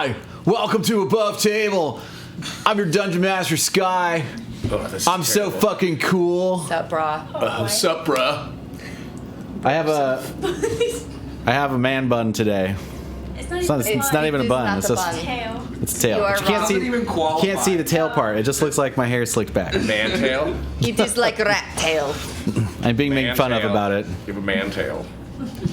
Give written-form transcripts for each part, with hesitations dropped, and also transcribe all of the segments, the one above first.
Hi, welcome to Above Table. I'm your Dungeon Master, Sky. I'm so fucking cool. Sup, brah? Sup, bruh? I have a man bun today. It's not even a bun. It's just tail. it's a tail. You are But you can't wrong. see. Can't see the tail part. It just looks like my hair slicked back. Man tail? It is like rat tail. I'm being made fun of about it. You have a man tail.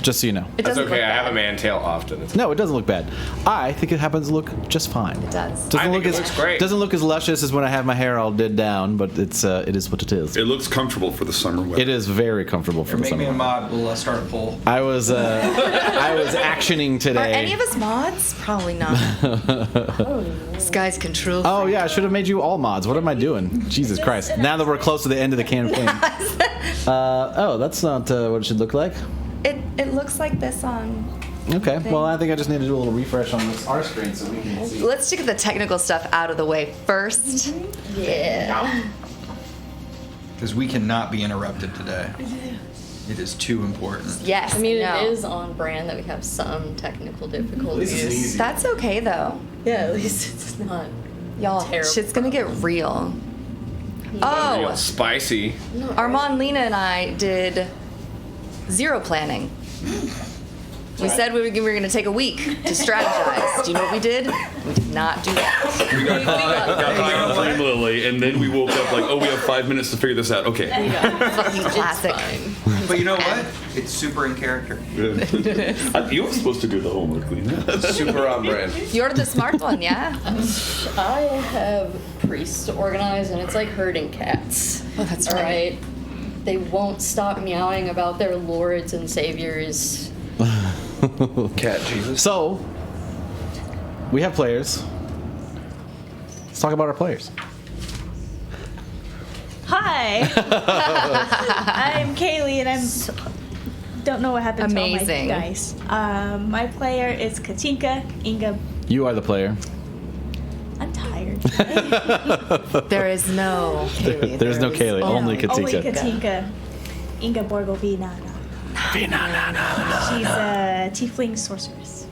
Just so you know. It That's doesn't okay. look I have bad. a man tail often. No, it doesn't look bad. I think it happens to look just fine. It does. Doesn't I look think it as looks great. doesn't look as luscious as when I have my hair all did down, but it is what it is. It looks comfortable for the summer weather. It is very comfortable for the Make me a summer. mod. We'll start a poll. I was actioning Are today. any of us mods? Probably not. Sky's control. Oh yeah, I should have made you all mods. What am I doing? Jesus Christ! Now that we're close to the end of the campaign. That's not what it should look like. It looks like this on. Okay. Well, I think I just need to do a little refresh on our screen so we can see. Let's get the technical stuff out of the way first. Yeah. Because we cannot be interrupted today. It is too important. Yes. I mean, no. it is on brand that we have some technical difficulties. This is easy. That's okay though. Yeah, at least it's not. Y'all, Terrible. shit's gonna get real. Real Oh, spicy. Armonde, Leina, and I did zero planning. We said we were going to take a week to strategize. Do you know what we did? We did not do that. We got high on Flame Lily, and then we woke up like, oh, we have 5 minutes to figure this out. Okay. Fucking classic. But you know what? It's super in character. You were supposed to do the homework, Lena. Super on brand. You're the smart one, yeah? I have priests to organize, and it's like herding cats. Oh, that's All right. right. They won't stop meowing about their lords and saviors. Cat Jesus. So, we have players. Let's talk about our players. Hi, I'm Kaylee, and I'm don't know what happened Amazing. to all my dice. My player is Katinka Inga. You are the player. I'm tired. There is no Kaylee. There's no There is Kaylee, only Katinka. Only Katinka Inga Borgovinana. She's a tiefling sorceress.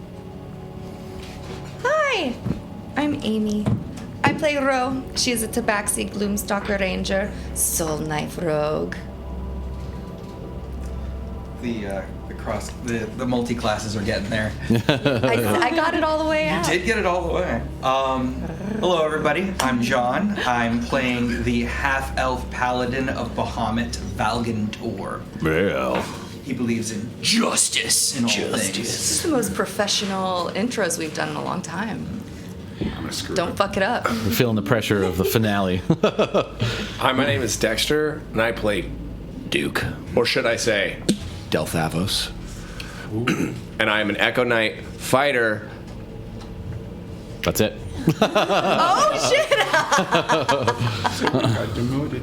Hi, I'm Amy. I play Roe. She is a Tabaxi Gloomstalker Ranger, Soul Knife Rogue. The multi classes are getting there. I got it all the way out. Did get it all the way. Hello, everybody. I'm John. I'm playing the half-elf paladin of Bahamut, Valgun. Well. He believes in justice in all things. This is the most professional intros we've done in a long time. I'm gonna screw it Don't up. fuck it up. We're feeling the pressure of the finale. Hi, my name is Dexter, and I play Duke. Or should I say, Delthavos. And I am an Echo Knight fighter. That's it. Oh shit! Got demoted.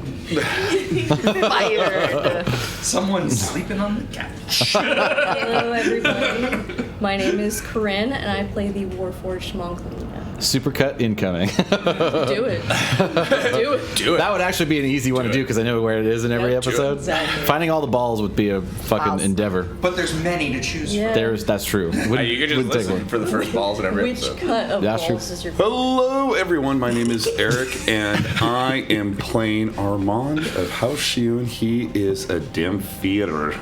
Fired. Someone's sleeping on the couch. Hello, everybody. My name is Corinne, and I play the Warforged Monk Lena. Supercut incoming. Do it. Do it. Do it. That would actually be an easy one to do because I know where it is in every Yep. episode. Exactly. Finding all the balls would be a fucking Balls. endeavor. But there's many to choose Yeah. That's true. Wouldn't- You could just wouldn't take listen one. for the first balls in every Which episode. cut of That's true. balls is your Hello, everyone. My name is Eric, and I am playing Armonde of House Shion. He is a Damphir,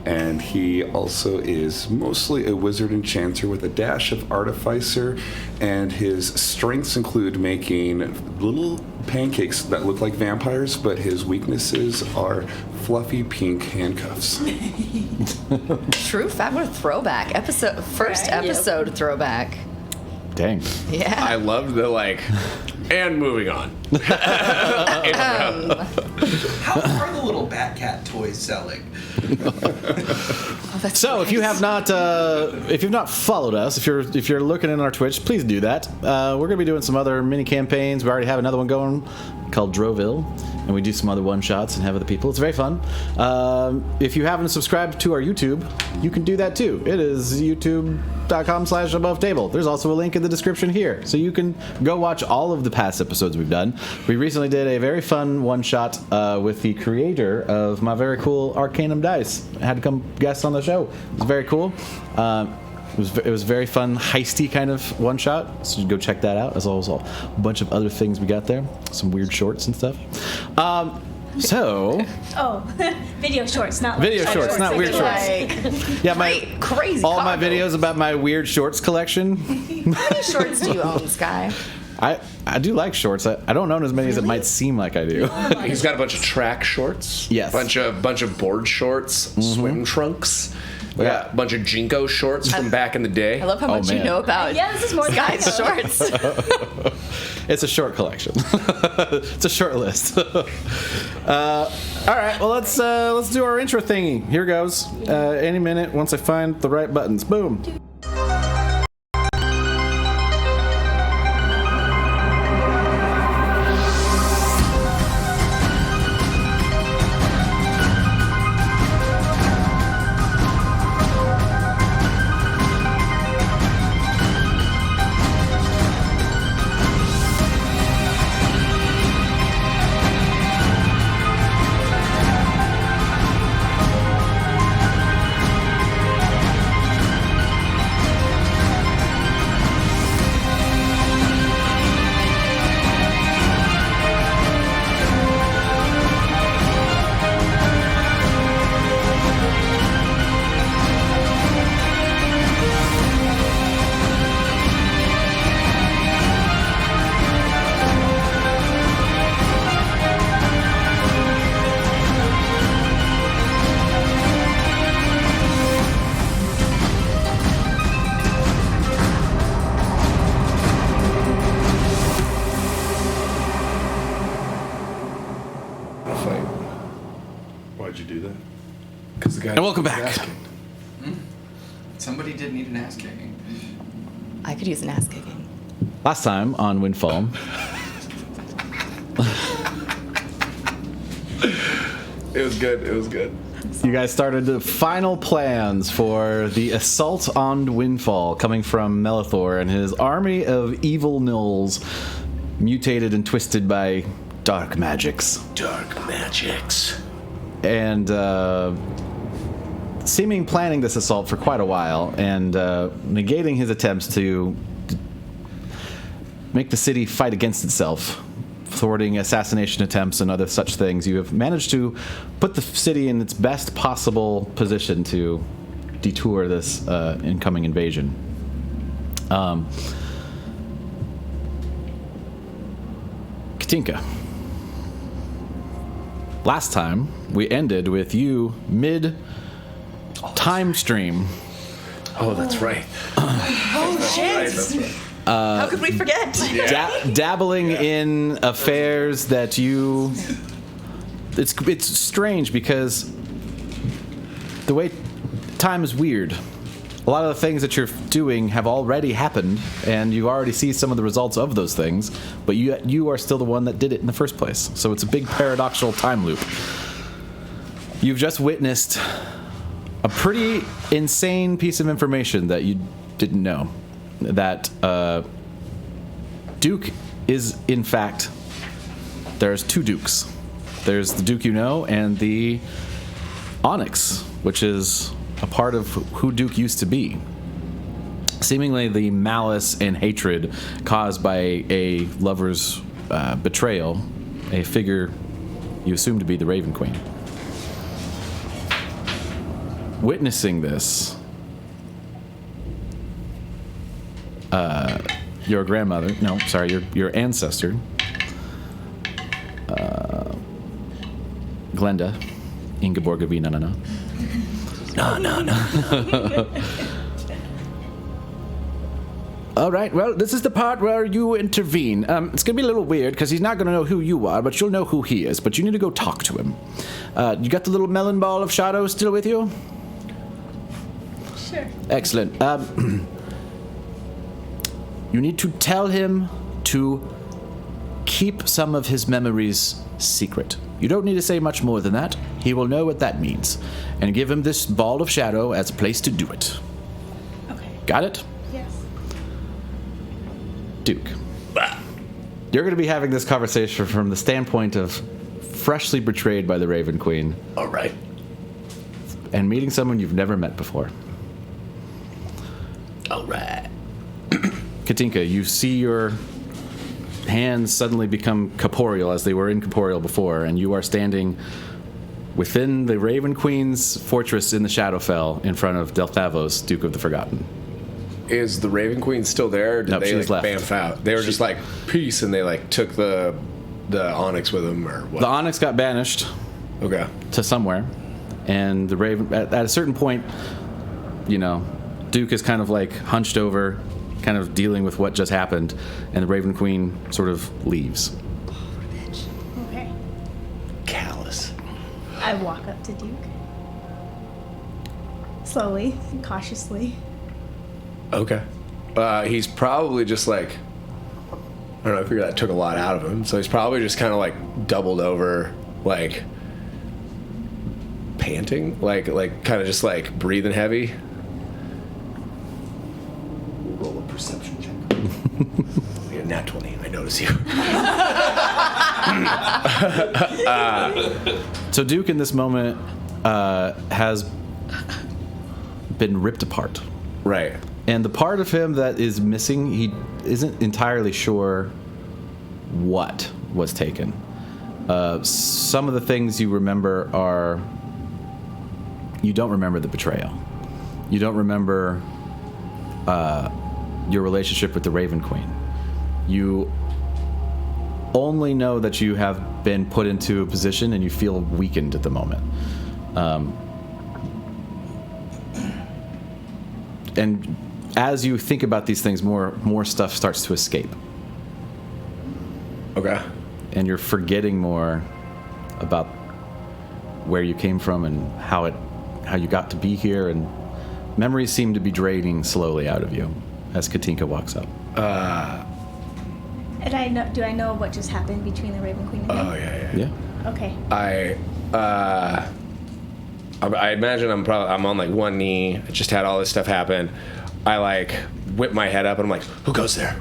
and he also is mostly a wizard enchanter with a dash of artificer, and his strengths include making little pancakes that look like vampires, but his weaknesses are fluffy pink handcuffs. True fact. What a throwback first Right, yep. episode throwback. Dang. Yeah. I love the and moving on. How are the little Batcat toys selling? So if you have not followed us, if you're looking in our Twitch, please do that. We're gonna be doing some other mini campaigns. We already have another one going called Droville, and we do some other one shots and have other people. It's very fun. If you haven't subscribed to our YouTube, you can do that too. It is youtube.com/above table. There's also a link in the description here, so you can go watch all of the past episodes we've done. We recently did a very fun one shot with the creator of my very cool Arcanum dice. I had to come guest on the show. It was very cool. It was very fun, heisty kind of one shot. So you go check that out. As well as a bunch of other things we got there, some weird shorts and stuff. So Oh, video shorts, not video shorts, not weird shorts. Like, Yeah, my crazy. all my combo. videos about my weird shorts collection. How many shorts do you own, Sky? I do like shorts. I don't own as many as it might seem like I do. He's got a bunch of track shorts. Yes. Bunch of board shorts, swim trunks. We Yeah. got a bunch of Jinko shorts from back in the day. I love how much you man. know about Yeah, this is more than Sky's I know. shorts. It's a short collection. It's a short list. All right, well let's do our intro thingy. Here goes. Any minute once I find the right buttons. Boom. Why'd you do that? Because the guy. And welcome back. Somebody did need an ass kicking. I could use an ass kicking. Last time on Windfall, It was good. It was good. you guys started the final plans for the assault on Windfall, coming from Melethor and his army of evil gnolls, mutated and twisted by dark magics. Dark magics. And seeming planning this assault for quite a while, and negating his attempts to make the city fight against itself, thwarting assassination attempts and other such things. You have managed to put the city in its best possible position to detour this incoming invasion. Katinka. Last time, we ended with you mid-time stream. Oh, that's right. Oh, shit. That's right. How could we forget? Dabbling in affairs that you... It's strange because the way time is weird. A lot of the things that you're doing have already happened, and you already see some of the results of those things, but you are still the one that did it in the first place. So it's a big paradoxical time loop. You've just witnessed a pretty insane piece of information that you didn't know. That Duke is, in fact, there's two Dukes. There's the Duke you know and the Onyx, which is a part of who Duke used to be. Seemingly the malice and hatred caused by a lover's betrayal, a figure you assume to be the Raven Queen. Witnessing this, your grandmother, no, sorry, your ancestor, Glenda, Ingeborg of Vinanana. No. All right, well, this is the part where you intervene. It's going to be a little weird because he's not going to know who you are, but you'll know who he is. But you need to go talk to him. You got the little melon ball of shadow still with you? Sure. Excellent. You need to tell him to keep some of his memories secret. You don't need to say much more than that. He will know what that means. And give him this ball of shadow as a place to do it. Okay. Got it? Yes. Duke. You're going to be having this conversation from the standpoint of freshly betrayed by the Raven Queen All right. and meeting someone you've never met before. All right. Katinka, you see your hands suddenly become corporeal as they were incorporeal before, and you are standing within the Raven Queen's fortress in the Shadowfell in front of Delthavos, Duke of the Forgotten. Is the Raven Queen still there? Or did Nope, they she's left. bamf out? They were just like peace, and they like took the onyx with them, or what? The Onyx got banished Okay. to somewhere, and the Raven, at a certain point, Duke is kind of like hunched over, kind of dealing with what just happened, and the Raven Queen sort of leaves. Okay. Callous. I walk up to Duke. Slowly, cautiously. Okay. He's probably just like, I don't know, I figure that took a lot out of him. So he's probably just kind of like doubled over, like panting, like kind of just like breathing heavy. Roll a perception check. You're a nat 20. I notice you. So Duke in this moment has been ripped apart. Right. And the part of him that is missing, he isn't entirely sure what was taken. Some of the things you remember are... You don't remember the betrayal. You don't remember your relationship with the Raven Queen. You only know that you have been put into a position and you feel weakened at the moment. And as you think about these things, more stuff starts to escape. Okay. And you're forgetting more about where you came from and how you got to be here, and memories seem to be draining slowly out of you as Katinka walks up. And do I know what just happened between the Raven Queen and him? Oh, yeah. Yeah. Okay. I imagine I'm on like one knee. I just had all this stuff happen. I like whip my head up and I'm like, who goes there?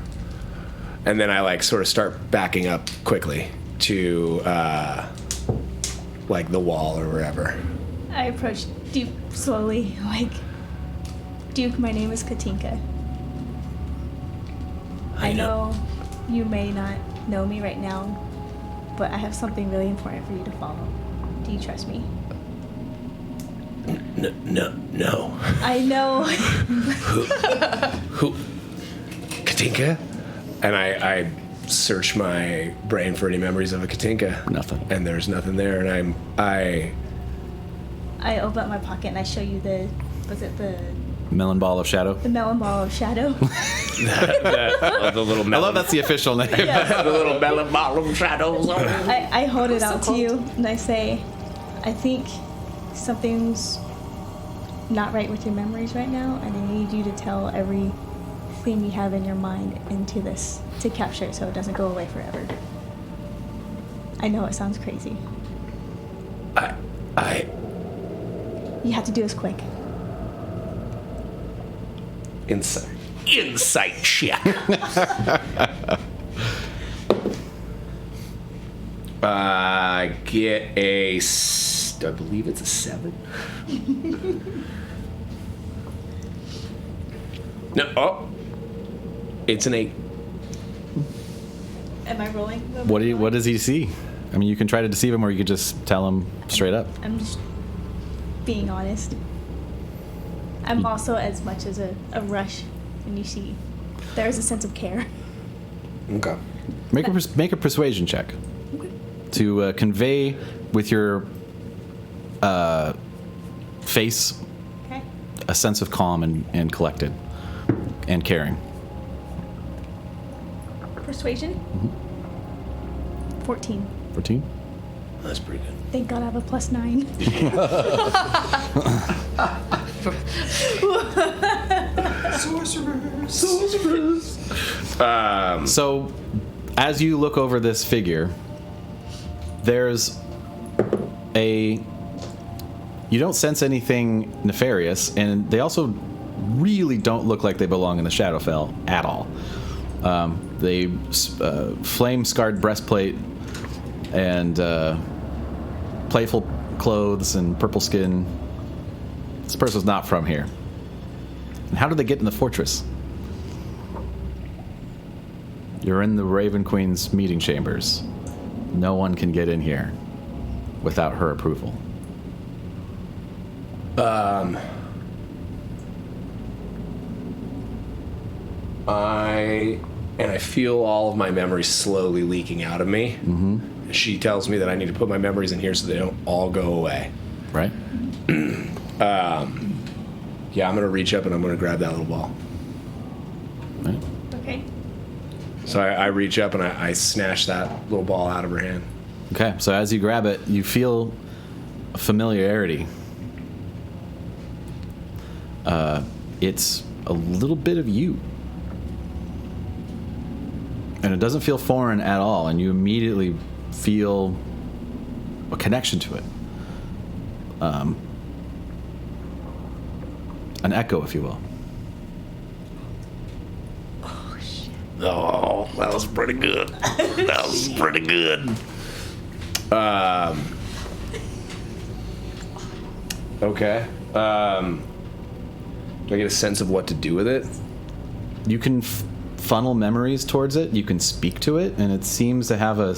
And then I like sort of start backing up quickly to like the wall or wherever. I approach Duke slowly, like, Duke, my name is Katinka. I know you may not know me right now, but I have something really important for you to follow. Do you trust me? No. I know. Who? Katinka? And I search my brain for any memories of a Katinka. Nothing. And there's nothing there. And I open up my pocket and I show you the Melon Ball of Shadow. the melon ball of shadow. the little melon. I love that's the official name. the little melon ball of shadows. I hold it out to you and I say, I think something's not right with your memories right now, and I need you to tell everything you have in your mind into this to capture it so it doesn't go away forever. I know it sounds crazy. You have to do this quick. Insight check. I get I believe it's a 7. No, it's an 8. Am I rolling? What does he see? I mean, you can try to deceive him, or you could just tell him straight up. I'm just being honest. I'm also as much as a rush when you see there's a sense of care. Okay. Make a persuasion check to convey with your face Okay. a sense of calm and collected and caring. Persuasion? 14. 14? That's pretty good. Thank God I have a +9. Sorcerers. So, as you look over this figure, there's you don't sense anything nefarious, and they also really don't look like they belong in the Shadowfell at all. They flame-scarred breastplate and playful clothes and purple skin. This person's not from here. And how did they get in the fortress? You're in the Raven Queen's meeting chambers. No one can get in here without her approval. I feel all of my memories slowly leaking out of me. Mm-hmm. She tells me that I need to put my memories in here so they don't all go away. Right? Yeah, I'm gonna reach up and I'm gonna grab that little ball. Right. Okay. So I reach up and I snatch that little ball out of her hand. Okay, so as you grab it, you feel a familiarity. It's a little bit of you. And it doesn't feel foreign at all, and you immediately feel a connection to it. An echo, if you will. Oh, that was pretty good. That was pretty good. Okay. Do I get a sense of what to do with it? You can funnel memories towards it. You can speak to it, and it seems to have a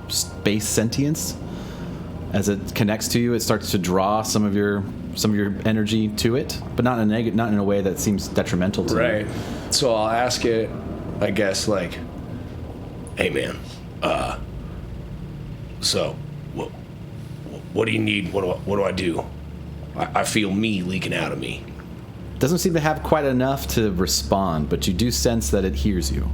space sentience. As it connects to you, it starts to draw some of your energy to it, but not in a way that seems detrimental to you. Right. So I'll ask it, I guess, like, hey man, so what do you need? What do I do? I feel me leaking out of me. Doesn't seem to have quite enough to respond, but you do sense that it hears you.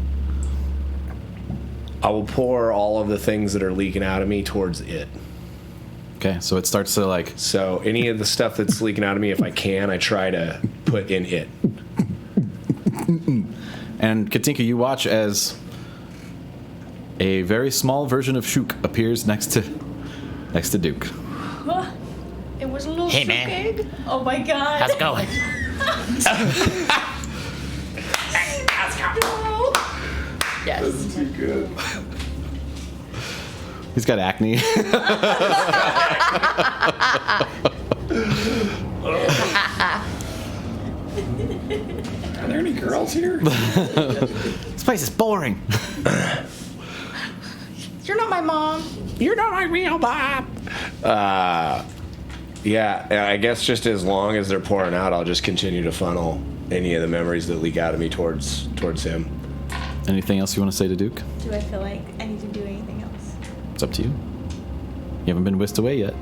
I will pour all of the things that are leaking out of me towards it. Okay, so it starts to like... So any of the stuff that's leaking out of me, if I can, I try to put in it. And Katinka, you watch as a very small version of Shuk appears next to Duke. It was a little Hey, shook man. egg. Oh my god. How's it going? Yes. Good. He's got acne. Are there any girls here? This place is boring. You're not my mom. You're not my real mom. Yeah, I guess just as long as they're pouring out, I'll just continue to funnel any of the memories that leak out of me towards him. Anything else you want to say to Duke? Do I feel like I need to do anything else? It's up to you. You haven't been whisked away yet.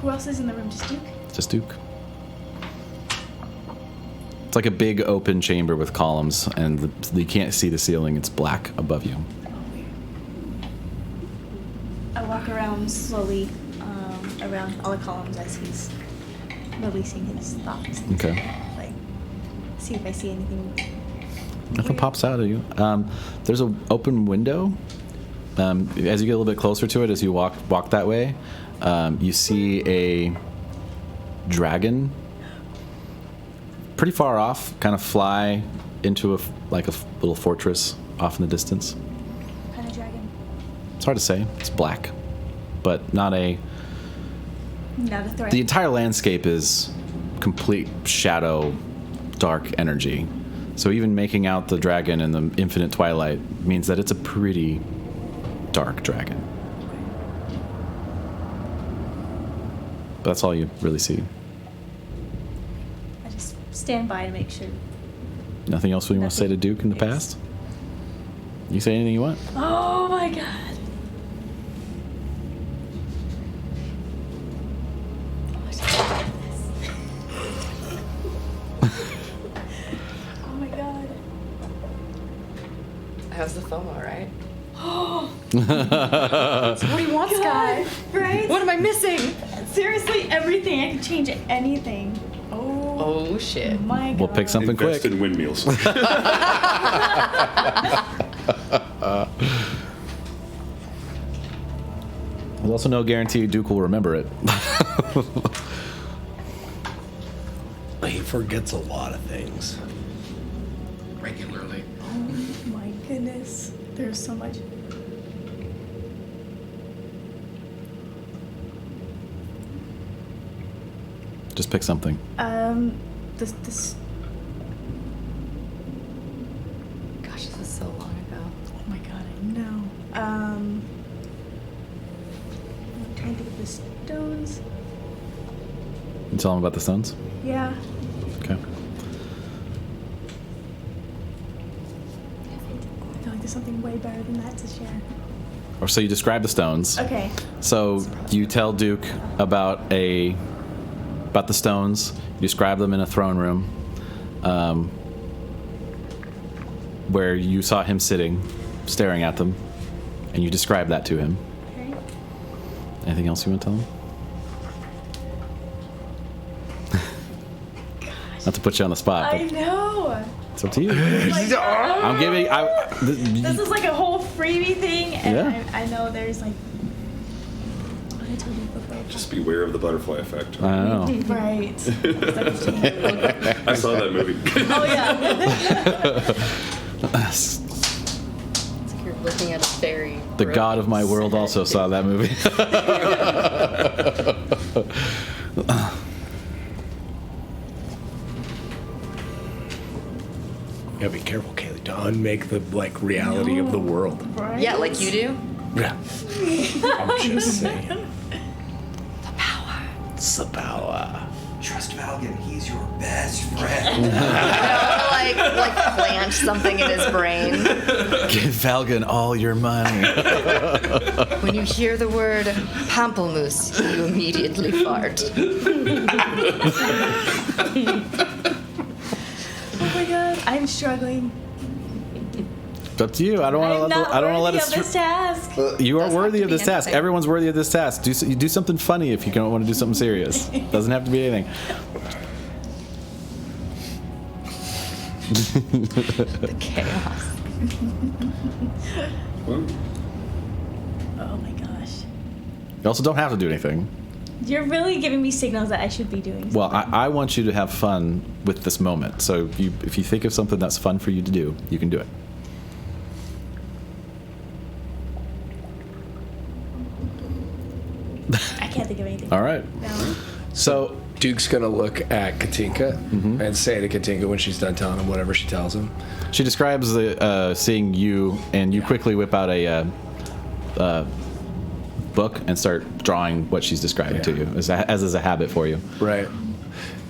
Who else is in the room? Just Duke? Just Duke. It's like a big open chamber with columns, and you can't see the ceiling. It's black above you. I walk around slowly, around all the columns as he's releasing his thoughts. Okay. Like, see if I see anything. Nothing weird. pops out at you. There's an open window. As you get a little bit closer to it, as you walk that way, you see a dragon, pretty far off, kind of fly into a little fortress off in the distance. What kind of dragon? It's hard to say. It's black, but not a. Not a threat. The entire landscape is complete shadow, dark energy. So even making out the dragon in the infinite twilight means that it's a pretty dark dragon. But that's all you really see. I just stand by to make sure. Nothing else you want to say to Duke in the Yes. past? You say anything you want? Oh my god. Oh my god. How's the FOMO, right? Oh What do you want, Sky? right? What am I missing? Seriously, everything. I could change anything. Oh, Oh shit. my god. We'll pick something Invest quick. in windmills. There's also no guarantee Duke will remember it. He forgets a lot of things. Regularly. Oh my goodness. There's so much. Just pick something. This. Gosh, this is so long ago. Oh my god, I know. I'm trying to think of the stones. You tell them about the stones? Yeah. Okay. I feel like there's something way better than that to share. Or so you describe the stones. Okay. So you tell Duke about the stones. You describe them in a throne room, where you saw him sitting, staring at them, and you describe that to him. Okay. Anything else you want to tell him? Not to put you on the spot, I but know. it's up to you. Like, I'm giving. this is like a whole freebie thing, and Yeah. I know there's like. I told you before. Just beware of the butterfly effect. I don't know. Right. I saw that movie. Oh yeah. It's like you're looking at a fairy. The god of my world also saw that movie. You gotta be careful, Kaylee. To unmake the reality of the world. Right. Yeah, like you do. Yeah. I'm just saying. It's the power. Trust Valgun. He's your best friend. like plant something in his brain. Give Valgun all your money. When you hear the word pamplemousse, you immediately fart. Oh my god, I'm struggling. It's up to you. I don't want to I'm let. not I don't want to worthy let of it. this task. You are Doesn't worthy have of to this be task. anything. Everyone's worthy of this task. You do something funny if you don't want to do something serious. Doesn't have to be anything. The chaos. Oh my gosh. You also don't have to do anything. You're really giving me signals that I should be doing. Well, I want you to have fun with this moment. So if you think of something that's fun for you to do, you can do it. I can't think of anything. All right. No. So Duke's gonna look at Katinka and say to Katinka when she's done telling him whatever she tells him. she describes the seeing you, and you quickly whip out a book and start drawing what she's describing to you, as is a habit for you. Right.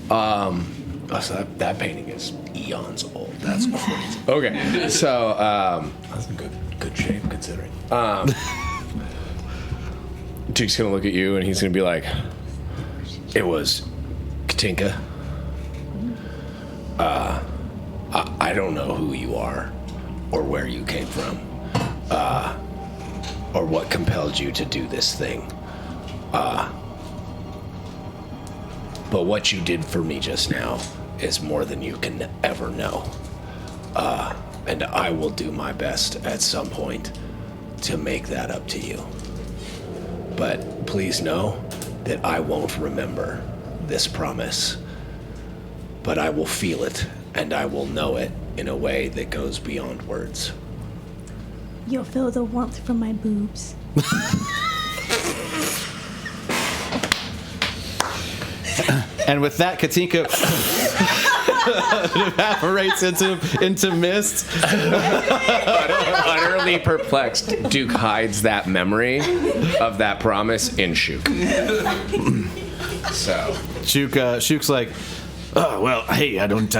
So that painting is eons old. That's crazy. Okay. So that's in good shape considering. Duke's gonna look at you and he's gonna be like, "It was Katinka. I don't know who you are, or where you came from, or what compelled you to do this thing. But what you did for me just now is more than you can ever know. And I will do my best at some point to make that up to you. But please know that I won't remember this promise. But I will feel it, and I will know it in a way that goes beyond words." You'll feel the warmth from my boobs. And with that, Katinka evaporates into mist. Utterly perplexed, Duke hides that memory of that promise in Shuk. So Shuk's like, "Oh well, hey, I don't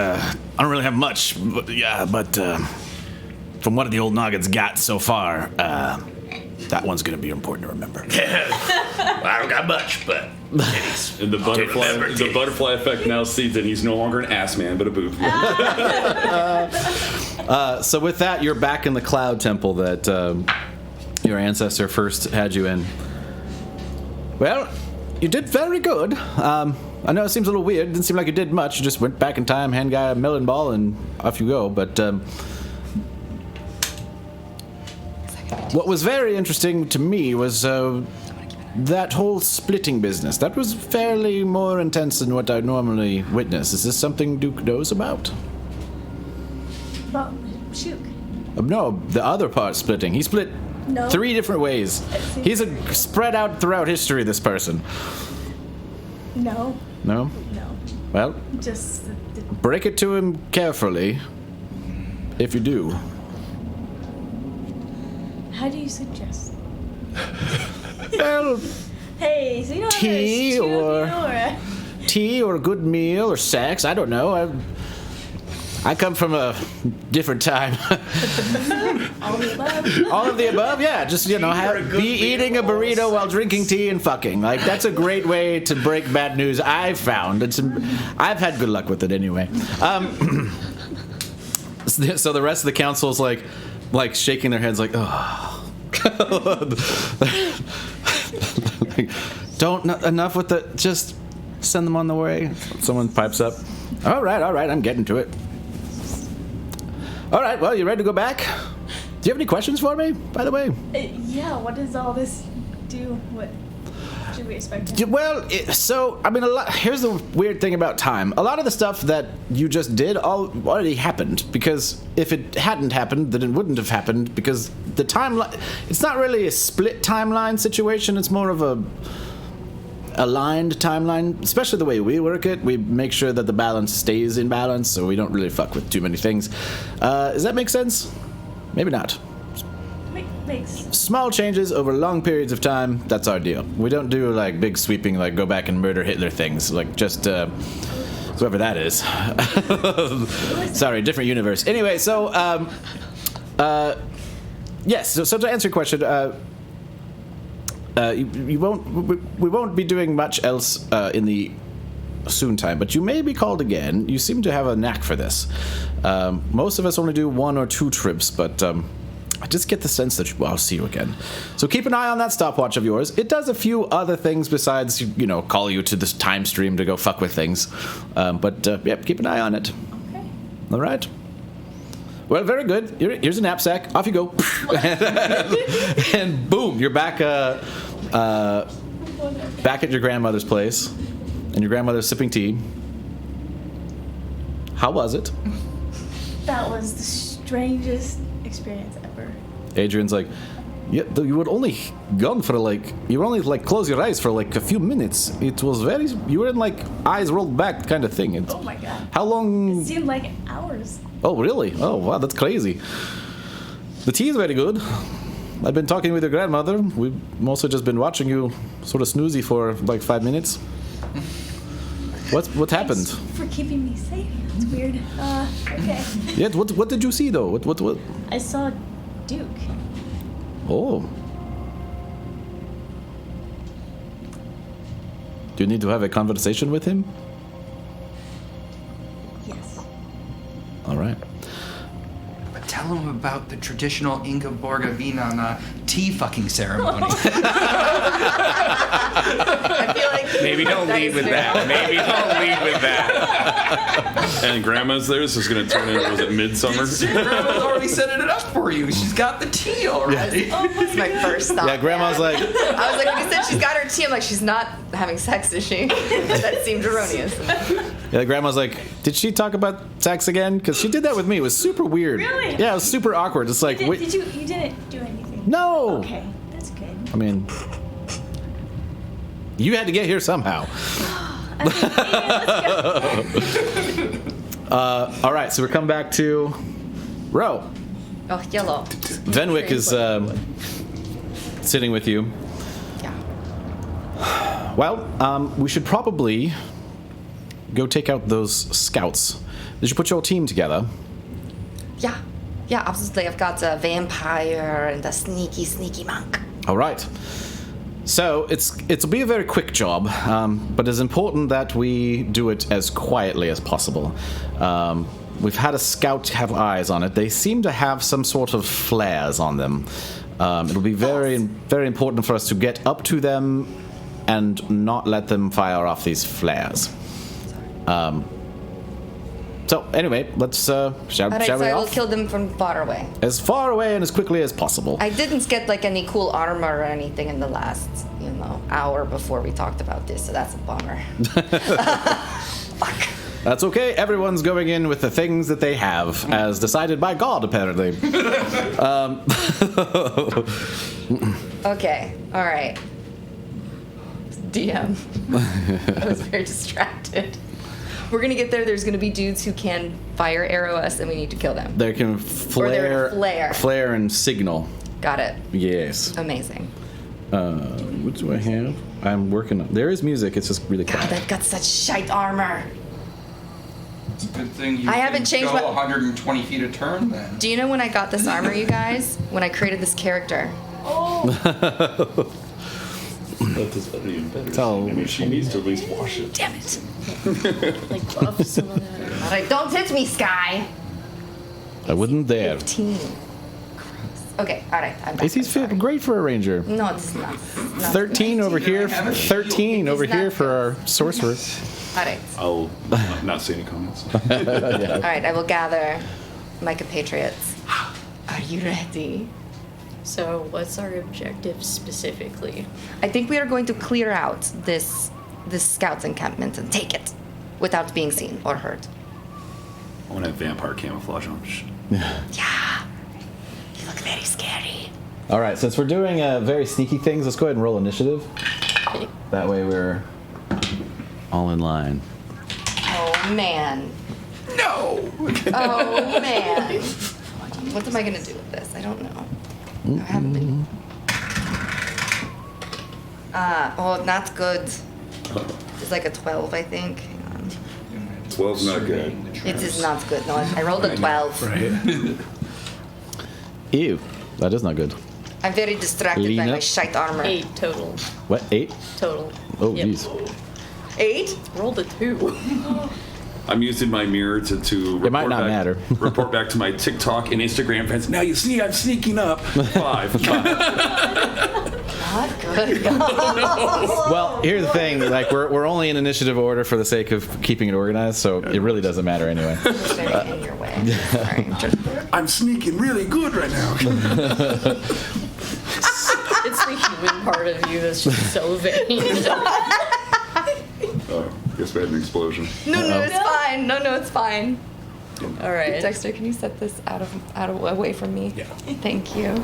really have much, but from what the old noggins got so far, that one's gonna be important to remember." I don't got much, but titties. And the butterfly effect now sees that he's no longer an ass man, but a boob. So with that, you're back in the Cloud Temple that your ancestor first had you in. Well, you did very good. I know it seems a little weird. It didn't seem like you did much. You just went back in time, hand guy a melon ball, and off you go. But what was very interesting to me was that whole splitting business. That was fairly more intense than what I normally witness. Is this something Duke knows about? Well, shoot. No, the other part splitting. He split No. 3 different ways. He's spread out throughout history, this person. No. No? No. Well, Just break it to him carefully. If you do. how do you suggest? Well, Hey, so you don't Tea have a or- tea or a good meal or sex. I don't know. I come from a different time. all the above. All of the above, yeah. Just, be eating a burrito while drinking tea and fucking. Like, that's a great way to break bad news, I've found. I've had good luck with it anyway. So the rest of the council's like shaking their heads like, oh. Enough with the, just send them on the way. Someone pipes up. All right, I'm getting to it. All right, well, you ready to go back? Do you have any questions for me, by the way? Yeah, what does all this do? What should we expect? Well, here's the weird thing about time. A lot of the stuff that you just did already happened, because if it hadn't happened, then it wouldn't have happened, because the timeline, it's not really a split timeline situation, it's more of a aligned timeline, especially the way we work it. We make sure that the balance stays in balance, so we don't really fuck with too many things. Does that make sense? Maybe not. Makes Small changes over long periods of time, that's our deal. We don't do like big sweeping, like go back and murder Hitler things, like just whoever that is. Sorry, different universe. Anyway, so yes, so to answer your question, we won't be doing much else in the soon time, but you may be called again. You seem to have a knack for this. Most of us only do 1 or 2 trips, but I just get the sense that I'll see you again. So keep an eye on that stopwatch of yours. It does a few other things besides, call you to this time stream to go fuck with things. But keep an eye on it. okay. All right. Well, very good. Here's a knapsack. Off you go. And boom, you're back back at your grandmother's place, and your grandmother's sipping tea. How was it? That was the strangest experience ever. Adrian's like, yeah, you were only gone for close your eyes for like a few minutes. It was you were in like eyes rolled back kind of thing. Oh my god. How long? It seemed like hours. Oh, really? Oh, wow, that's crazy. The tea is very good. I've been talking with your grandmother. We've mostly just been watching you sort of snoozy for like 5 minutes. What happened? Thanks for keeping me safe. That's weird. Okay. Yeah, what did you see though? What? I saw Duke. Oh. Do you need to have a conversation with him? Yes. All right. But tell him about the traditional Inga Borga Vinan tea fucking ceremony. I feel like Maybe don't lead with that. Maybe don't lead with that. And grandma's there, so it's going to turn into, was it midsummer? Grandma's already setting it up for you. She's got the tea already. that's my first thought. Yeah, grandma's like, I was like, when you said she's got her tea, I'm like, she's not having sex, is she? That seemed erroneous. yeah, grandma's like, did she talk about sex again? Because she did that with me. It was super weird. Really? Yeah, it was super awkward. It's like, wait, You didn't do anything? no. Okay, that's good. I mean, you had to get here somehow. All right, so we're coming back to Roe. Oh, yellow. Venwick is sitting with you. Yeah. Well, we should probably go take out those scouts. Did you put your team together? Yeah, absolutely. I've got a vampire and a sneaky monk. All right. So it'll be a very quick job, but it's important that we do it as quietly as possible. We've had a scout have eyes on it. They seem to have some sort of flares on them. It'll be very, very important for us to get up to them and not let them fire off these flares. So anyway, let's shall All right, we so I will off? kill them from far away. As far away and as quickly as possible. I didn't get like any cool armor or anything in the last, hour before we talked about this, so that's a bummer. Fuck. That's okay. Everyone's going in with the things that they have, as decided by God, apparently. Okay, all right. DM. I was very distracted. We're gonna get there. There's gonna be dudes who can fire arrow us, and we need to kill them. They can they're flare, flare. and signal. Got it. Yes. Amazing. What do I have? I'm working on. There is music. It's just really God, quiet. they've got such shite armor. It's a good thing you I haven't changed go my- 120 feet a turn then. Do you know when I got this armor, you guys? When I created this character. That does better, even better. So- I mean, she needs to at least wash it. Damn it. Like buff some of that. All right, don't hit me, Sky. I wouldn't dare. 15. Gross. Okay, all right. I'm back. AC's I'm sorry. great for a ranger. No, it's not. 13 over here. I have a 13 over It's not here for our sorcerer. All right. I'll not say any comments. All right, I will gather my compatriots. Are you ready? So, what's our objective specifically? I think we are going to clear out this scout's encampment and take it without being seen or heard. I want to have vampire camouflage on. Yeah. You look very scary. All right, since we're doing very sneaky things, let's go ahead and roll initiative. That way we're all in line. Oh, man. No! Oh, man. What am I going to do with this? I don't know. I haven't been. Oh, not good. It's like a 12, I think. Hang on. 12's not good. It is not good. No, I rolled a 12. Ew, that is not good. I'm very distracted by Lena? my shite armor. 8 total. What, 8? Total. Oh, Yep. jeez. 8? Rolled a 2. I'm using my mirror to report might not back, matter. report back to my TikTok and Instagram friends. Now you see I'm sneaking up. 5. Not good. Well, here's the thing. Like, we're only in initiative order for the sake of keeping it organized, so it really doesn't matter anyway. It's very in your way. Sorry. I'm sneaking really good right now. It's the human part of you that's just so vain. Oh, guess we had an explosion. No, it's fine. No, it's fine. All right. Dexter, can you set this out of away from me? Yeah. Thank you.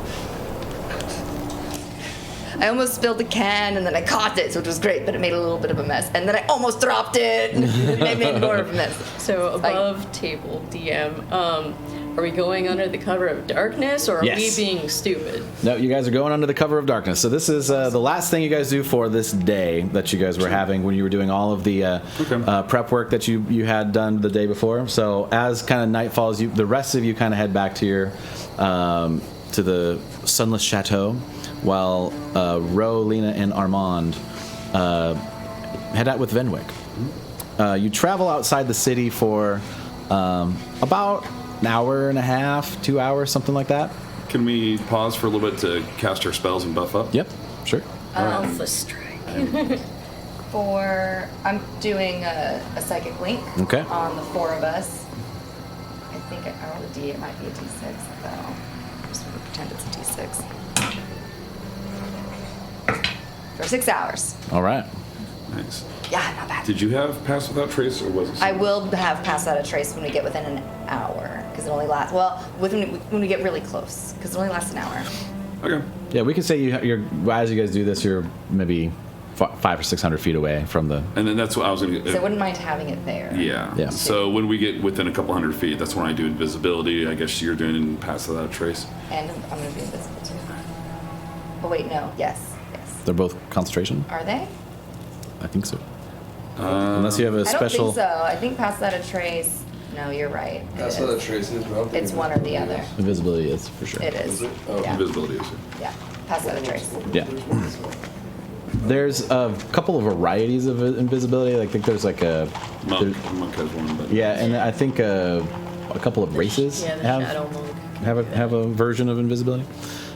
I almost spilled the can and then I caught it, so it was great, but it made a little bit of a mess. And then I almost dropped it and it made more of a mess. So above table DM, are we going under the cover of darkness or are Yes. we being stupid? No, you guys are going under the cover of darkness. So this is the last thing you guys do for this day that you guys were having when you were doing all of the prep work that you had done the day before. So as kind of night falls, the rest of you kind of head back to your to the Sunless Chateau, while Roe, Leina, and Armonde head out with Venwick. You travel outside the city for about an hour and a half, 2 hours, something like that. Can we pause for a little bit to cast our spells and buff up? Yep, sure. Alpha strike. I'm doing a psychic link Okay. on the 4 of us. I think I rolled a D. It might be a D6, though. I'm just going to pretend it's a D6. For 6 hours. All right. Nice. Yeah, not bad. Did you have Pass Without Trace, or was it? I will have passed out a trace when we get within an hour, because it only lasts. Well, when we get really close, because it only lasts an hour. Okay. Yeah, we could say you're as you guys do this, you're maybe 500 or 600 feet away from the. And then that's what I was going So I to. wouldn't mind having it there. Yeah. Yeah. So when we get within a couple hundred feet, that's when I do invisibility. I guess you're doing Pass Without Trace. And I'm going to be invisible too. Oh wait, no. Yes. They're both concentration. Are they? I think so. Unless you have a I don't special. think so. I think pass out a trace. No, you're right. It That's is. what the trace is, but I don't think It's one or the other. Invisibility is for sure. It is. Yeah. Invisibility is. Yeah. Pass out a trace. Yeah. There's a couple of varieties of invisibility. I think there's like a. Monk has one, but Yeah, and I think a couple of races Yeah, the Shadow Monk. have a version of invisibility.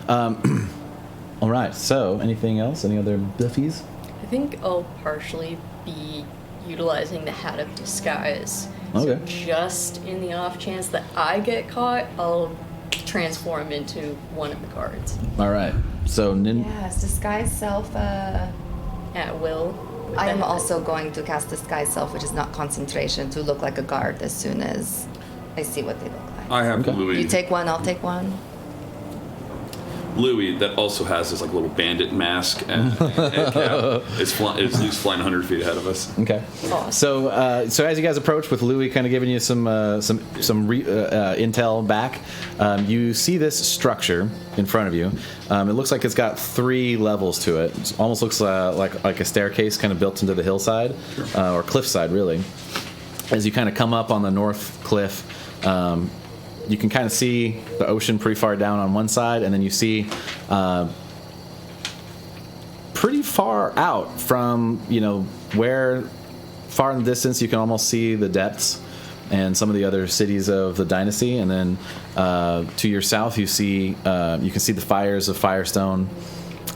All right. So, anything else? Any other buffies? I think I'll partially be utilizing the Hat of Disguise. Okay. So just in the off chance that I get caught, I'll transform into one of the cards All right. So, Yes, disguise self. at will. I am also going to cast disguise self, which is not concentration, to look like a guard as soon as I see what they look like. I have Okay. Louis. You take one, I'll take one. Louis that also has this like little bandit mask and cap. It's at least flying 100 feet ahead of us. Okay. So as you guys approach, with Louis kind of giving you some intel back, you see this structure in front of you. It looks like it's got 3 levels to it. It almost looks like a staircase kind of built into the hillside, or cliffside, really. As you kind of come up on the north cliff, you can kind of see the ocean pretty far down on one side, and then you see pretty far out from, where far in the distance you can almost see the depths and some of the other cities of the dynasty. And then to your south, you can see the fires of Firestone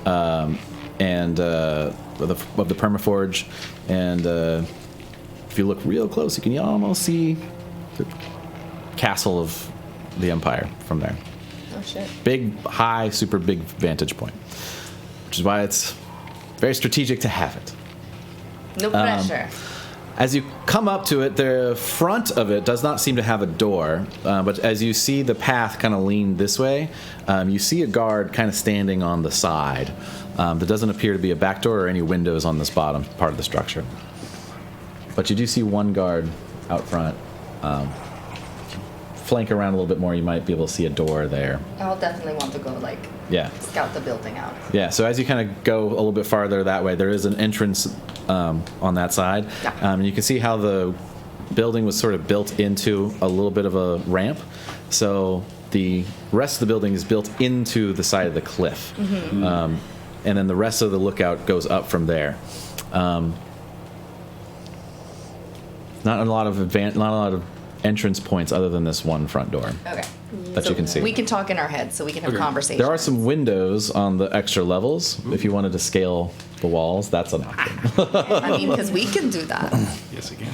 and of the Permaforge. And if you look real close, you can almost see the castle of the Empire from there. Oh shit. Big, high, super big vantage point, which is why it's very strategic to have it. No pressure. As you come up to it, the front of it does not seem to have a door, but as you see the path kind of lean this way, you see a guard kind of standing on the side. There doesn't appear to be a back door or any windows on this bottom part of the structure. But you do see one guard out front. Flank around a little bit more, you might be able to see a door there. I'll definitely want to go scout the building out. Yeah, so as you kind of go a little bit farther that way, there is an entrance on that side. Yeah. You can see how the building was sort of built into a little bit of a ramp. So the rest of the building is built into the side of the cliff. Mm-hmm. And then the rest of the lookout goes up from there. Not a lot of entrance points other than this one front door. Okay. That you can see. We can talk in our heads, so we can have conversations. There are some windows on the extra levels. If you wanted to scale the walls, that's an option. I mean, because we can do that. Yes, I can.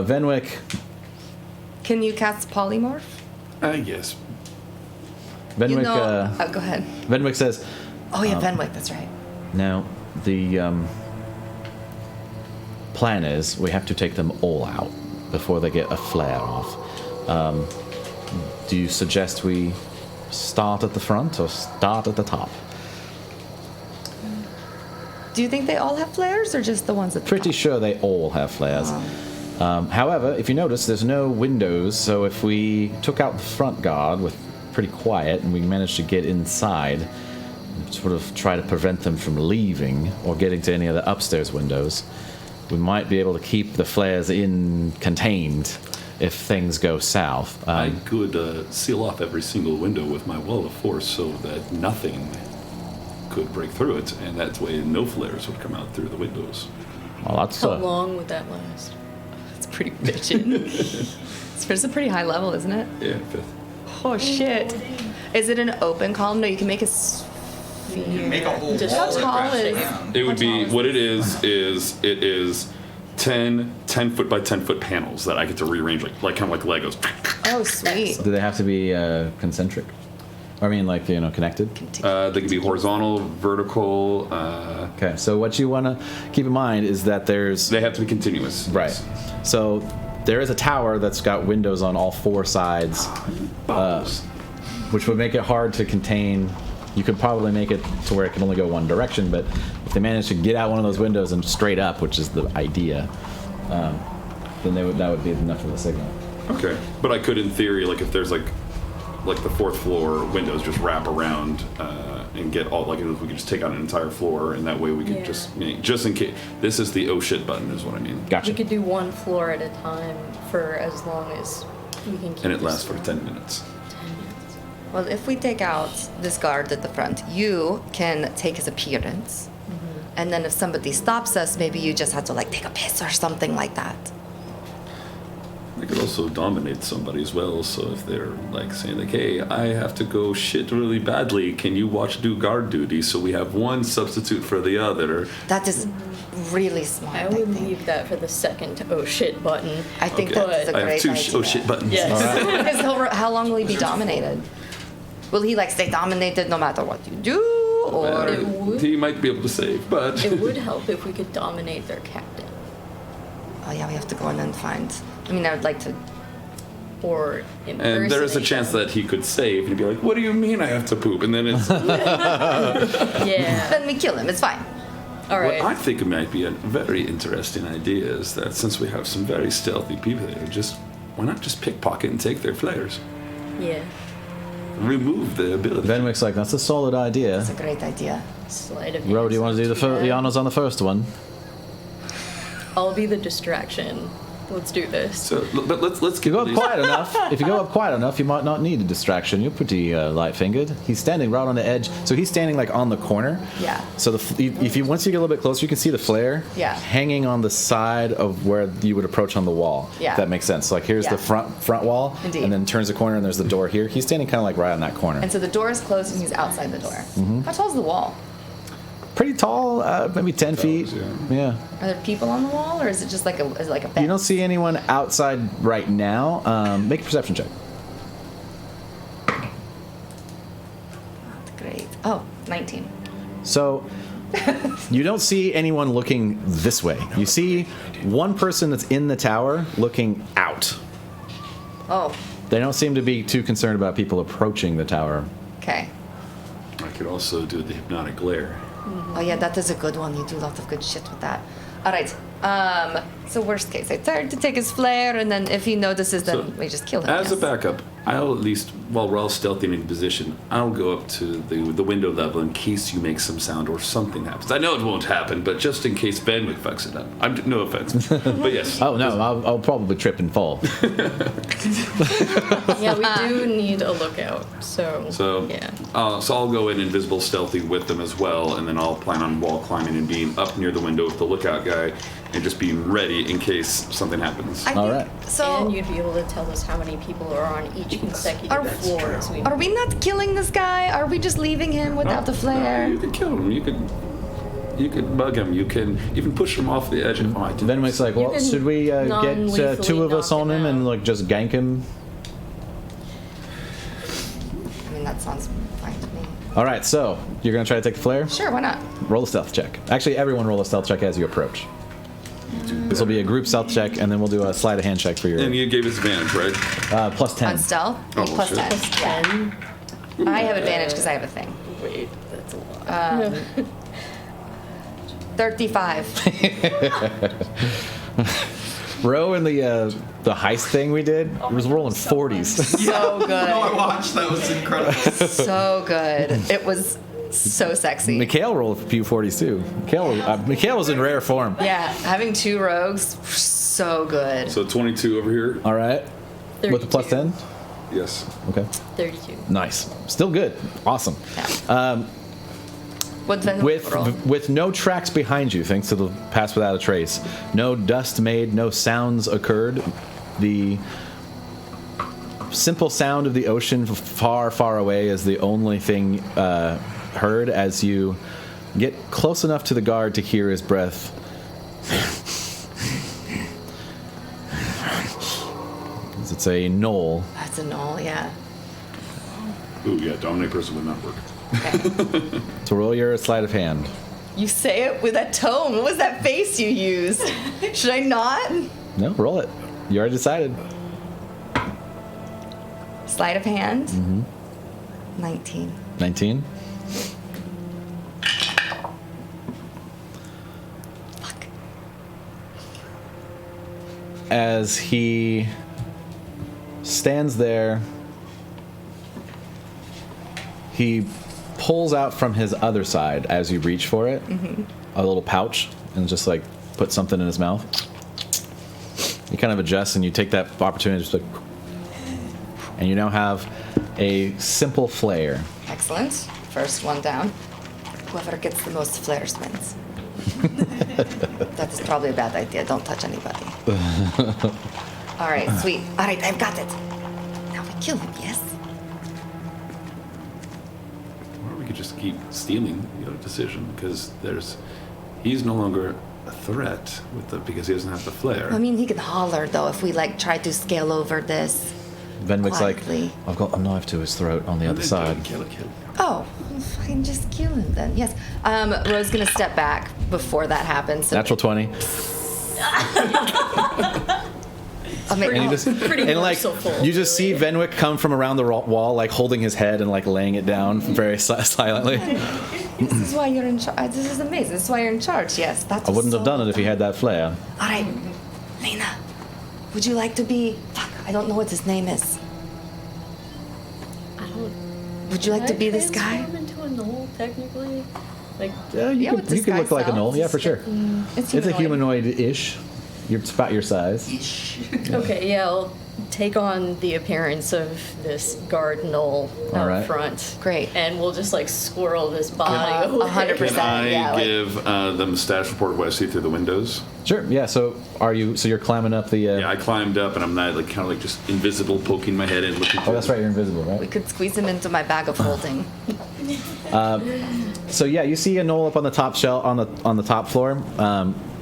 Venwick. Can you cast polymorph? Yes. Venwick. Go ahead. Venwick says. Oh yeah, Venwick. That's right. Now, the plan is we have to take them all out before they get a flare off. Do you suggest we start at the front or start at the top? Do you think they all have flares, or just the ones at the Pretty top? sure they all have flares. However, if you notice, there's no windows, so if we took out the front guard with pretty quiet and we managed to get inside, sort of try to prevent them from leaving or getting to any of the upstairs windows, we might be able to keep the flares contained if things go south. I could seal off every single window with my wall of force so that nothing could break through it, and that way no flares would come out through the windows. Well, that's How long would that last? It's pretty bitchin'. It's a pretty high level, isn't it? Yeah, 5th. Oh shit! Is it an open column? No, you can make a sphere. You make a whole Just wall how tall of is- sand. It would be, what it is 10 foot by 10 foot panels that I get to rearrange like kind of like Legos. Oh, sweet. Do they have to be concentric? I mean, connected? They can be horizontal, vertical. Okay, so what you want to keep in mind is that there's... They have to be continuous. Right. So there is a tower that's got windows on all 4 sides, which would make it hard to contain. You could probably make it to where it can only go one direction, but if they manage to get out one of those windows and straight up, which is the idea, then that would be enough of a signal. Okay, but I could, in theory, like if there's like the 4th floor windows, just wrap around and get all if we could just take out an entire floor, and that way we could just in case. This is the oh shit button, is what I mean. Gotcha. We could do one floor at a time for as long as we can keep And it the lasts for story. 10 minutes. 10 minutes. Well, if we take out this guard at the front, you can take his appearance. And then if somebody stops us, maybe you just have to take a piss or something like that. I could also dominate somebody as well, so if they're saying hey, I have to go shit really badly, can you do guard duty, so we have one substitute for the other. That is really smart. I would leave that for the second oh shit button. I think Okay. that's a I great have 2 idea. oh shit buttons. Yes. Because how long will he be dominated? Will he stay dominated no matter what you do, or It would. He might be able to save, but It would help if we could dominate their captain. oh yeah, we have to go in and find. I mean, I would like to or And there is a chance that he could save and he'd be like, "What do you mean I have to poop?" And then it's Yeah. Then we kill him. It's fine. All right. what I think it might be a very interesting idea is that since we have some very stealthy people here, why not just pickpocket and take their flares? Yeah. Remove the ability. Venwick's like, that's a solid idea. It's a great idea. Sleight of Ro, hand do you want to do the honors on the first one? I'll be the distraction. Let's do this. So, but let's If you go up quiet enough, you might not need a distraction. You're pretty light-fingered. He's standing right on the edge, so he's standing like on the corner. Yeah. So if you once you get a little bit closer, you can see the flare. Yeah. Hanging on the side of where you would approach on the wall. Yeah. If that makes sense. So like here's Yeah. the front wall. Indeed. And then turns the corner and there's the door here. He's standing kind of like right on that corner. And so the door is closed and he's outside the door. How tall is the wall? Pretty tall, maybe 10 feet. Yeah. Are there people on the wall, or is it just like a fence? You don't see anyone outside right now. Make a perception check. Great. Oh, 19. So you don't see anyone looking this way. You see one person that's in the tower looking out. Oh, They don't seem to be too concerned about people approaching the tower. okay. I could also do the hypnotic glare. Oh yeah, that is a good one. You do a lot of good shit with that. All right. So worst case, I turn to take his flare, and then if he notices, then So, we just kill him. As a yes. backup, I'll at least, while we're all stealthy in position, I'll go up to the window level in case you make some sound or something happens. I know it won't happen, but just in case Benwick fucks it up. No offense, but yes. Oh no, I'll probably trip and fall. Yeah, we do need a lookout. So yeah. So I'll go in invisible stealthy with them as well, and then I'll plan on wall climbing and being up near the window with the lookout guy, and just being ready in case something happens. I All think- right. So And you'd be able to tell us how many people are on each consecutive Are- floor. So we are we not killing this guy? Are we just leaving him without the flare? You can kill him. You could bug him. You can even push him off the edge. Oh, I did Venwick's like, well, can should we get non-lethally two of us knock on him him and out. like just gank him? I mean, that sounds fine to me. All right, so you're gonna try to take the flare. Sure, why not? Roll a stealth check. Actually, everyone roll a stealth check as you approach. This will be a group stealth check, and then we'll do a sleight of hand check for your And you gave us advantage, right? plus 10. On stealth? Oh, Plus shit. 10. Yeah. 10. I have advantage because I have a thing. Wait, that's a lot. 35. Row in the heist thing we did was rolling 40s. So good. I watched. That was incredible. So good. It was so sexy. Mikhail rolled a few 40s too. Mikhail was in rare form. Yeah, having two rogues, so good. So 22 over here. All right. With the plus 10? Yes. Okay. 32. Nice. Still good. Awesome. Yeah. What then? roll? With no tracks behind you, thanks to the pass without a trace, no dust made, no sounds occurred. The simple sound of the ocean far, far away is the only thing heard as you get close enough to the guard to hear his breath. It's a knoll. That's a null, yeah. Ooh, yeah. Dominate person would not work. Okay. So roll your sleight of hand. You say it with that tone. What was that face you used? Should I not? No, roll it. You already decided. Sleight of hand. 19. 19. Fuck. As he stands there, he pulls out from his other side as you reach for it a little pouch and just like put something in his mouth. You kind of adjust and you take that opportunity to just like, and you now have a simple flare. Excellent. First one down. Whoever gets the most flares wins. That is probably a bad idea. Don't touch anybody. All right, sweet. All right, I've got it. Now we kill him, yes? Or we could just keep stealing the other decision because he's no longer a threat because he doesn't have the flare. I mean, he can holler, though, if we, like, try to scale over this. Venwick's like, Quietly. I've got a knife to his throat on the other side. Kill it. Oh, fine, just kill him then. Yes. Ro's gonna step back before that happens. So Natural 20. And you just pretty and like merciful, you just see really. Venwick come from around the wall, like holding his head and like laying it down very silently. This is why you're in charge. This is amazing. This is why you're in charge. Yes, that's. I wouldn't have done it if he had that flair. All right, Leina, would you like to be? Fuck, I don't know what his name is. I don't. Would you like to Can I be this guy? transform into a gnoll, technically? Like, Yeah, you Yeah, could with this you could look guy like a sounds- gnoll. Yeah, for sure. It's It's a humanoid-ish. You're about your size. okay, yeah, I'll take on the appearance of this guard gnoll All out right. front. Great. And we'll just like squirrel this body over. 100%. Can I Yeah, like- give them a status report of what I see through the windows? Sure. Yeah. So you're climbing up the. Yeah, I climbed up and I'm not like kind of like just invisible, poking my head in, looking. Oh, that's right. You're invisible, We right? could squeeze him into my bag of holding. So yeah, you see a gnoll up on the top shelf on the top floor.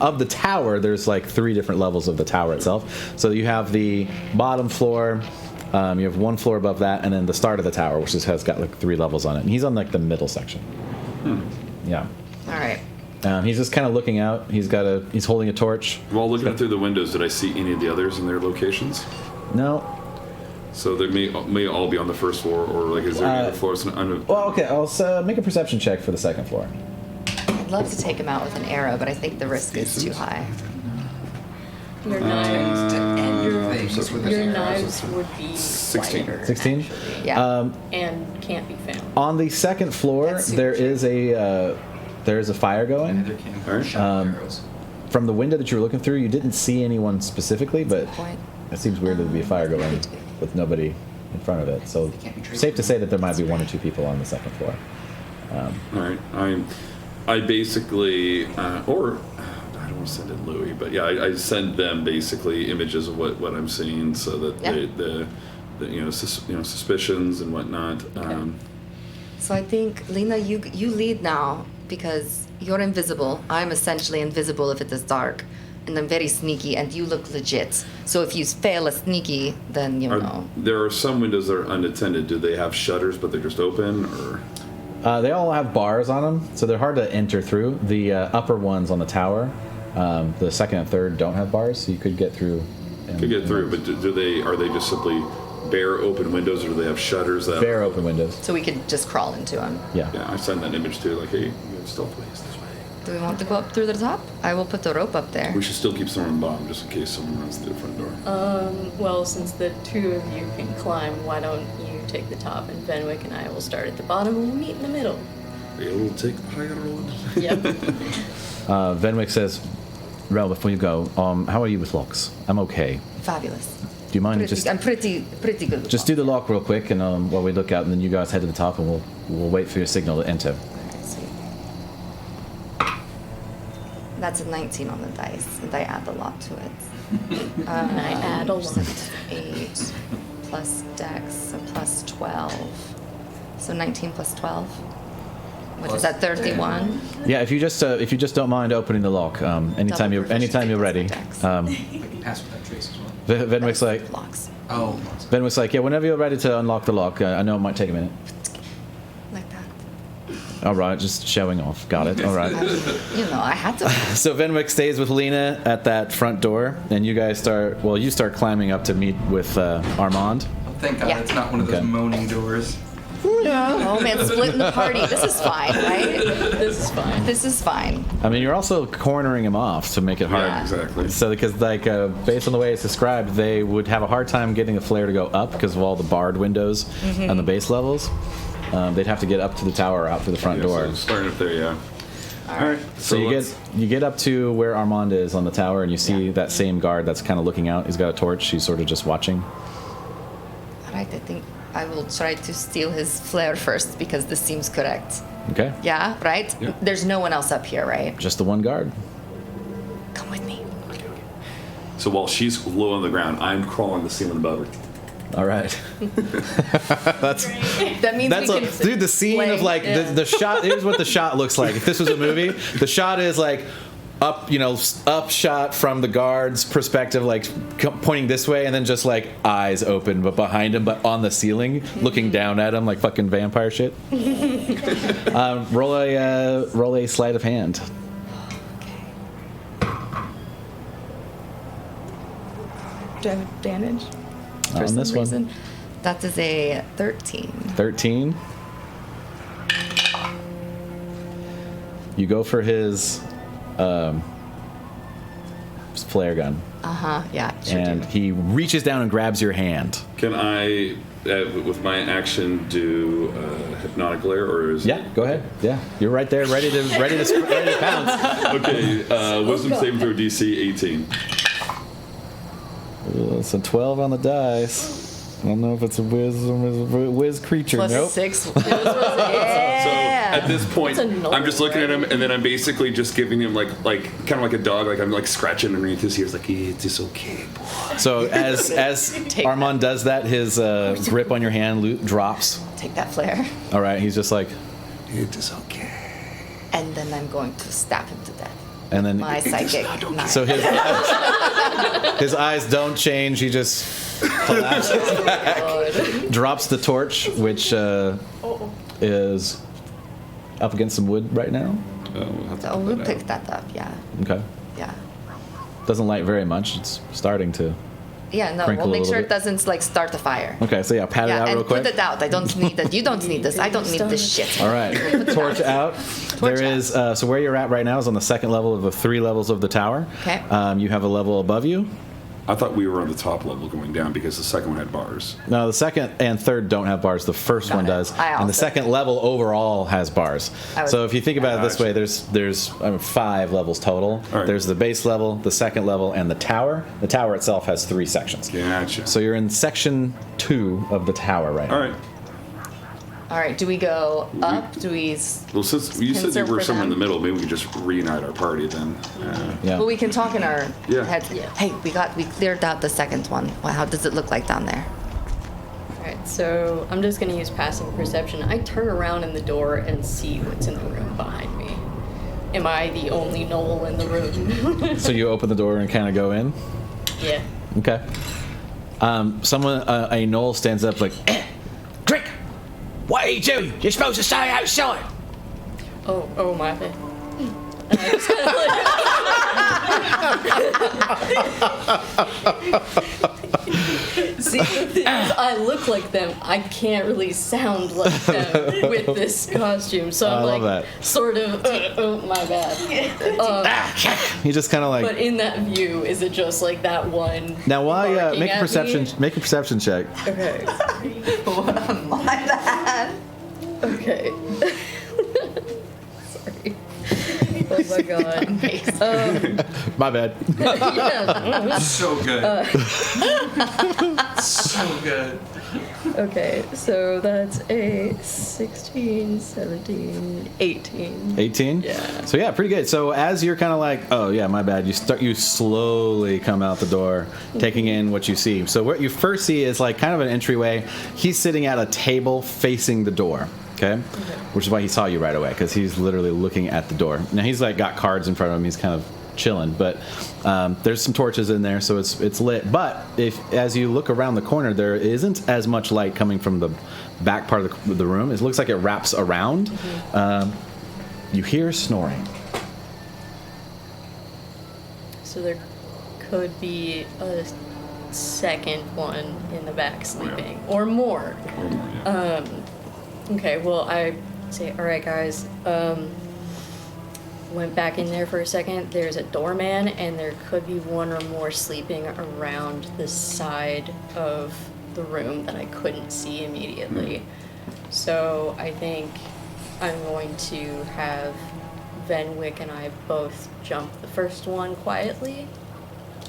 Of the tower, there's like 3 different levels of the tower itself. So you have the bottom floor, you have 1 floor above that, and then the start of the tower, which has got like 3 levels on it. And he's on like the middle section. Yeah. All right. He's just kind of looking out. He's holding a torch. While looking through the windows, did I see any of the others in their locations? No. So they may all be on the first floor, or like is there any other floors? Well, okay. I'll make a perception check for the second floor. I'd love to take him out with an arrow, but I think the risk is too high. Your knives, To end your things with your an arrow. knives would be 16. lighter, 16? actually, Yeah. and can't be found. On the second floor, That's super there is a fire going. Neither can All right. shoot arrows. From the window that you were looking through, you didn't see anyone specifically, but Point. it seems weird that there'd be a fire going with nobody in front of it. So can't be traced. safe to say that there might be 1 or 2 people on the second floor. All right. I basically, or I don't want to send it Louis, but yeah, I send them basically images of what I'm seeing, so that Yeah. the suspicions and whatnot. So I think, Leina, you lead now because you're invisible. I'm essentially invisible if it is dark. And I'm very sneaky, and you look legit. So if you fail a sneaky, then you know. There are some windows that are unattended. Do they have shutters, but they're just open, or? They all have bars on them, so they're hard to enter through. The upper ones on the tower, the second and third don't have bars, so you could get through. Could get through, but are they just simply bare open windows, or do they have shutters that? Bare open windows. So we could just crawl into them. Yeah. Yeah, I send that image too. Like, hey, you have stealth ways this way. Do we want to go up through the top? I will put the rope up there. We should still keep someone on the bottom, just in case someone runs through the front door. Well, since the 2 of you can climb, why don't you take the top, and Venwick and I will start at the bottom, and we'll meet in the middle. We'll take the higher road. Yep. Venwick says, Rel, before you go, how are you with locks? I'm okay. Fabulous. Do you mind I'm pretty good. With just do the lock real quick, and while we look out, and then you guys head to the top, and we'll wait for your signal to enter. Okay, sweet. That's a 19 on the dice, and I add a lot to it. And I add a lot. 8 plus dex, so plus 12. So 19 plus 12. Which is that 31? Yeah, if you just don't mind opening the lock, anytime you're ready. Dex. We can pass without trace as well. Venwick's like, Locks. Oh, yeah, whenever you're ready to unlock the lock. I know it might take a minute. Like that. All right, just showing off. Got it. All right. I had to. So Venwick stays with Leina at that front door, and you guys start climbing up to meet with Armonde. thank God Yeah. it's not one of those Okay. moaning doors. Oh man, splitting the party. This is fine, right? This is fine. This is fine. I mean, you're also cornering him off to make it hard. Yeah, exactly. So, because based on the way it's described, they would have a hard time getting the flare to go up because of all the barred windows on the base levels. They'd have to get up to the tower or out through the front Yeah, door. so starting up there, yeah. All right. So you get up to where Armonde is on the tower, and you see that same guard that's kind of looking out. He's got a torch. He's sort of just watching. All right, I think I will try to steal his flare first because this seems correct. Okay. Yeah, right? Yeah. There's no one else up here, right? Just the one guard. Come with me. So while she's low on the ground, I'm crawling the ceiling above her. All right. That's That means that's we a, can dude. The scene of like the shot. Here's what the shot looks like. If this was a movie, the shot is like up, up shot from the guard's perspective, like pointing this way, and then just like eyes open, but behind him, but on the ceiling, looking down at him like fucking vampire shit. Roll a sleight of hand. Do I have advantage? For On some this one. reason. That is a 13. 13. You go for his flare gun, Yeah. Sure and do. he reaches down and grabs your hand. Can I, with my action, do hypnotic glare, or is Yeah, go ahead. Yeah, you're right there, ready to pounce. Okay, wisdom saving throw DC 18. It's a 12 on the dice. I don't know if it's a whiz creature. Plus Nope. 6. So at this point, It's a null, I'm just looking at him, right? and then I'm basically just giving him like kind of like a dog, like I'm like scratching underneath his ears, like it's okay, boy. So as Armonde does that, his grip on your hand drops. Take that flare. All right, he's just like, It is okay. And then I'm going to stab him to death. and then My psychic knife. so his eyes don't change. He just collapses back, drops the torch, which is up against some wood right now. We'll have to Oh, put we'll that pick out. that up. Yeah. Okay, Yeah. doesn't light very much. It's starting to. Yeah, no, Crinkle we'll a make little sure bit. it doesn't like start a fire. Okay, so yeah, pat it Yeah, out and real quick. put it out. I don't need that. You don't need this. I don't need this shit. All right, torch out. There is so where you're at right now is on the second level of the 3 levels of the tower. Okay. You have a level above you. I thought we were on the top level going down because the second one had bars. No, the second and third don't have bars. The first Got one it. does, I and the also- second level overall has bars. So if you think about it this way, there's 5 levels total. All right. There's the base level, the second level, and the tower. The tower itself has 3 sections. Gotcha. So you're in section 2 of the tower right now. All right. All right. Do we go up? Do we? Well, since you said you Conserve were for somewhere in the them. middle, maybe we can just reunite our party then. Yeah. Well, we can talk in our Yeah. heads. Hey, we cleared out the second one. Well, how does it look like down there? Alright, so I'm just gonna use passive perception. I turn around in the door and see what's in the room behind me. Am I the only gnoll in the room? So you open the door and kind of go in. Yeah. Okay. Someone, a gnoll stands up like, Drink! What are you doing? You're supposed to stay outside. Oh my bad. And I just kinda See, the thing is, I look like them. I can't really sound like them with this costume. So I'm I love like, that. sort of, oh my bad. He just kind of like. But in that view, is it just like that one? Now, while you barking make a at perception, me? make a perception check. Okay. My bad. Okay. Sorry. Oh my god. My bad. Yeah. So good. So good. Okay, so that's a 16, 17, 18. 18. Yeah. So yeah, pretty good. So as you're kind of like, oh yeah, my bad. You slowly come out the door, taking in what you see. So what you first see is like kind of an entryway. He's sitting at a table facing the door. Okay, which is why he saw you right away, because he's literally looking at the door. Now he's like got cards in front of him. He's kind of chilling, but there's some torches in there, so it's lit. But as you look around the corner, there isn't as much light coming from the back part of the room. It looks like it wraps around. You hear snoring. So there could be a second one in the back sleeping, or more. Or more, yeah. Okay, well, I say, all right, guys. Went back in there for a second. There's a doorman, and there could be one or more sleeping around the side of the room that I couldn't see immediately. So I think I'm going to have Venwick and I both jump the first one quietly,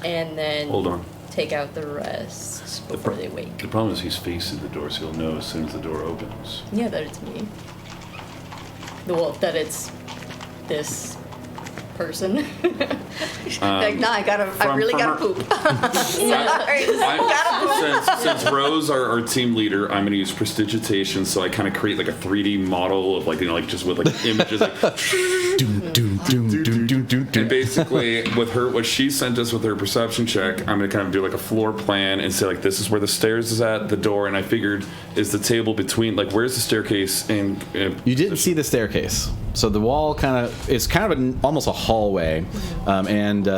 and then Hold on. take out the rest before they wake. The problem is he's facing the door, so he'll know as soon as the door opens. Yeah, that it's me. Well, that it's this person. Like, nah, I really gotta poop. Sorry. Since Rose, our team leader, I'm going to use prestidigitation, so I kind of create like a 3D model of like, like just with like images like. Doom, doom, doom, doom, doom, And basically, with her, what she sent us with her perception check, I'm gonna kind of do like a floor plan and say like, this is where the stairs is at, the door, and I figured is the table between, like, where's the staircase? And You didn't see the staircase, so the wall is kind of almost a hallway, and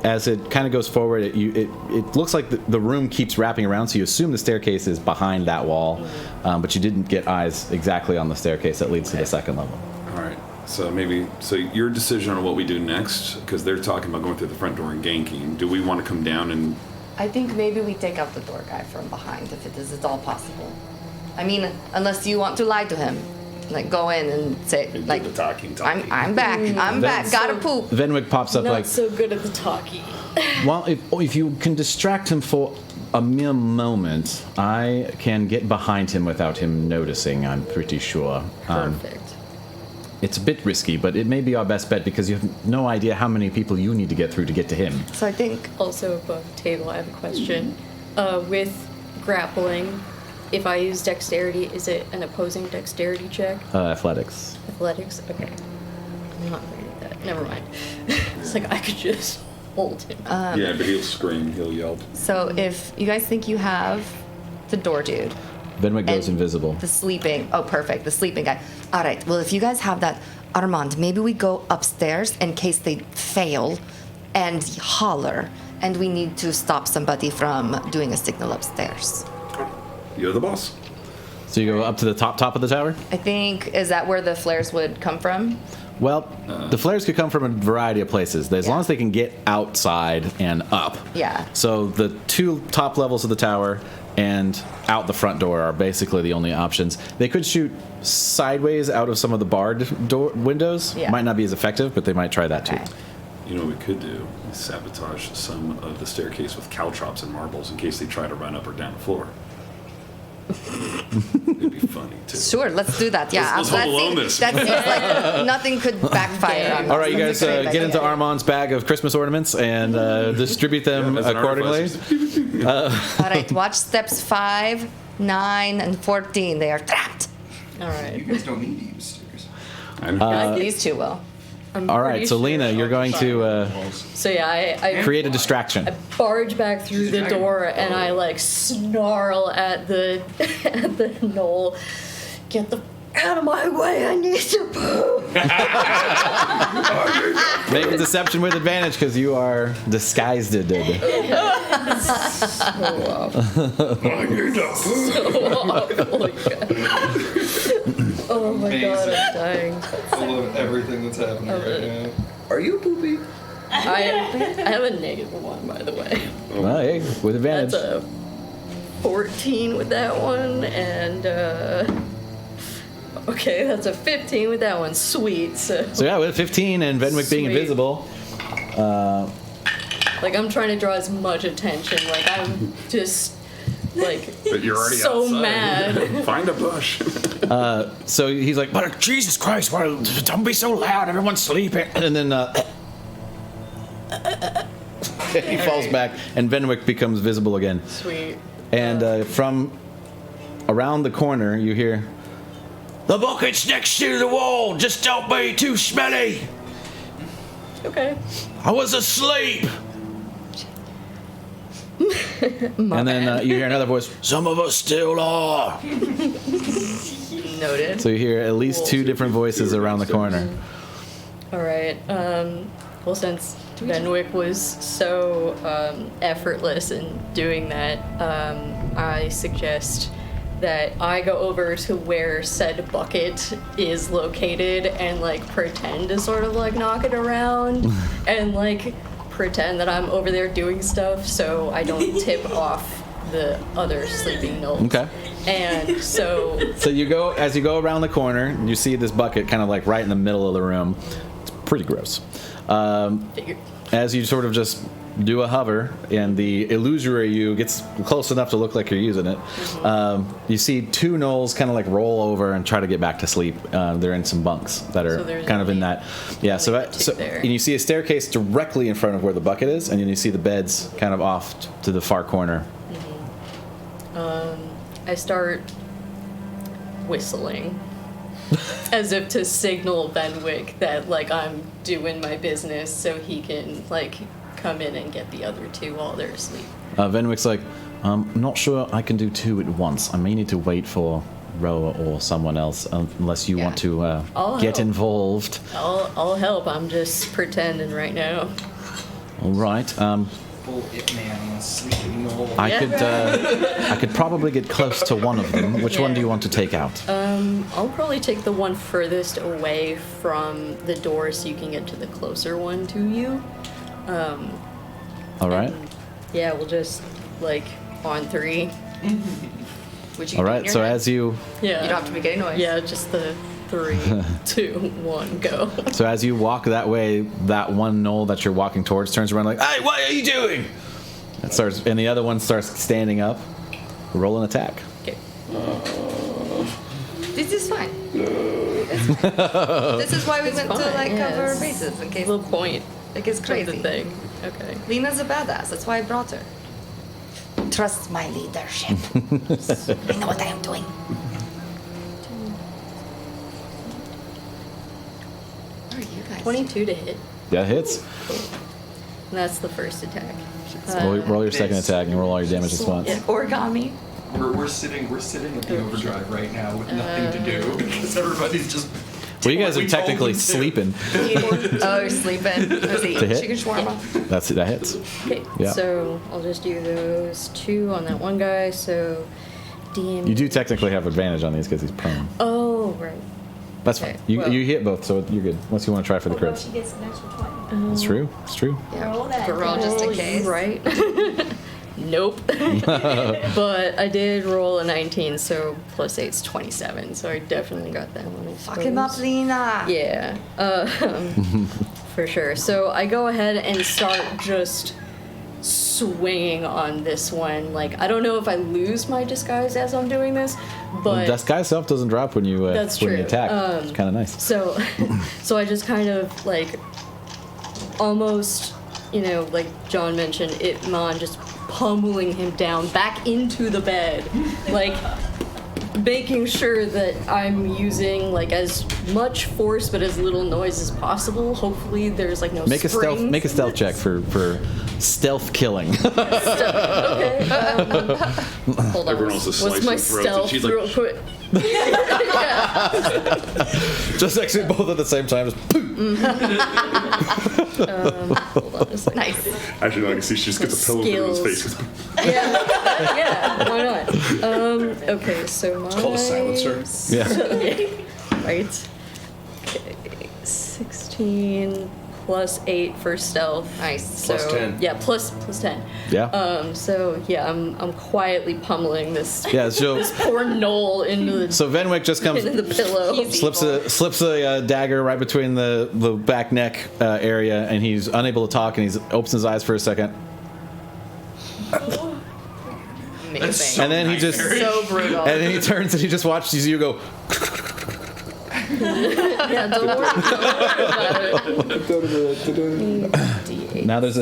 as it kind of goes forward, it looks like the room keeps wrapping around. So you assume the staircase is behind that wall, but you didn't get eyes exactly on the staircase that leads to the second level. all right. So your decision on what we do next, because they're talking about going through the front door and ganking. Do we want to come down and? I think maybe we take out the door guy from behind if it is at all possible. I mean, unless you want to lie to him. Like, go in and say, do like, the talking. I'm back. I'm back. Gotta poop. Venwick pops up Not like, so good at the talkie. well, if you can distract him for a mere moment, I can get behind him without him noticing, I'm pretty sure. Perfect. It's a bit risky, but it may be our best bet because you have no idea how many people you need to get through to get to him. So I think Also above the table, I have a question. With grappling, if I use dexterity, is it an opposing dexterity check? Athletics. Athletics? Okay. I'm not reading that. Never mind. It's like I could just hold him. Yeah, but he'll scream, he'll yelp. so. If you guys think you have the door dude, Venwick goes And invisible. the sleeping. Oh, perfect. The sleeping guy. All right. Well, if you guys have that, Armonde, maybe we go upstairs in case they fail, and holler, and we need to stop somebody from doing a signal upstairs. You're the boss. So you go up to the top of the tower? I think is that where the flares would come from? Well, the flares could come from a variety of places, as long as they can get outside and up. Yeah. So the two top levels of the tower and out the front door are basically the only options. They could shoot sideways out of some of the barred windows. Yeah. Might not be as effective, but they might try that too. Okay. You know what we could do? Is sabotage some of the staircase with caltrops and marbles in case they try to run up or down the floor. It'd be funny too. Sure, let's do that. Yeah, Let's Home Alone this. That seems like nothing could backfire on us. All right, you guys That's a great get into idea. Armand's bag of Christmas ornaments and distribute them As an accordingly. artificer. All right, watch steps 5, 9, and 14. They are trapped. All You right. guys don't need to use stairs. I know. These two will. I'm All pretty right, so sure Leina, you're going to So yeah, I create a distraction. barge back through the door and I like snarl at the at the knoll. Get the out of my way! I need to poop. Make a deception with advantage because you are disguised. Oh my god, I'm dying. I love everything that's happening right now. Are you poopy? I have a -1, by the way. Well, hey, with advantage. That's a 14 with that one, and okay, that's a 15 with that one. Sweet. So So yeah, with 15 and Venwick being Sweet. invisible, like I'm trying to draw as much attention. Like I'm just like But you're already so outside. mad. Find a bush. so he's like, "But Jesus Christ, well, don't be so loud, everyone's sleeping." And then he falls back, and Venwick becomes visible again. Sweet. And from around the corner, you hear, "The bucket's next to the wall. Just don't be too smelly. Okay. I was asleep." And then you hear another voice, "Some of us still are." Noted. So you hear at least two different voices around the corner. All right. Well, since Venwick was so effortless in doing that, I suggest that I go over to where said bucket is located and like pretend to sort of like knock it around and like pretend that I'm over there doing stuff so I don't tip off the other sleeping gnolls. Okay. And so So you go, as you go around the corner, you see this bucket kind of like right in the middle of the room. It's pretty gross. figure. As you sort of just do a hover, and the illusory you gets close enough to look like you're using it, you see two gnolls kind of like roll over and try to get back to sleep. They're in some bunks that So are there's kind of in only- that. Yeah, so, only two there. and you see a staircase directly in front of where the bucket is, and then you see the beds kind of off to the far corner. I start whistling. as if to signal Benwick that like I'm doing my business, so he can like come in and get the other two while they're asleep. Venwick's like, I'm not sure I can do two at once. I may need to wait for Roe or someone else, unless you want to get help. involved. I'll help. I'm just pretending right now. All right. Full it man, sleeping hole. I could probably get close to one of them. Which one do you want to take out? I'll probably take the one furthest away from the door so you can get to the closer one to you. All right. Yeah, we'll just like on three. Would you All do it in right. your So head? as you Yeah. You don't have to make any noise. Yeah, just the 3, 2, 1, go. So as you walk that way, that one knoll that you're walking towards turns around like, "Hey, what are you doing?" It starts, and the other one starts standing up. Roll an attack. Okay. This is fine. It's fine. This is why we went to fine, like yeah, cover our it's bases in case The point it gets of crazy. the thing. Okay. Lena's a badass. That's why I brought her. Trust my leadership. I know what I am doing. Where are you guys? 22 to hit. That hits. And that's the first attack. Roll your second attack and roll all your damage at once. Yeah. Origami. We're sitting at the overdrive right now with nothing to do because everybody's just. Well, you guys We are told technically them to. sleeping. Oh, you're sleeping. Let's eat To hit? chicken shawarma. That hits. Okay. Yeah. So I'll just do those 2 on that one guy. So DM. You do technically have advantage on these because he's prone. Oh, right. That's fine. Okay, You well- you hit both, so you're good. Unless you want to try for the What if crits. she gets an extra 20? It's true. It's true. Yeah. Roll that. But roll just in Oh, case. Right. Nope. But I did roll a 19, so plus 8's 27. So I definitely got that one. I Fuck him up, suppose. Lena. Yeah, for sure. So I go ahead and start just swinging on this one. Like, I don't know if I lose my disguise as I'm doing this, but Disguise self doesn't drop when you That's when you true. attack. It's kind of nice. so so I just kind of like almost, like John mentioned, Itmon just pummeling him down back into the bed, like making sure that I'm using like as much force but as little noise as possible. Hopefully there's like no Make a springs. stealth check for stealth killing. Okay. Hold on. Everyone else is What's my slicing throats, and stealth she's like- real quick? Just actually both at the same time. Just poof. Hold on a second. Nice. Actually, no, I can see she just gets a pillow through his Skills. face. Yeah, why not? Okay, so my... Called a silencer. Yeah. Right. Okay, 16 plus 8 for stealth. Nice. So, Plus 10. Yeah, plus 10. Yeah. So yeah, I'm quietly pummeling this Yeah. So poor knoll into the Venwick just comes. into the pillow. Slips a dagger right between the back neck area, and he's unable to talk, and he opens his eyes for a second, Amazing. and then he just So brutal. and then he turns and he just watches you go. Yeah, don't worry about it. D8. Now there's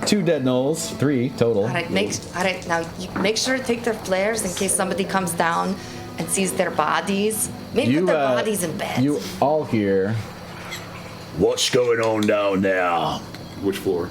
2 dead gnolls, 3 total. All right, now you make sure to take their flares in case somebody comes down and sees their bodies. Maybe put their bodies in bed. You all hear. What's going on down there? Which floor?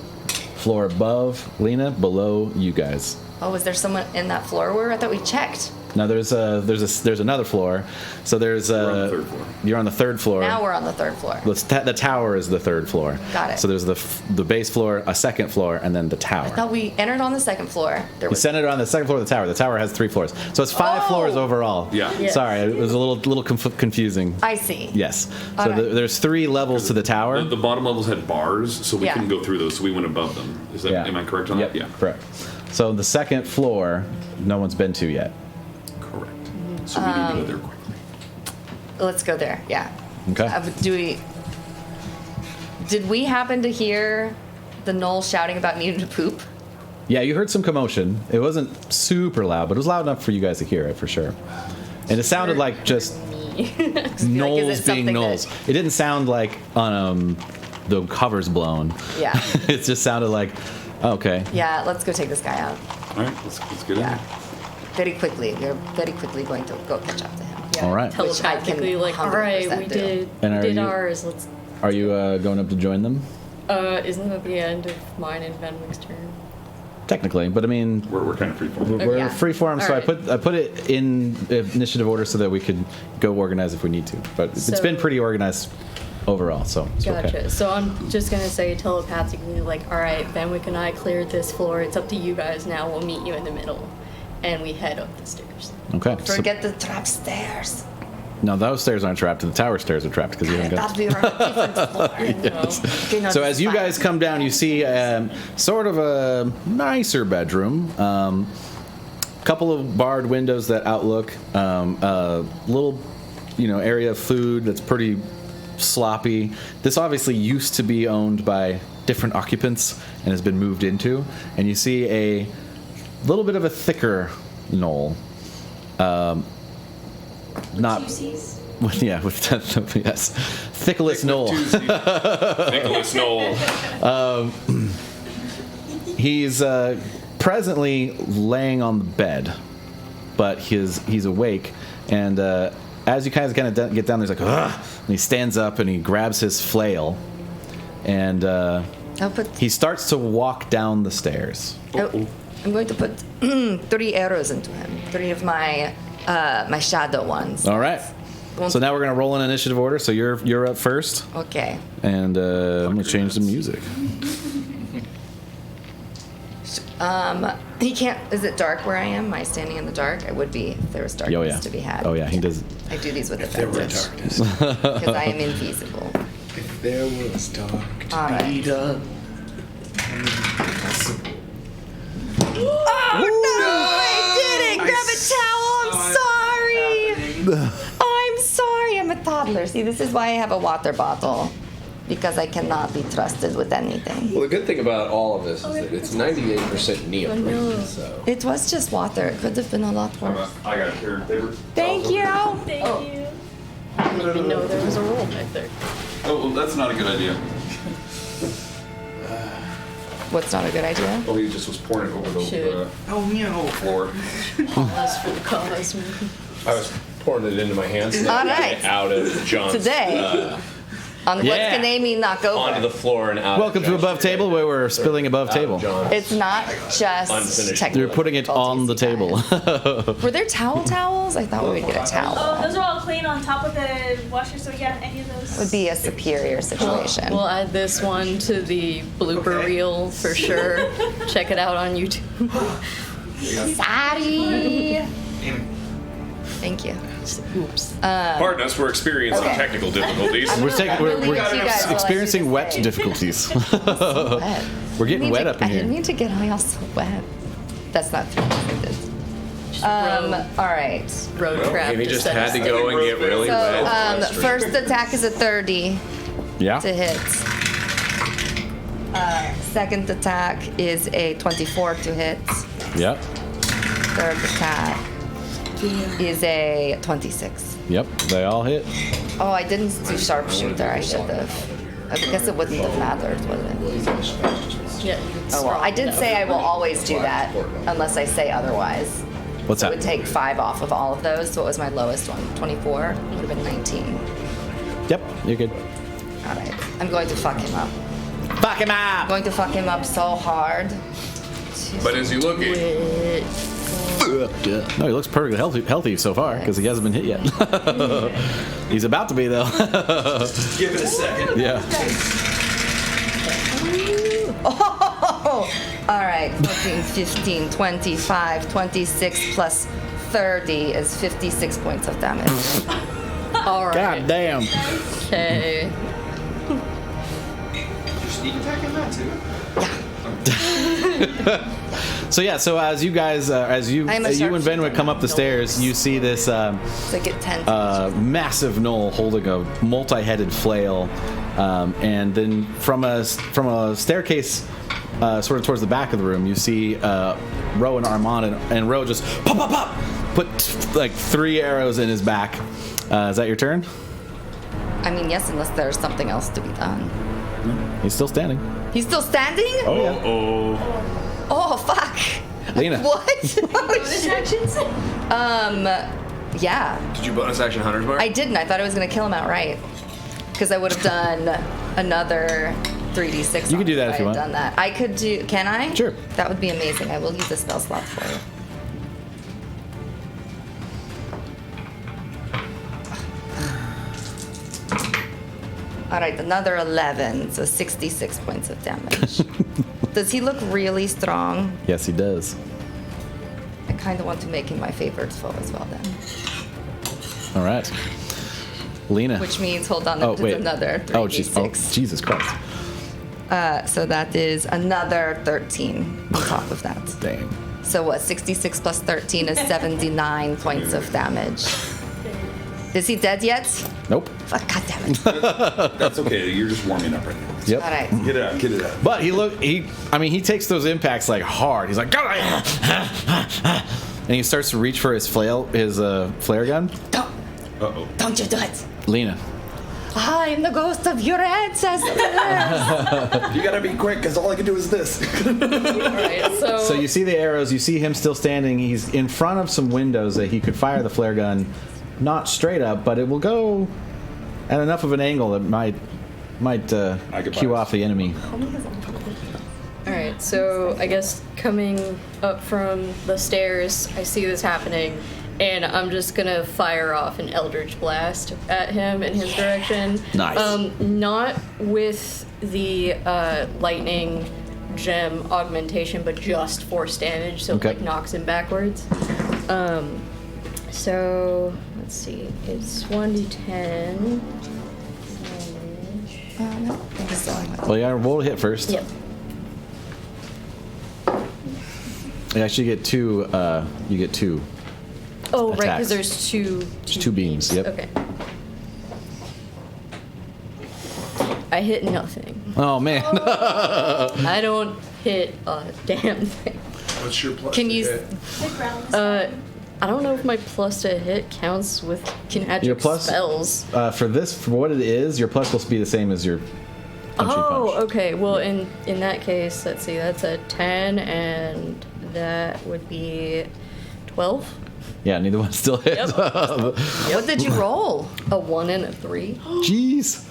Floor above Lena, below you guys. Oh, is there someone in that floor where I thought we checked? Now there's another floor. So there's We're on the 3rd floor. You're on the 3rd floor. Now we're on the 3rd floor. The tower is the 3rd floor. Got it. So there's the base floor, a 2nd floor, and then the tower. I thought we entered on the 2nd floor. There You was centered on the 2nd floor of the tower. The tower has 3 floors, so it's 5 Oh! floors overall. Yeah. Yeah. Sorry, it was a little confusing. I see. Yes. All So right. there's 3 levels to the tower. The bottom levels had bars, so we Yeah. couldn't go through those, so we went above them. Is that? Yeah. Am I correct on Yep, that? Yeah. correct. So the 2nd floor, no one's been to yet. Correct. So we need to go there quickly. Let's go there. Yeah. Okay. Did we happen to hear the gnoll shouting about needing to poop? Yeah, you heard some commotion. It wasn't super loud, but it was loud enough for you guys to hear it for sure. And it sounded like just gnolls it being something gnolls. It didn't sound like the cover's blown. Yeah. It just sounded like, okay. Yeah, let's go take this guy out. All right, let's get in Yeah. there. Very quickly. We're very quickly going to go catch up to him. All right. telepathically, like, all right, 100% we do. did, And are we did you- ours. Let's. Are you going up to join them? Isn't that the end of mine and Venwick's turn? Technically, but I mean, We're kind of free for it. we're Yeah. free form, so Alright. I put it in initiative order so that we could go organize if we need to. But it's So- been pretty organized overall, so it's Gotcha. okay. So I'm just gonna say telepathically, like, all right, Venwick and I cleared this floor. It's up to you guys now. We'll meet you in the middle, and we head up the stairs. Okay. So, Forget the trap stairs. no, those stairs aren't trapped. The tower stairs are trapped because you I haven't got. thought we were on a different floor. Okay, no, So this as is you fine. guys come down, you see sort of a nicer bedroom. Couple of barred windows that outlook. A little, area of food that's pretty sloppy. This obviously used to be owned by different occupants and has been moved into. And you see a little bit of a thicker knoll. Not. Yeah, with that, yes, Thickless Knoll. Nicholas Knoll. He's presently laying on the bed, but he's awake, and as you kind of get down, there's like, ugh, and he stands up and he grabs his flail, and I'll put. he starts to walk down the stairs. Oh, I'm going to put 3 arrows into him. 3 of my my shadow ones. All right. So now we're gonna roll in initiative order. So you're up first, Okay. and I'm gonna change the music. He can't. Is it dark where I am? Am I standing in the dark? I would be if there was darkness Oh yeah. to be had. Oh yeah. He does. I do these with There were advantage darkness. because I am invisible. If there was dark to All right. be done. Oh no! I did it! Grab a towel. I'm sorry. I'm sorry. I'm a toddler. See, this is why I have a water bottle. Because I cannot be trusted with anything. Well, the good thing about all of this is that it's 98% neoprene. So It was just water. It could have been a lot worse. I got it here. They were- Thank you. Thank you. I didn't even know there was a roll back there. Oh, well, that's not a good idea. What's not a good idea? Oh, he just was pouring it over the Shit. Oh no. floor. Pause for the cause. I was pouring it into my hands. And All then right. getting it out of John's. Today. On Yeah. What's Amy knock over? Onto the floor and out. Welcome of to John's Above Table, where we're spilling above out of table. John's. It's not just Unfinished. technical. You're putting it on the table. difficulties. Were there towels? I thought we would get a towel. Oh, those are all clean on top of the washer, so yeah, any of those. Would be a superior situation. We'll add this one to the blooper reel for sure. Check it out on YouTube. Sorry. Thank you. Oops. Pardon us, we're experiencing Okay. technical difficulties. We're, really we're want you guys to experiencing like wet you to say. difficulties. Wet. We're getting wet up in I didn't here. mean to get all so wet. That's not true. All right. Road trap. Amy to just set had us to up. go and get really wet. So, first attack is a 30 Yeah. to hit. Second attack is a 24 to hit. Yep. Third attack is a 26. Yep. They all hit. Oh, I didn't do sharpshooter. I should have. I guess it wouldn't have mattered, would it? Yeah. Oh well, I did say I will always do that unless I say otherwise. What's It that? would take 5 off of all of those, so what was my lowest one? 24? Would have been 19. Yep. You're good. All right. I'm going to fuck him up. Fuck him I'm up. going to fuck him up so hard. But as you look at No, he looks perfectly healthy so far because he hasn't been hit yet. He's about to be though. Give it a second. Yeah. Oh! All right. 14, 15, 25, 26 plus 30 is 56 points of damage. All right. God damn. Okay. You're sneak attacking that too? So yeah, so as you guys, as you I'm a and sharpshooter. Venwick come up the stairs, you see this It's like at 10. massive gnoll holding a multi-headed flail, and then from a staircase sort of towards the back of the room, you see Roe and Armonde, and Roe just pop, pop, pop, put like 3 arrows in his back. Is that your turn? I mean, yes, unless there's something else to be done. He's still standing. He's still standing? Oh yeah. Oh, fuck. Leina. What? Distractions? Yeah. Did you bonus action Hunter's Mark? I didn't. I thought I was going to kill him outright. Because I would have done another 3d6. You can do that if you want. Done that. I could do. Can I? Sure. That would be amazing. I will use the spell slot for you. All right, another 11, so 66 points of damage. Does he look really strong? Yes, he does. I kind of want to make him my favorite foe as well then. All right. Leina. Which means, hold on, Oh, there's wait. another 3d6. Oh, Jesus Christ. So that is another 13 on top of that. Dang. So what, 66 plus 13 is 79 points of damage. Is he dead yet? Nope. Fuck, God damn it. That's okay. You're just warming up right now. Yep. All right. Get it out. Get it out. But he takes those impacts like hard. He's like, and he starts to reach for his flare gun. Don't you do it. Leina. I am the ghost of your ancestors. You gotta be quick, because all I can do is this. Alright, So you see the arrows. You see him still standing. He's in front of some windows that he could fire the flare gun, not straight up, but it will go at enough of an angle that might cue off the enemy. Alright, so I guess coming up from the stairs, I see this happening, and I'm just gonna fire off an Eldritch Blast at him in his direction. Nice. Not with the lightning gem augmentation, but just force damage, so Okay. it like knocks him backwards. So let's see, it's 1d10. No, this is all I want. Well, yeah, roll a hit first. Yep. You actually get two. You get two. Oh, right, Attacks. because there's two beams, yep. Okay. I hit nothing. Oh man. I don't hit a damn thing. What's your plus? Can you? I don't know if my plus to hit counts with magic Your plus spells. for what it is, your plus will be the same as your punchy Oh, punch. okay. Well, in that case, let's see. That's a 10, and that would be 12. Yeah, neither one still hits. What did you roll? A 1 and a 3. Jeez.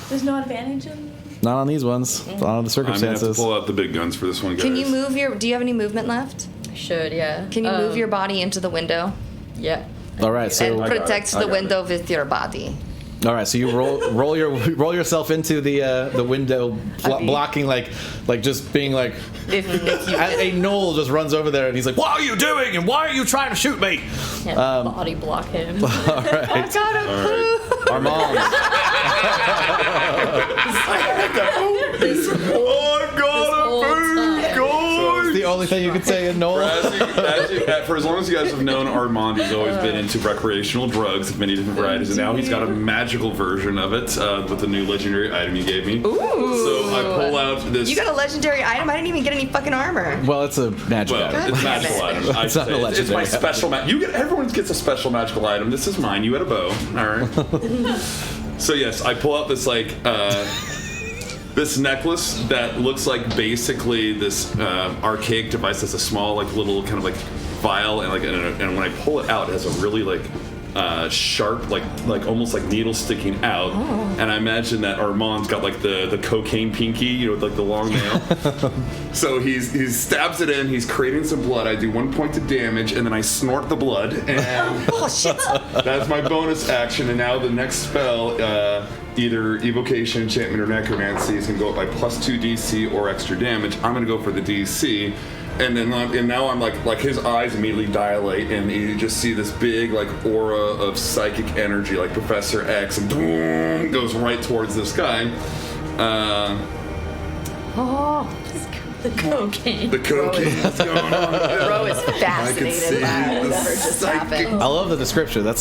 There's no advantage in. Not on these ones. Not on the I'm gonna have to circumstances. pull out the big guns for this one, guys. Can you move your? Do you have any movement left? I should, yeah. Can you move your body into the window Yeah. All right, and so protect the window with your body? you roll yourself into the window, blocking like just being like. If you A gnoll just runs over there and he's like, "What are you doing? And why are you trying to shoot me?" Yeah, body block him. All right, Armonde. This whole time. It's the only thing you could say in gnoll. For as long as you guys have known, Armand has always been into recreational drugs of many different varieties, and now he's got a magical version of it with the new legendary item you gave me. Ooh. So I pull out this. You got a legendary item? I didn't even get any fucking armor. Well, it's a magic Well, item. it's a magical item. It's not a It's legendary my item. special. Everyone gets a special magical item. This is mine. You had a bow. All right. So yes, I pull out this this necklace that looks like basically this archaic device that's a small little kind of vial, and when I pull it out, it has a really sharp like almost like needle sticking out. And I imagine that Armand's got the cocaine pinky, with the long nail. So he stabs it in, he's creating some blood. I do 1 point of damage, and then I snort the blood, and Oh shit! that's my bonus action. And now the next spell, either evocation, enchantment, or necromancy, is gonna go up by +2 DC or extra damage. I'm gonna go for the DC. And then, now I'm like his eyes immediately dilate, and you just see this big aura of psychic energy, like Professor X, and boom, goes right towards this guy. The cocaine. The cocaine is going on. Bro is I can fascinated see by whatever the just psychic. happened. I love the description. That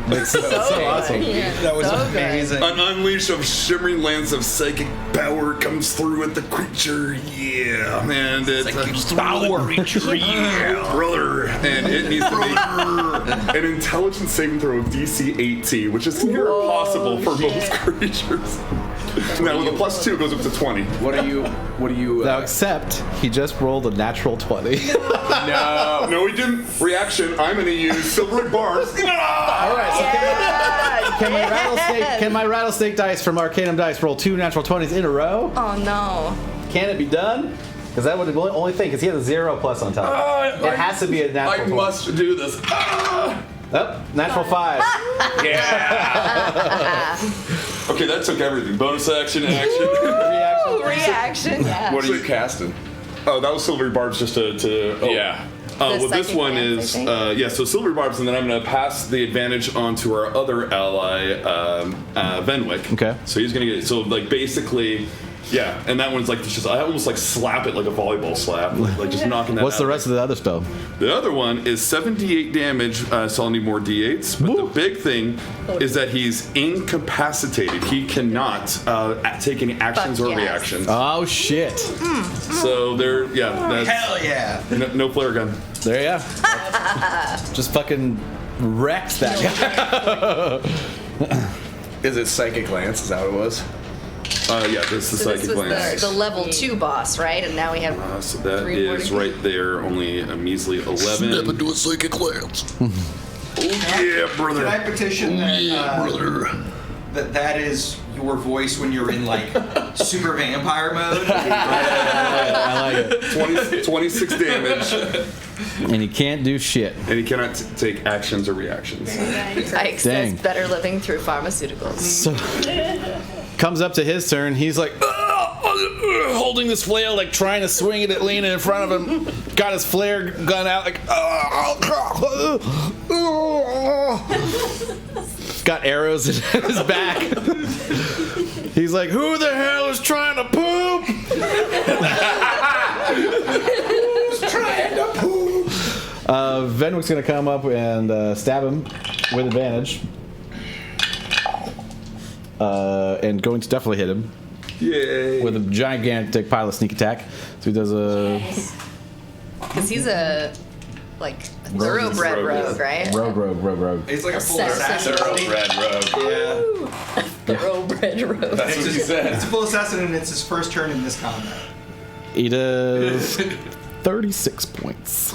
makes it so awesome. That was So good. amazing. An unleash of shimmering lance of psychic power comes through at the creature. Yeah, and it's power creature. Yeah, brother. And it needs to make an intelligence saving throw of DC 18, which is near impossible for most creatures. Now with a +2 goes up to 20. What are you? Now, except he just rolled a natural 20. No. No, he didn't. Reaction. I'm going to use silvery barbs. All right. So can my rattlesnake dice from Arcanum Dice roll 2 natural 20s in a row? Oh no. Can it be done? Because that would be the only thing. Because he has a 0 plus on top. It has to be a natural. I must do this. Oh, natural 5. Yeah. Okay, that took everything. Bonus action, action. Ooh, reaction. Yeah. What are you casting? Oh, that was silvery barbs just to Yeah. Well, this psychic one glance, is, I think. so silvery barbs, and then I'm going to pass the advantage on to our other ally, Venwick. Okay. So he's going to get, so like basically, yeah, and that one's like, just I almost like slap it like a volleyball slap, like just knocking that What's out. the rest of the other spell? The other one is 78 damage, so I'll need more d8s. But the big thing is that he's incapacitated. He cannot take any actions Fuck or yes. reactions. Oh shit! So there, that's Hell yeah. no flare gun. There you go. Just fucking wrecked that guy. Is it psychic glance? Is that what it was? Yeah, this is So psychic this was glance. the level 2 boss, right? And now we have. So that 3 more is to go. right there, only a measly 11. into a psychic glance. Oh yeah, brother. Can I petition that that is your voice when you're in like super vampire mode? I like it. 26 damage, And he can't do shit. and he cannot take actions or reactions. Ike Dang. says better living through pharmaceuticals. So comes up to his turn. He's like holding this flail, like trying to swing it at Leina in front of him. Got his flare gun out, like. Got arrows in his back. He's like, "Who the hell is trying to poop?" Who's trying to poop? Venwick's gonna come up and stab him with advantage. And going to definitely hit him Yay! with a gigantic pile of sneak attack. So he does a Because he's a, like, thoroughbred rogue, right? rogue. It's like a full Assassin. assassin. Red rogue. Yeah. Thoroughbred rogue. That's what he said. It's a full assassin and it's his first turn in this combat. He does 36 points.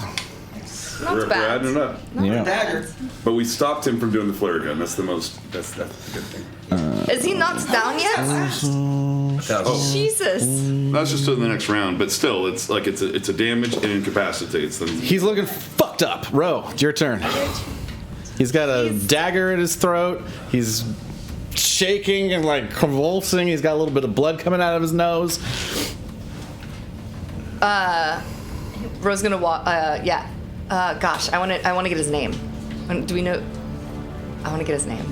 Not We're bad. adding it up. Yeah. Dagger. But we stopped him from doing the flare gun. That's the most. That's the good thing. Is he knocked down yet? Jesus. That's just to the next round, but still, it's like it's a damage and incapacitates them. He's looking fucked up. Ro, it's your turn. He's got a dagger in his throat. He's shaking and like convulsing. He's got a little bit of blood coming out of his nose. Ro's gonna walk. Yeah. Gosh, I want to get his name. Do we know? I want to get his name.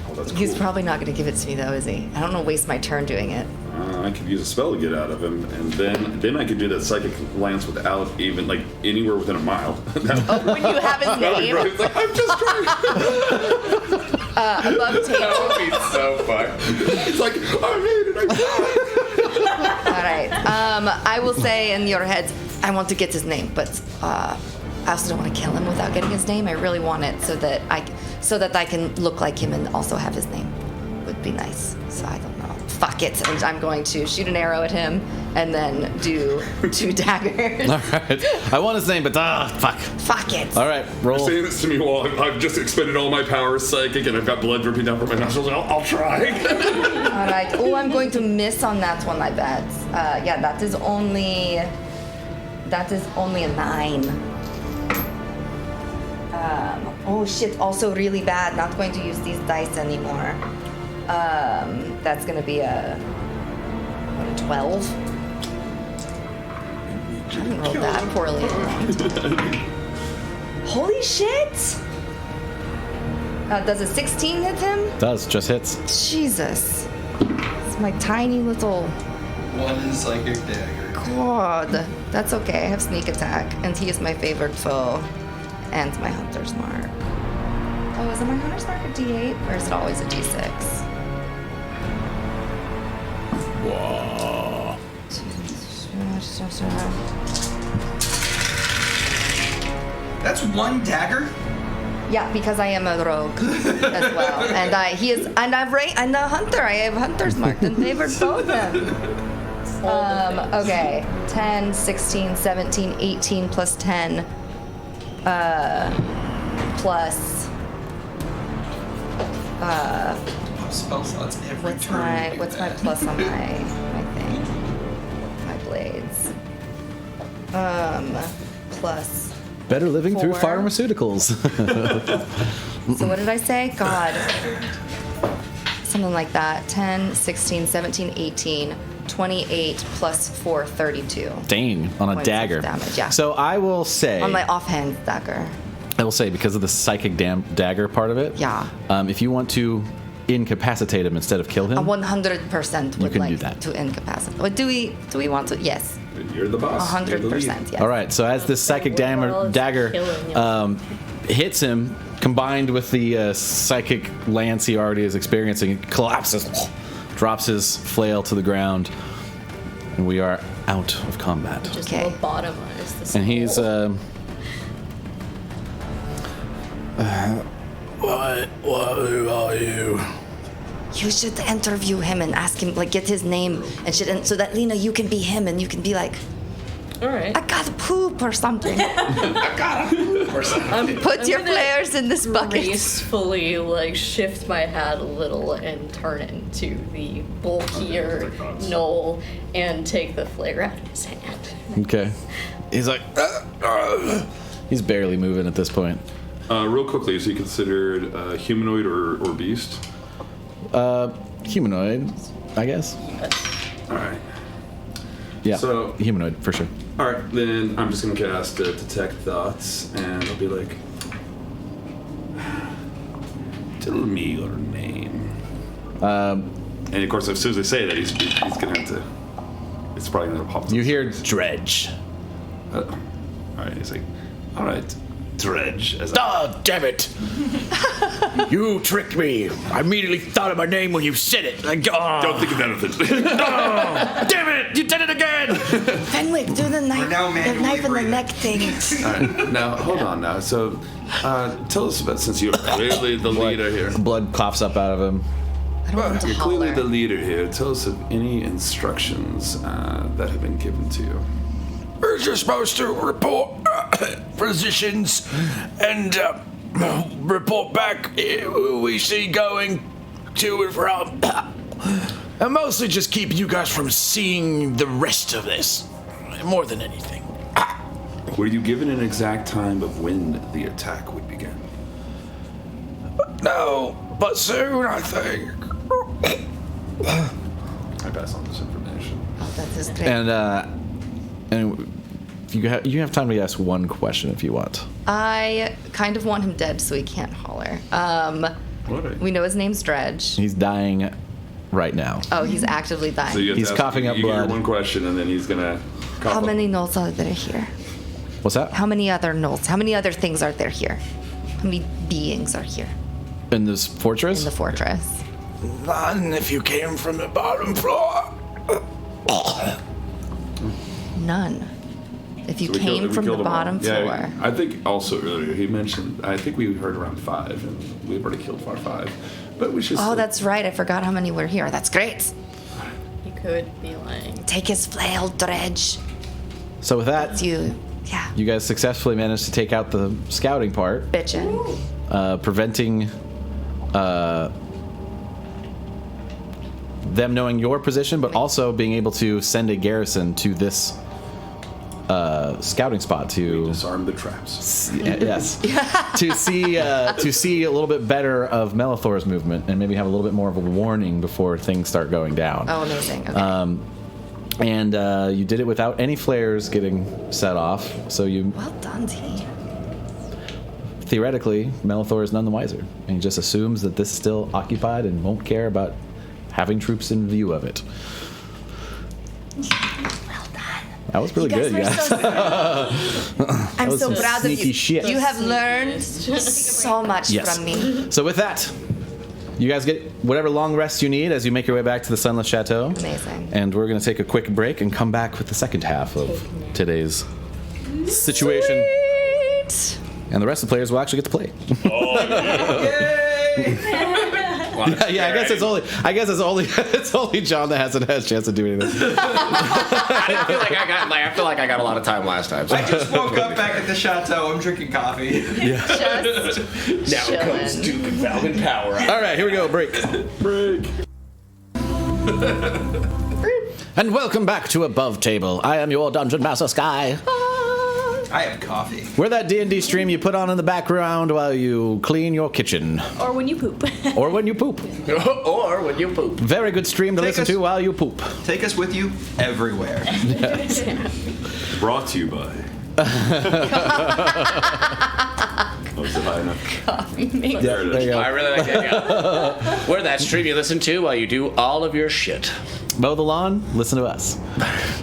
Oh, that's He's cool. probably not going to give it to me though, is he? I don't want to waste my turn doing it. I could use a spell to get out of him, and then I could do that psychic lance without even like anywhere within a mile. When you have his name It's like, I'm just trying. above That table. would be so fun. It's like I made it. All right. I will say in your heads, I want to get his name, but I also don't want to kill him without getting his name. I really want it so that I can look like him and also have his name. Would be nice. So I don't know. Fuck it. And I'm going to shoot an arrow at him and then do 2 daggers. All right. I want his name, but fuck. Fuck it. All right, roll. Saying this to me while I've just expended all my power psychic and I've got blood dripping down from my nostrils. I'll try. All right. Oh, I'm going to miss on that one, I bet. Yeah, that is only a 9. Oh shit, also really bad. Not going to use these dice anymore. That's gonna be a 12. I haven't rolled that poorly in a long time. Holy shit! Does a 16 hit him? Does just hits. Jesus. It's my tiny little... One psychic dagger. God. That's okay. I have sneak attack, and he is my favorite foe. And my hunter's mark. Oh, is it my hunter's mark a D8? Or is it always a D6? Whoa. That's 1 dagger? Yeah, because I am a rogue as well, and I'm a hunter. I have hunter's mark and favored totem. Okay, 10, 16, 17, 18 plus 10, plus. Spell slots every turn. What's my plus on my thing? My blades. Plus. Better living through 4. pharmaceuticals. So what did I say? God. Something like that. 10, 16, 17, 18, 28 plus 4, 32. Dang, on a Points of dagger. damage, yeah. So I will say, On my offhand dagger. I will say, because of the psychic dagger part of it, Yeah. if you want to incapacitate him instead of kill him, 100% would can like do that. to incapacitate. Or do we want to? Yes. You're the boss. You're the lead. 100%, yes. All right, so as this psychic dagger hits him, combined with the psychic lance he already is experiencing, it collapses, drops his flail to the ground, and we are out of combat. Just Okay. lobotomize this. And he's what are you? You should interview him and ask him, like, get his name and shit, and so that Leina, you can be him and you can be like, All right. I got poop or something. I'm Put your gonna flares in this bucket. gracefully shift my hat a little and turn into the bulkier Knoll and take the flare out of his hand. Okay. He's like, he's barely moving at this point. Real quickly, is he considered humanoid or beast? Humanoid, I guess. All right. Yeah. So- humanoid for sure. All right, then I'm just gonna cast Detect Thoughts, and I'll be like, "Tell me your name." And of course, as soon as I say that, he's gonna have to. It's probably gonna pop. You hear Dredge. All right, he's like, "All right, Dredge." As Oh, damn it! You tricked me. I immediately thought of my name when you said it. Like, oh, don't think of anything. damn it! You did it again! Fenwick, do the knife, now the manually knife in the breathing. neck thing. All right, now hold on. Now, so tell us about, since you're clearly the leader here. Blood coughs up out of him. I don't want him to You're clearly holler. the leader here. Tell us of any instructions that have been given to you. We're just supposed to report positions and report back who we see going to and from. And mostly just keep you guys from seeing the rest of this, more than anything. Were you given an exact time of when the attack would begin? No, but soon, I think. I pass on this information. Oh, that is great. And you have time to ask one question if you want. I kind of want him dead so he can't holler. What? We know his name's Dredge. He's dying right now. Oh, he's actively dying. So you have He's to ask- coughing up you get your blood. one question, and then he's gonna. Cough How up. many gnolls are there here? What's that? How many other gnolls? How many other things are there here? How many beings are here In this fortress? in the fortress? None if you came from the bottom floor. None. If you So we came killed- we from the killed them all. bottom Yeah, floor. I think also earlier he mentioned. I think we heard around 5, and we've already killed 5. But we should. Oh, still- that's right. I forgot how many were here. That's great. You could be lying. Take his flail, Dredge. So with that, It's you. Yeah. you guys successfully managed to take out the scouting part, Bitchin'. preventing them knowing your position, but also being able to send a garrison to this scouting spot to disarm the traps. yes to see a little bit better of Melethor's movement and maybe have a little bit more of a warning before things start going down. Oh, amazing. Okay. And you did it without any flares getting set off, so you Well done, T. theoretically Melethor is none the wiser, and he just assumes that this is still occupied and won't care about having troops in view of it. Well done. That was really good, were guys. so smart. I'm was so some proud of sneaky you. shit. You have learned so much Yes. from me. So with that, you guys get whatever long rest you need as you make your way back to the Sunless Chateau. Amazing. And we're going to take a quick break and come back with the second half of today's situation. Sweet. and the rest of the players will actually get to play. Yeah, I guess it's only it's only John that hasn't had a chance to do anything. I feel like I got a lot of time last time. So. I just woke up back at the chateau. I'm drinking coffee. Just Now comes chilling. Duke and Valgun power. All right, here we go. Break. And welcome back to Above Table. I am your Dungeon Master Sky. I have coffee. We're that D&D stream you put on in the background while you clean your kitchen. Or when you poop. Or when you poop. Or when you poop. Very good stream to listen to while you poop. Take us with you everywhere. Brought to you by. Was it high enough? There you go. I really like that. Yeah. We're that stream you listen to while you do all of your shit. Mow the lawn, listen to us.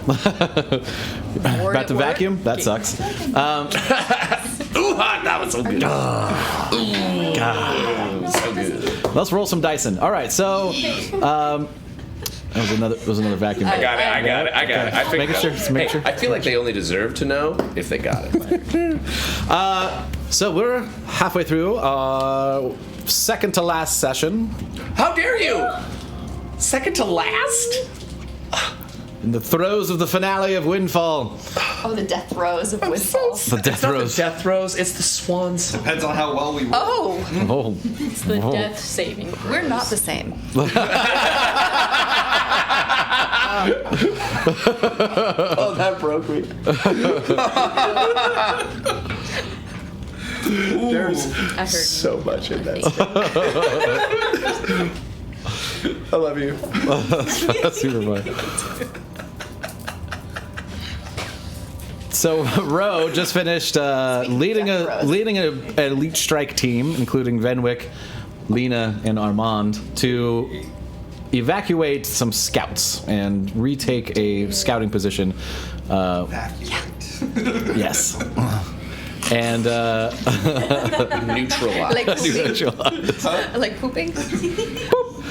About to vacuum? That sucks. Ooh, that was so good. So good. Let's roll some dicing. All right, so that was another vacuum. I got it. I figured Making sure. Just make sure. I feel like they only deserve to know if they got it. So we're halfway through our second to last session. How dare you? Second to last? In the throes of the finale of Windfall. Oh, the death throes of Windfall. The death throes. Death throes. It's the swans. Depends on how well we work. Oh, Oh. It's the death saving. we're not the same. Oh, that broke me. There's I heard so much in that. I love you. That's super fun. So Roe just finished leading a elite strike team, including Venwick, Leina, and Armonde, to evacuate some scouts and retake a scouting position. Yes. And Neutralized. Like pooping? Like pooping?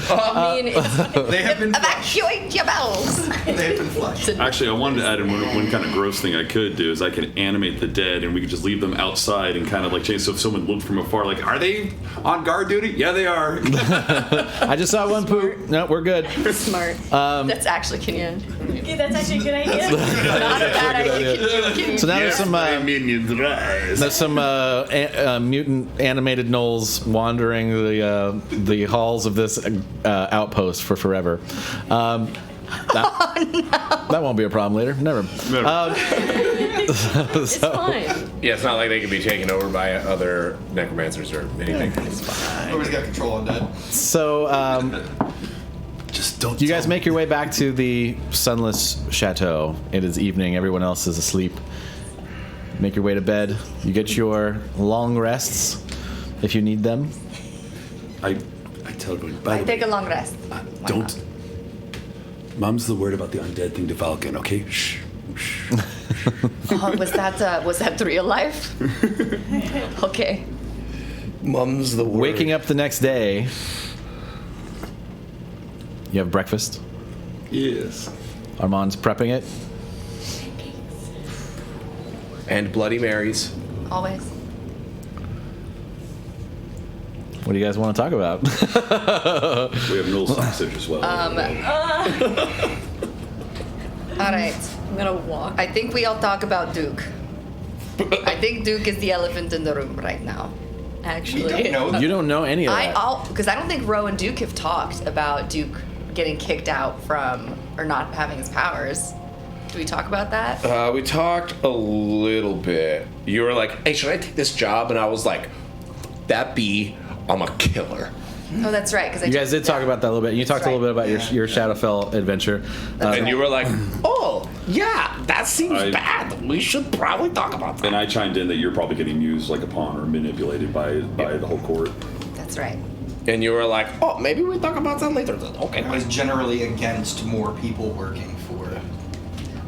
I mean, it's They have been Evacuate your bells! They have been flushed. Actually, I wanted to add in one kind of gross thing I could do is I can animate the dead and we could just leave them outside and kind of like change. So if someone looked from afar, like, are they on guard duty? Yeah, they are. I just saw one poop. No, we're good. smart. That's actually Kenyan. Okay, that's actually a good idea. Not a bad idea. Kenyan. So now there's some minions rise. there's some mutant animated gnolls wandering the halls of this outpost for forever. That won't be a problem later. Never. It's fine. Yeah, it's not like they can be taken over by other necromancers or anything. It's fine. Nobody's got control on that. So Just don't. you guys make your way back to the sunless chateau. It is evening. Everyone else is asleep. Make your way to bed. You get your long rests if you need them. I tell you. By the Take way, a long rest. Why don't. Mum's the word about the undead thing to Valgun, okay? Shh. Shh. not? Oh, was that real life? Okay. Mum's the word. Waking up the next day, you have breakfast. Yes. Armand's prepping it. And Bloody Marys. Always. What do you guys want to talk about? We have Null sausage as well. All right. I'm gonna walk. I think we all talk about Duke. I think Duke is the elephant in the room right now. Actually, We don't know. You don't know any of that. Because I don't think Roe and Duke have talked about Duke getting kicked out from or not having his powers. Do we talk about that? We talked a little bit. You were like, hey, should I take this job? And I was like, I'm a killer. Oh, that's right. Because You guys did talk about that a little bit. You talked a little bit about your Shadowfell adventure. And you were like, oh, yeah, that seems I- bad. We should probably talk about that. And I chimed in that you're probably getting used like a pawn or manipulated by the whole court. That's right. And you were like, oh, maybe we talk about that later. Okay. I was generally against more people working for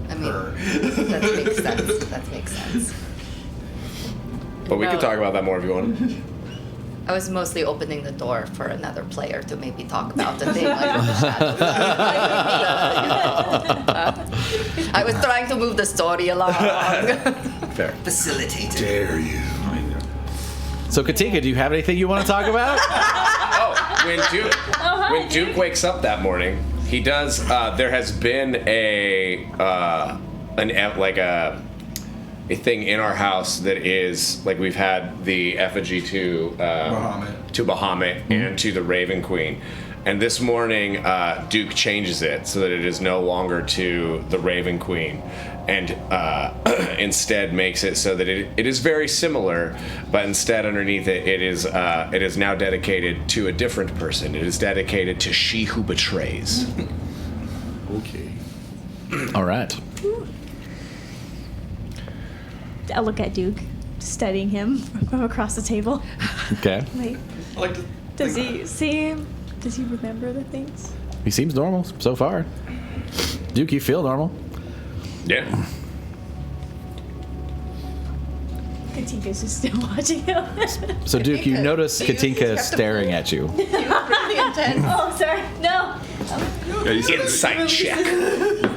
I mean, her. that makes sense. That makes sense. But we could No. talk about that more if you want. I was mostly opening the door for another player to maybe talk about the thing. Like, with the shadows. I was trying to move the story along. Fair. Facilitator. Dare you? So, Katinka, do you have anything you want to talk about? When Duke wakes up that morning, he does. There has been a thing in our house that is like we've had the effigy to Bahamut and to the Raven Queen. And this morning, Duke changes it so that it is no longer to the Raven Queen, and instead makes it so that it is very similar, but instead underneath it is now dedicated to a different person. It is dedicated to She Who Betrays. Okay. All right. I look at Duke, studying him from across the table. Okay. Like, I like to does he remember the things? He seems normal so far. Duke, you feel normal? Yeah. Katinka's just still watching him. So, Duke, you Katinka, notice you Katinka kept staring at you. Really intense. Oh, sorry. No. Yeah, Insight check.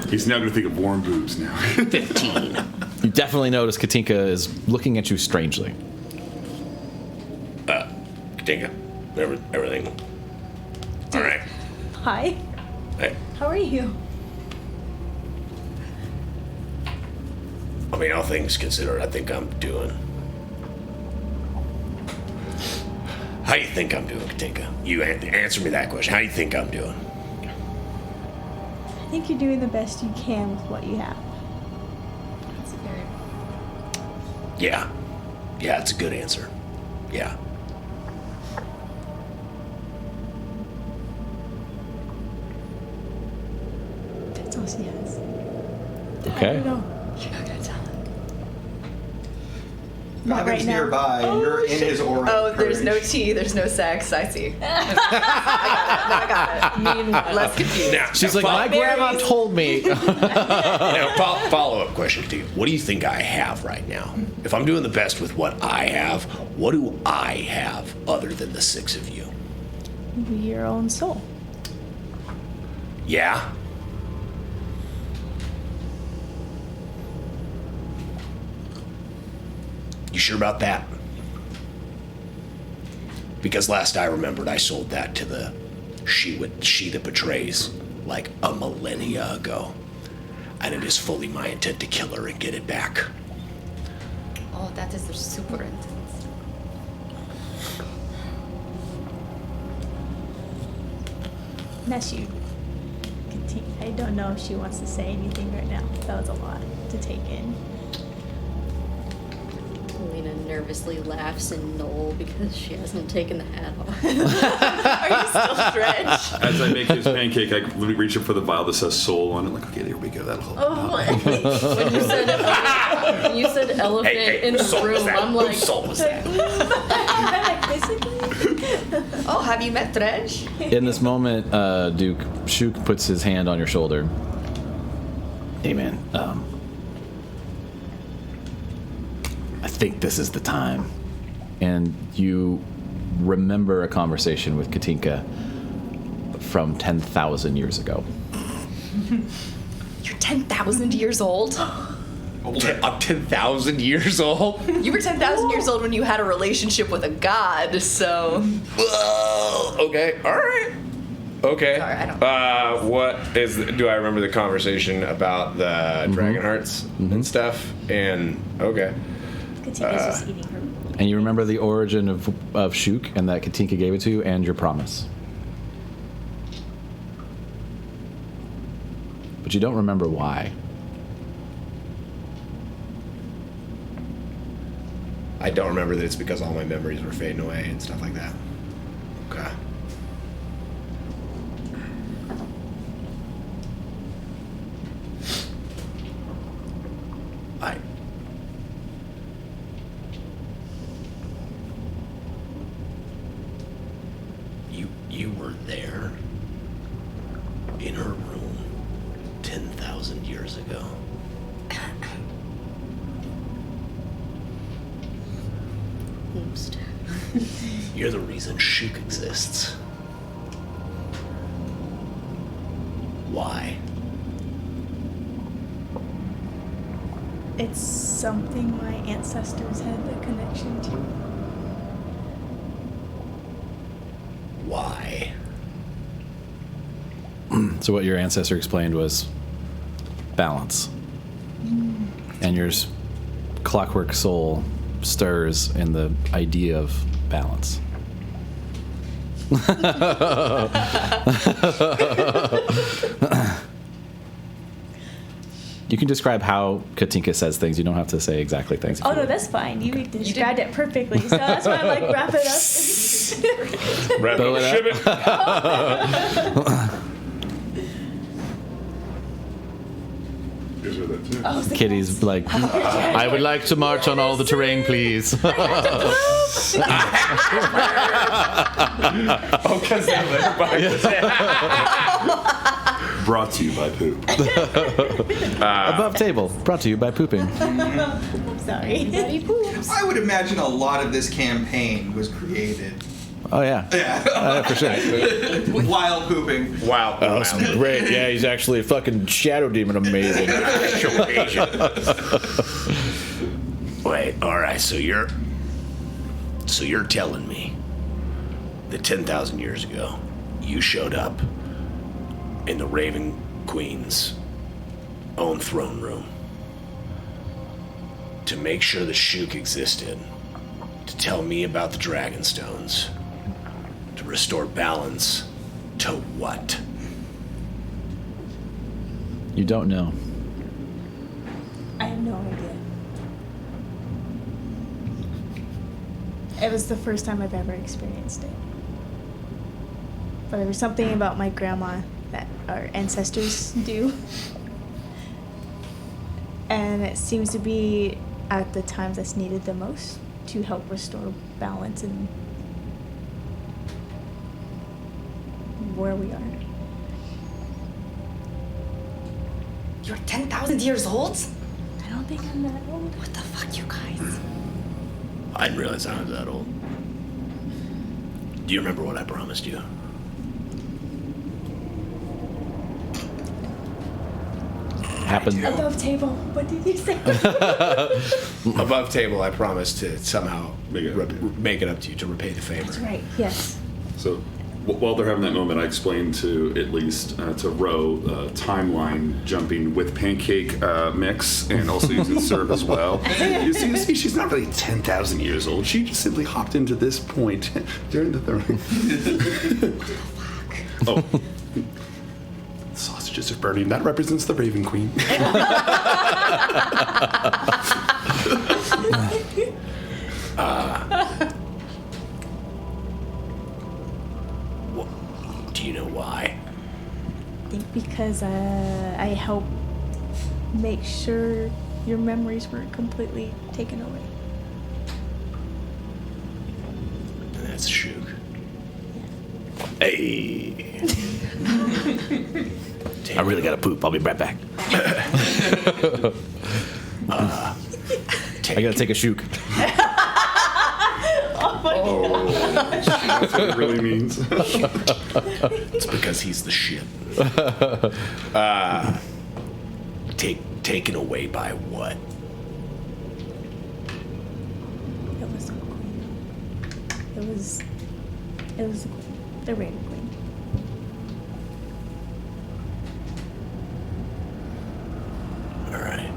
he's now going to think of warm boobs now. 15. You definitely notice Katinka is looking at you strangely. Katinka, everything. All right. Hi. Hey, How are you? I mean, all things considered, I think I'm doing. How do you think I'm doing, Katinka? You answer me that question. How do you think I'm doing? I think you're doing the best you can with what you have. That's very. Yeah. Yeah, it's a good answer. Yeah. That's all she has. Okay. No. You're not gonna tell him. Not right Valgun's now. nearby. You're in his aura. Oh, of there's no courage. tea, there's no sex. I see. I got it. Meanwhile. Less confused. Now, She's like, my grandma told me. follow-up question to you. What do you think I have right now? If I'm doing the best with what I have, what do I have other than the six of you? Your own soul. Yeah? You sure about that? Because last I remembered, I sold that to the she that betrays like a millennia ago. And it is fully my intent to kill her and get it back. Oh, that is super intense. That's you. I don't know if she wants to say anything right now. That was a lot to take in. Leina nervously laughs in Knoll because she hasn't taken the hat off. Are you still stretched? As I make his pancake, I reach up for the vial that says soul on it. Like, okay, there we go. That'll help. Oh, when you said elephant in the room, I'm like, Whose soul was that? Physically? Oh, have you met Dredge? In this moment, Duke, Shuk puts his hand on your shoulder. Hey, man. I think this is the time. And you remember a conversation with Katinka from 10,000 years ago. You're 10,000 years old. I'm 10,000 years old? You were 10,000 years old when you had a relationship with a god, so. Whoa, okay, all right. Okay. Sorry, I don't. Do I remember the conversation about the dragon hearts and stuff? And, okay. Katika's just eating her. And you remember the origin of Shuk and that Katinka gave it to you and your promise. But you don't remember why. I don't remember that it's because all my memories were fading away and stuff like that. Okay. You were there in her room 10,000 years ago. Oops. You're the reason Shuk exists. Why? It's something my ancestors had the connection to. So what your ancestor explained was balance. And your clockwork soul stirs in the idea of balance. You can describe how Katinka says things. You don't have to say exactly things. Oh no, that's fine. You described it perfectly. So that's why I'm like, wrap it up. Wrap Bow it it up, ship it. Gives her that too. Oh, it's the Kitty's like, I would like to march on all the terrain, please. Oh, because they live by Brought to you by poop. Above table, brought to you by pooping. Sorry. I would imagine a lot of this campaign was created Oh yeah, for sure. while pooping. Wow. Oh, great. Yeah, he's actually a fucking shadow demon. Amazing. Wait, all right. So you're telling me that 10,000 years ago you showed up in the Raven Queen's own throne room to make sure the Shook existed, to tell me about the Dragon Stones, to restore balance to what? You don't know. I have no idea. It was the first time I've ever experienced it. But there was something about my grandma that our ancestors do. And it seems to be at the times that's needed the most to help restore balance and where we are. You're 10,000 years old? I don't think I'm that old. What the fuck, you guys? I didn't realize I was that old. Do you remember what I promised you? Happened. Above table. What did you say? Above table, I promised to somehow Make it up to you. make it up to you, to repay the favor. That's right. Yes. So while they're having that moment, I explained to at least to Roe timeline jumping with pancake mix and also using serve as well. You see, she's not really 10,000 years old. She just simply hopped into this point during the thermal. Oh. Sausages are burning. That represents the Raven Queen. Do you know why? I think because I help make sure your memories weren't completely taken away. That's Shook. Hey. I really gotta poop. I'll be right back. I gotta take a shook. That's what it really means. It's because he's the shit. Taken away by what? It was the queen. It was the queen. The Raven Queen. All right.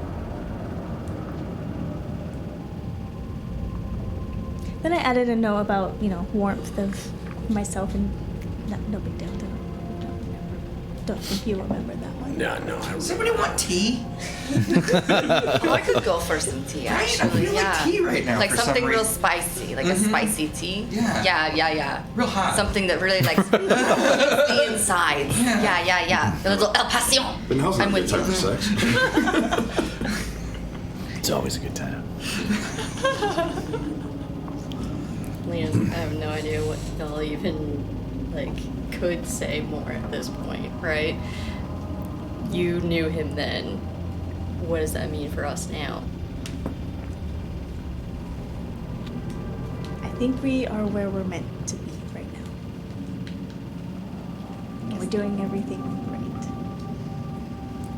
Then I added a note about, warmth of myself and no big deal. Don't think you remember that one. No. Does anybody want tea? Oh, I could go for some tea, Right? I actually. feel like tea right now Like for something some real reason. spicy, like a spicy tea. Yeah. Yeah. Real hot. Something that really like hits the insides. Yeah. A little El Passion. But now's not I'm a good with time you. for sex. It's always a good time. Liam, I have no idea what y'all even could say more at this point, right? You knew him then. What does that mean for us now? I think we are where we're meant to be right now. And we're doing everything right.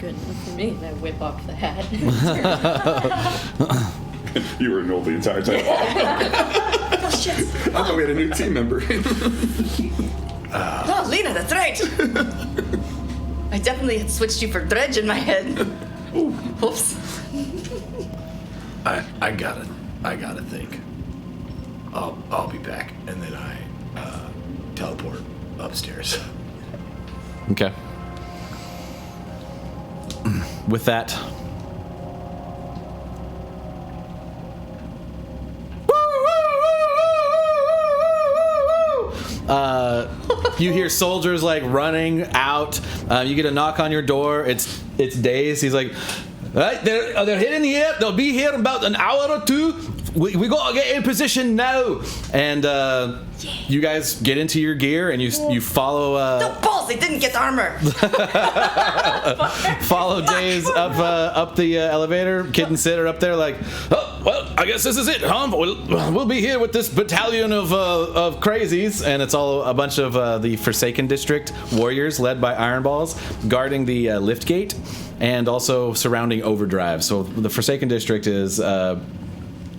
Good enough for me. And I whip off the hat. You were annoyed the entire time. Oh shit. I thought we had a new team member. Oh, Leina, that's right. I definitely had switched you for Dredge in my head. Oops. I gotta think. I'll be back, and then I teleport upstairs. Okay. With that, you hear soldiers like running out. You get a knock on your door. It's Daze. He's like, all right, they're hitting here. They'll be here in about an hour or two. We gotta get in position now. And you guys get into your gear and you follow. Don't balls! They didn't get armor. Follow Daze up the elevator. Kid and Sid are up there like, oh, well, I guess this is it, huh? We'll be here with this battalion of crazies, and it's all a bunch of the Forsaken District warriors led by Iron Balls guarding the lift gate and also surrounding Overdrive. So the Forsaken District is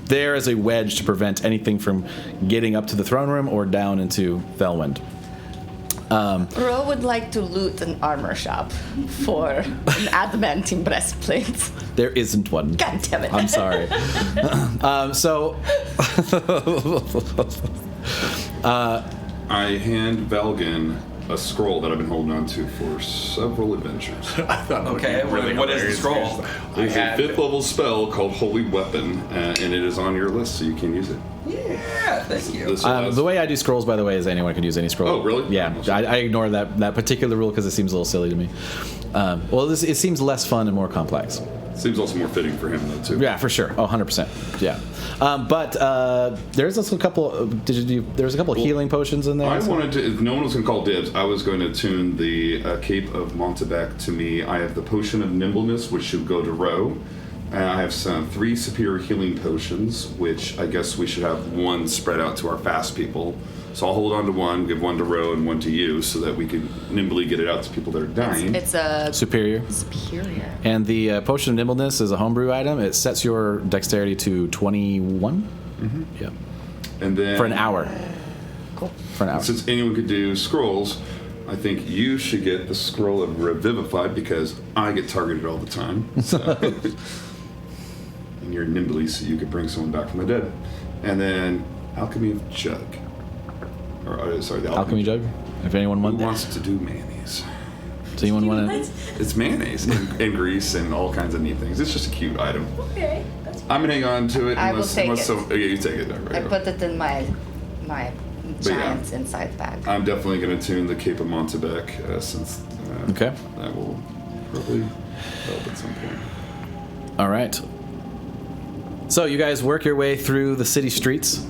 there as a wedge to prevent anything from getting up to the throne room or down into Felwind. Ro would like to loot an armor shop for an adamantine breastplate. There isn't one. God damn it. I'm sorry. I hand Valgun a scroll that I've been holding on to for several adventures. I thought Okay, what is the scroll? There's a 5th level spell called Holy Weapon, and it is on your list, so you can use it. Yeah, thank you. This allows- The way I do scrolls, by the way, is anyone can use any scroll. Oh, really? Yeah, I ignore that particular rule because it seems a little silly to me. It seems less fun and more complex. Seems also more fitting for him, though, too. Yeah, for sure. Oh, 100%. Yeah. But there's also a couple. There's a couple of healing potions in there. I wanted to, if no one was going to call dibs, I was going to tune the Cape of Montebec to me. I have the Potion of Nimbleness, which should go to Roe. I have 3 superior healing potions, which I guess we should have one spread out to our fast people. So I'll hold on to one, give one to Roe and one to you, so that we can nimbly get it out to people that are dying. It's a superior. superior. And the Potion of Nimbleness is a homebrew item. It sets your dexterity to 21. Mm-hmm. Yeah. And then For an hour. Cool. For an hour. Since anyone could do scrolls, I think you should get the Scroll of Revivify because I get targeted all the time. So. And you're nimbly, so you could bring someone back from the dead. And then Alchemy of Jug. The Alchemy Jug. If anyone Who wants. wants to do mayonnaise? Does anyone want to? It's mayonnaise and grease and all kinds of neat things. It's just a cute item. Okay, that's I'm gonna hang on to it I will take it. yeah, you take it. Right, I put it in my giant's inside bag. I'm definitely gonna tune the Cape of Montebec since Okay. that will probably help at some point. All right. So you guys work your way through the city streets.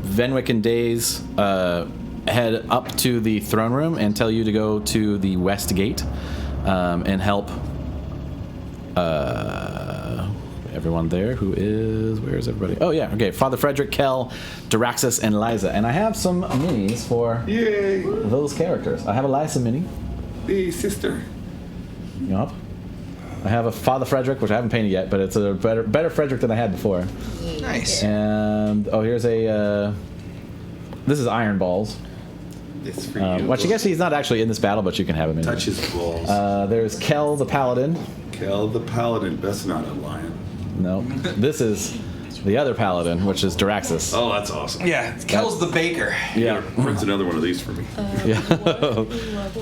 Venwick and Daze head up to the throne room and tell you to go to the west gate and help everyone there. Where is everybody? Oh yeah, okay. Father Frederick, Kel, Daraxus, and Liza. And I have some minis for Yay! those characters. I have a Liza mini. Hey, sister. Yup. I have a Father Frederick, which I haven't painted yet, but it's a better Frederick than I had before. Nice. And here's a. This is Iron Balls. It's for you. Which I guess he's not actually in this battle, but you can have him in. Touch his balls. There's Kel the Paladin. Kel the Paladin. That's not a lion. No, this is the other Paladin, which is Daraxus. Oh, that's awesome. Yeah, Kel's the baker. Yeah. Print another one of these for me. Oh,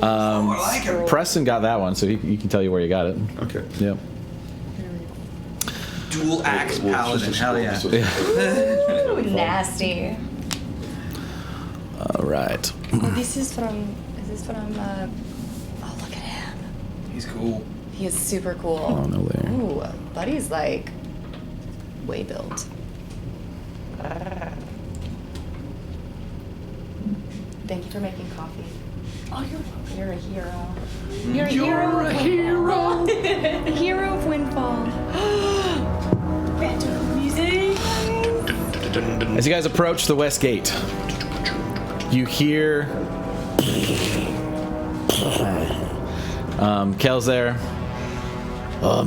I like him. Preston got that one, so he can tell you where you got it. Okay. Yep. Dual axe Well, paladin. just- Hell yeah. Ooh, nasty. All right. Oh, this is from. Oh, look at him. He's cool. He is super cool. Oh no, there. Ooh, Buddy's like way built. Thank you for making coffee. Oh, you're a hero. You're a hero. Hero of Windfall. music. As you guys approach the west gate, you hear Kel's there.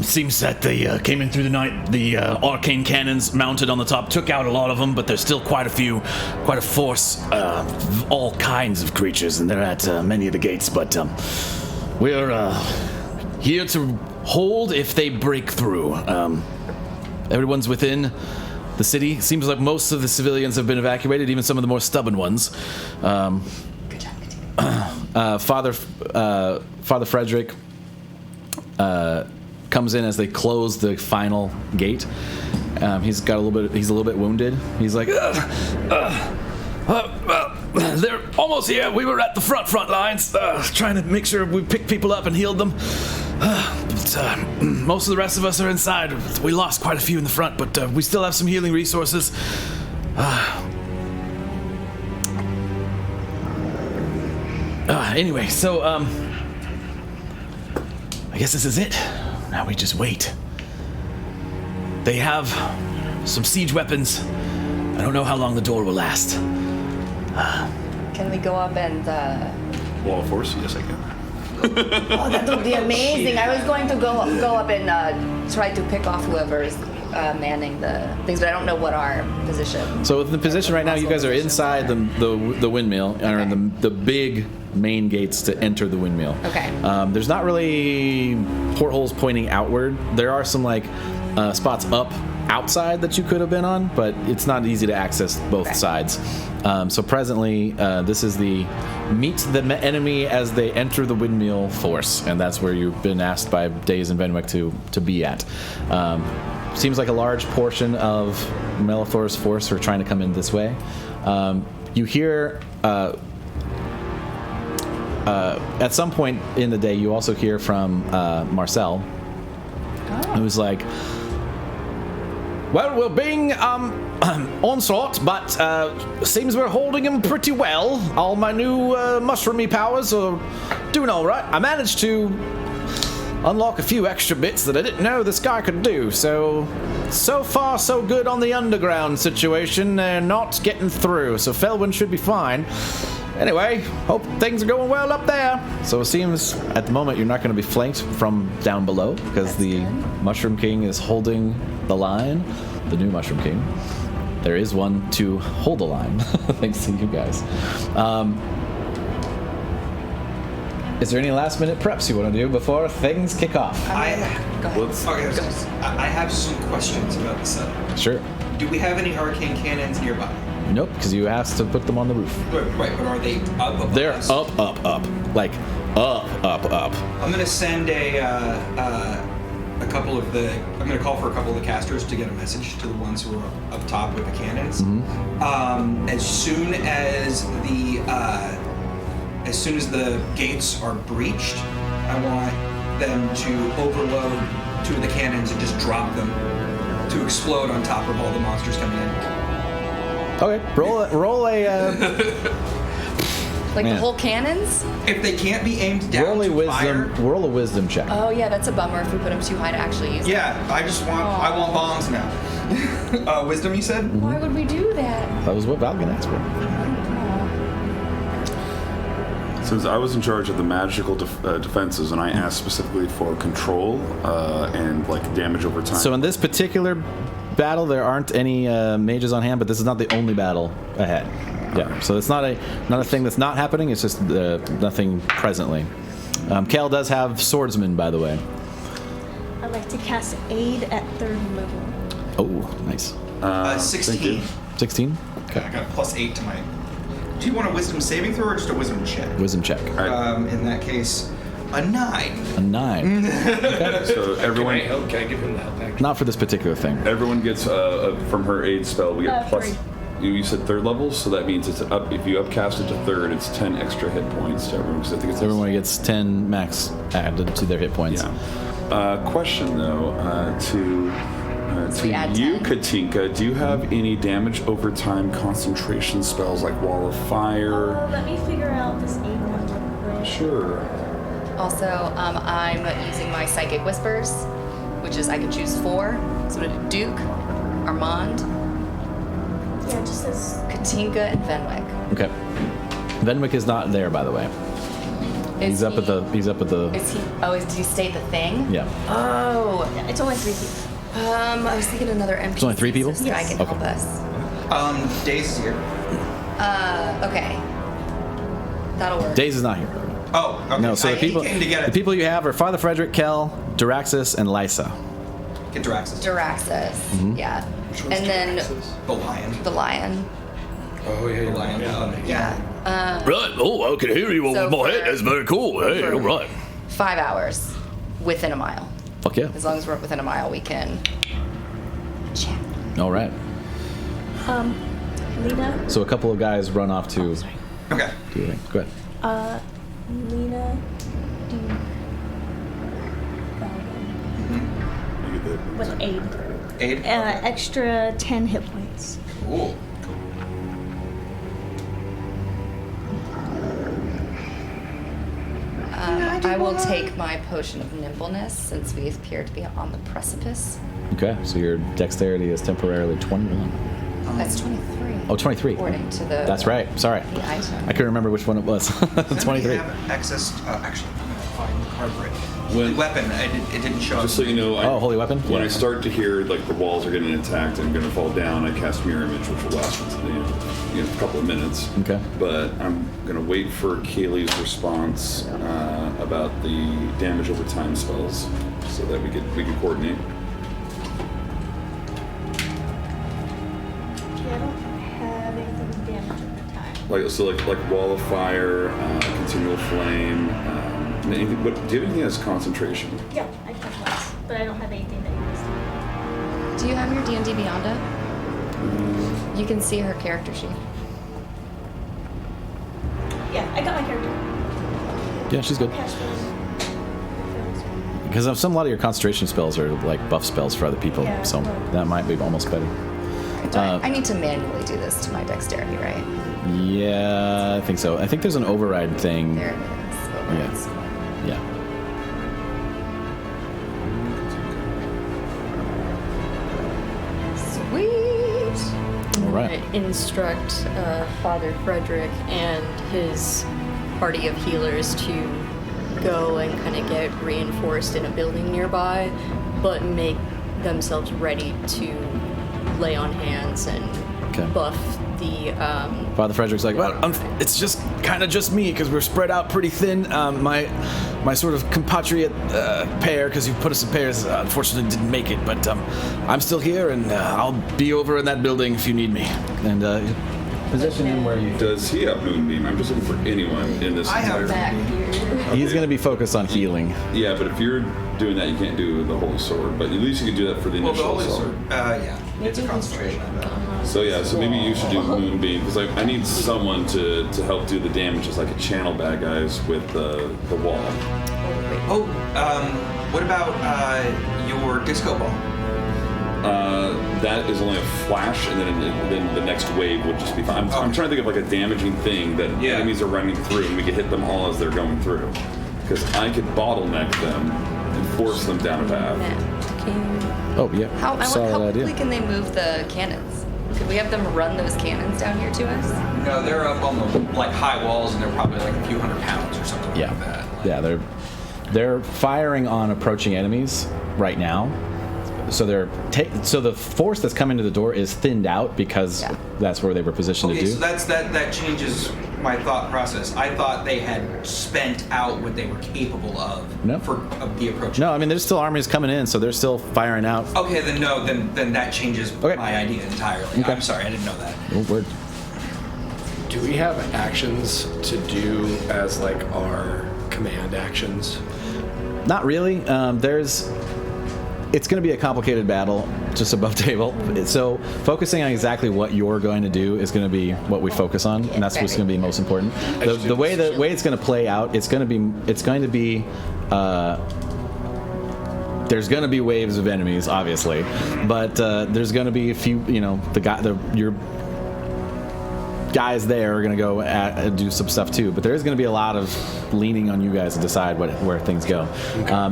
Seems that they came in through the night. The arcane cannons mounted on the top took out a lot of them, but there's still quite a force of all kinds of creatures, and they're at many of the gates. But We're here to hold if they break through. Everyone's within the city. Seems like most of the civilians have been evacuated, even some of the more stubborn ones. Good job, Katina. Father Frederick comes in as they close the final gate. He's a little bit wounded. He's like, they're almost here. We were at the front lines, trying to make sure we picked people up and healed them. But most of the rest of us are inside. We lost quite a few in the front, but we still have some healing resources. Anyway, so I guess this is it. Now we just wait. They have some siege weapons. I don't know how long the door will last. Can we go up and... Wall of Force? Yes, I can. Oh, that would be amazing. I was going to go up and try to pick off whoever's manning the things, but I don't know what our position. so with the position right now, you guys are inside the windmill, or in the big main gates to enter the windmill. Okay. There's not really portholes pointing outward. There are some like spots up outside that you could have been on, but it's not easy to access both sides. So presently, this is the meet the enemy as they enter the windmill force, and that's where you've been asked by Daze and Venwick to be at. Seems like a large portion of Melethor's force are trying to come in this way. You hear at some point in the day, you also hear from Marcel, who's like, well, we're being onslaught, but seems we're holding him pretty well. All my new mushroomy powers are doing all right. I managed to unlock a few extra bits that I didn't know this guy could do. So far, so good on the underground situation. They're not getting through, so Felwyn should be fine. Anyway, hope things are going well up there. So it seems at the moment you're not going to be flanked from down below because the Mushroom King is holding the line. The new Mushroom King. There is one to hold the line, thanks to you guys. Is there any last minute preps you want to do before things kick off? I have some questions about the setup. Sure. Do we have any arcane cannons nearby? Nope, because you asked to put them on the roof. Right, but are they up above They're us? up. Like up. I'm gonna send a couple of the. I'm gonna call for a couple of the casters to get a message to the ones who are up top with the cannons. As soon as the gates are breached, I want them to overload 2 of the cannons and just drop them to explode on top of all the monsters coming in. Okay, roll a Like the whole cannons? If they can't be aimed down to fire, roll a wisdom check. Oh yeah, that's a bummer if we put them too high to actually use them. yeah, I want bombs now. Wisdom, you said? Why would we do that? That was what Valgun asked for. Since I was in charge of the magical defenses, and I asked specifically for control and like damage over time. So in this particular battle, there aren't any mages on hand, but this is not the only battle ahead. Yeah, so it's not a thing that's not happening. It's just nothing presently. Kale does have swordsman, by the way. I'd like to cast Aid at 3rd level. Oh, nice. 16. 16. Okay, I got a +8 to my. Do you want a wisdom saving throw or just a wisdom check? Wisdom check. In that case, a 9. A 9. So everyone, Can I give him the help action? Not for this particular thing. everyone gets from her aid spell. We get plus. 3. You said 3rd level, so that means it's up. If you upcast it to 3rd, it's 10 extra hit points to everyone. Because I think it's Everyone gets 10 max added to their hit points. Yeah. Question though to we add you, 10. Katinka. Do you have any damage over time concentration spells like Wall of Fire? Let me figure out this Aid one real quick. Sure. Also, I'm using my Psychic Whispers, which is I can choose 4. So Duke, Armonde, Yeah, it just says Katinka, and Venwick. Okay. Venwick is not there, by the way. He's up at the. Is he? Oh, did he state the thing? Yeah. Oh. yeah, it's only 3 people. I was thinking another NPC. only 3 people? So this guy can Okay. help us. Days is here. Okay. That'll work. Daze is not here. Oh, okay. No, so He came to get it. the people you have are Father Frederick, Kel, Daraxus, and Lysa. Get Daraxus. Daraxus. Yeah. And then The lion. the lion. Oh yeah, The lion. Yeah. Right. Oh, I can hear you So over my head. for- That's very cool. Hey, for- all right. 5 hours within a mile. Fuck yeah. As long as we're within a mile, we can chat. All right. Lena, So a couple of guys run off to Okay. do your thing. Go ahead. Lena, do Valgun with aid. Aid. Extra 10 hit points. Cool. I will take my potion of nimbleness since we appear to be on the precipice. Okay, so your dexterity is temporarily 21. That's 23. Oh, 23. According to the. That's right. Sorry. The item. I couldn't remember which one it was. Does 23. anybody have access? Actually, I'm gonna find the card for it. When- The weapon. It didn't show up. Just so you know, Oh, holy weapon? When Yeah. I start to hear like the walls are getting attacked and going to fall down, I cast Mirror Image, which will last for a couple of minutes. Okay. But I'm going to wait for Kaylee's response about the damage over time spells, so that we can coordinate. Yeah, I don't have anything with damage over time. Like Wall of Fire, Continual Flame. Anything, do you have anything that's concentration? Yeah, I can less, but I don't have anything that you listed. Do you have your D&D Beyond it? You can see her character sheet. Yeah, I got my character. Yeah, she's good. Cash Because a lot of your concentration spells are like buff spells for other people, Yeah, so right. that might be almost better. I need to manually do this to my dexterity, right? Yeah, I think so. I think there's an override thing. There it is. Overrides. Yeah. Sweet. All right. I instruct Father Frederick and his party of healers to go and kind of get reinforced in a building nearby, but make themselves ready to lay on hands and Okay. buff the. Father Frederick's like, well, it's just kind of just me because we're spread out pretty thin. My sort of compatriot pair, because you put us in pairs, unfortunately didn't make it, but I'm still here and I'll be over in that building if you need me. And position him where you. Does he have Moonbeam? I'm just looking for anyone in this I have entire. Back here. He's going to be focused on healing. Yeah, but if you're doing that, you can't do the Holy Sword. But at least you can do that for the Well, the initial Holy assault. Sword. Yeah. It's a concentration. So yeah, so maybe you should do Moonbeam because I need someone to help do the damage as like a channel bad guys with the wall. Oh, what about your disco ball? That is only a flash, and then the next wave would just be fine. I'm trying to think of like a damaging thing that enemies are running through, and we could hit them all as they're going through. Because I could bottleneck them and force them down a path. Oh, yeah. How Solid quickly idea. can they move the cannons? Could we have them run those cannons down here to us? No, they're up on the like high walls, and they're probably like a few hundred pounds or something Yeah. like that. Yeah, they're firing on approaching enemies right now. So so the force that's coming to the door is thinned out because that's where they were positioned Okay, to do. so that changes my thought process. I thought they had spent out what they were capable of No. of the approach. No, I mean there's still armies coming in, so they're still firing out. Okay, then no, then that changes Okay. my idea entirely. Okay. I'm sorry, I didn't know that. Oh, word. Do we have actions to do as like our command actions? Not really. It's going to be a complicated battle, just above table. So focusing on exactly what you're going to do is going to be what we focus on, and that's what's going to be most important. The way it's going to play out, it's going to be. There's going to be waves of enemies, obviously, but there's going to be a few. Your guys there are going to go do some stuff too, but there is going to be a lot of leaning on you guys to decide where things go.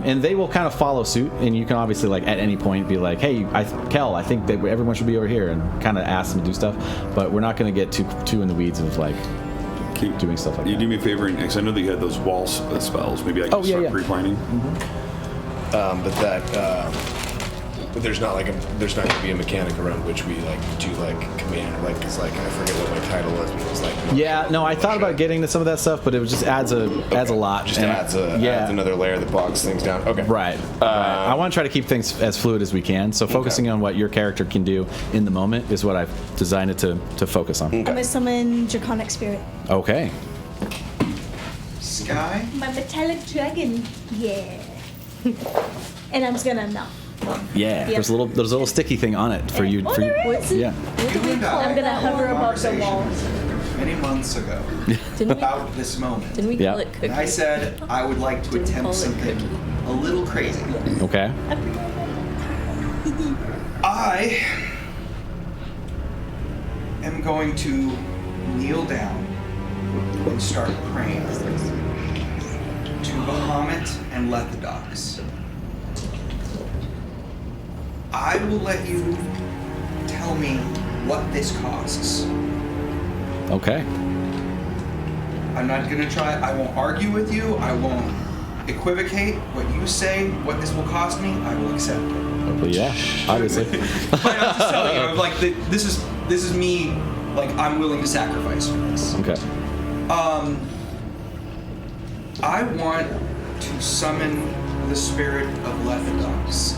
And they will kind of follow suit, and you can obviously like at any point be like, hey, Kel, I think that everyone should be over here, and kind of ask them to do stuff, but we're not going to get too in the weeds of like doing stuff like that. You do me a favor, because I know that you had those wall spells. Maybe I can start pre-planning. But that But there's not going to be a mechanic around which we like do like command, like it's like I forget what my title was, but it was like Yeah, no, I thought about getting to some of that stuff, but it just adds a lot. just And adds another layer that bogs things down. Okay, Right. I want to try to keep things as fluid as we can. So focusing on what your character can do in the moment is what I've designed it to focus on. I'm gonna summon Draconic Spirit. Okay. Sky. My metallic dragon. Yeah. And I'm just gonna no. Yeah. There's a little sticky thing on it for you. Oh, For you. there is? Yeah. You and I I'm gonna hover above the walls. many months ago Didn't we, about this moment. didn't we Yeah. call it cookie? And I said I would like to Didn't call attempt it something cookie. a little crazy. Okay. I am going to kneel down and start praying to Bahamut and Lethodox. I will let you tell me what this costs. Okay. I'm not gonna try, I won't argue with you, I won't equivocate. What you say, what this will cost me, I will accept it. Well, yeah. Obviously. But I'm just telling you, I'm like, this is me, like, I'm willing to sacrifice for this. Okay. I want to summon the spirit of Lethodox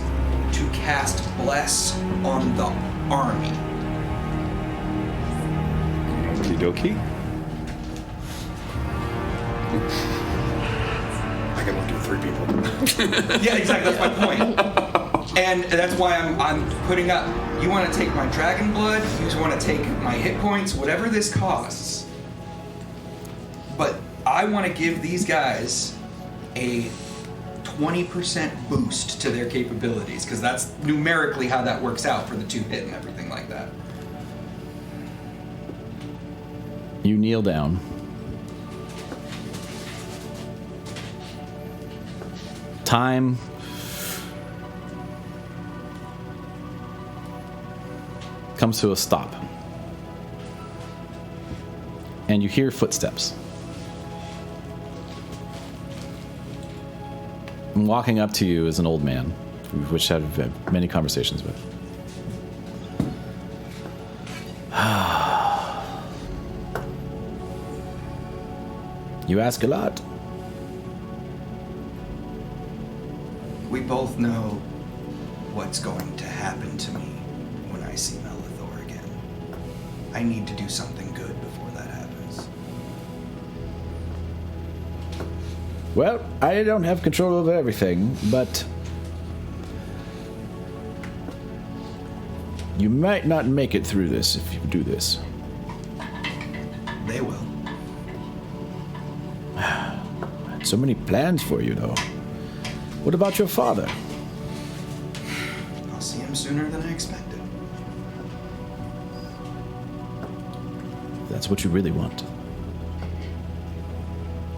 to cast Bless on the army. Okie dokie. I can only do 3 people. Yeah, exactly. That's my point. And that's why I'm putting up. You want to take my dragon blood. You want to take my hit points. Whatever this costs. But I want to give these guys a 20% boost to their capabilities, because that's numerically how that works out for the 2 hit and everything like that. You kneel down. Time comes to a stop. And you hear footsteps. And walking up to you is an old man, which I've had many conversations with. You ask a lot. We both know what's going to happen to me when I see Melethor again. I need to do something good before that happens. Well, I don't have control over everything, but you might not make it through this if you do this. They will. So many plans for you, though. What about your father? I'll see him sooner than I expected. That's what you really want.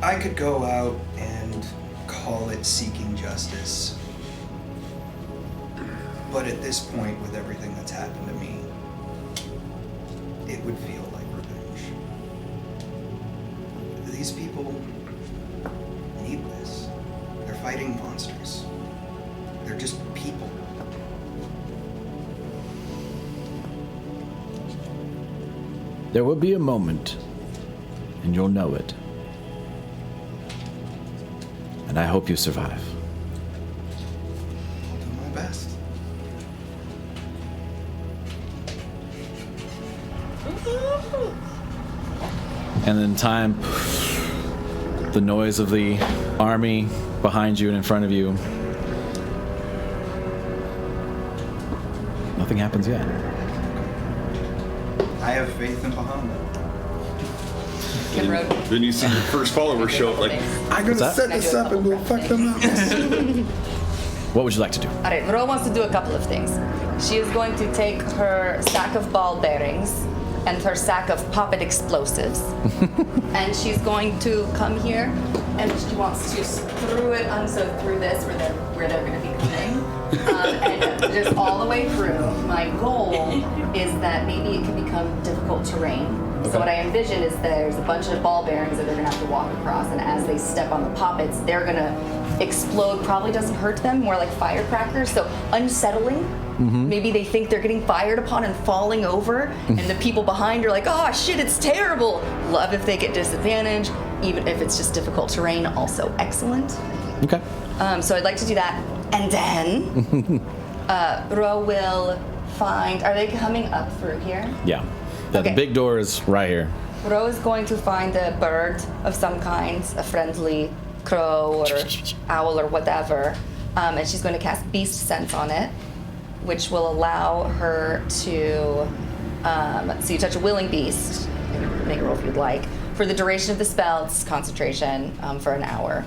I could go out and call it seeking justice. But at this point, with everything that's happened to me, it would feel like revenge. These people need this. They're fighting monsters. They're just people. There will be a moment, and you'll know it. And I hope you survive. I'll do my best. And in time, the noise of the army behind you and in front of you. Nothing happens yet. I have faith in Bahamut. Can road. Then you see your first follower show up like, I'm gonna that? set this up and we'll fuck them up. What would you like to do? All right, Ro wants to do a couple of things. She is going to take her sack of ball bearings and her sack of poppet explosives, and she's going to come here, and she wants to screw it through this where they're going to be coming, and just all the way through. My goal is that maybe it can become difficult terrain. So what I envision is there's a bunch of ball bearings that they're gonna have to walk across, and as they step on the poppets, they're gonna explode. Probably doesn't hurt them, more like firecrackers. So unsettling, Maybe they think they're getting fired upon and falling over, and the people behind are like, oh shit, it's terrible. Love if they get disadvantage, even if it's just difficult terrain, also excellent. Okay. So I'd like to do that. And then Ro will find, are they coming up through here? Yeah. The Okay. big door is right here. Ro is going to find a bird of some kind, a friendly crow or owl or whatever, and she's going to cast Beast Sense on it, which will allow her to, so you touch a willing beast, make a roll if you'd like. For the duration of the spell, it's concentration for an hour.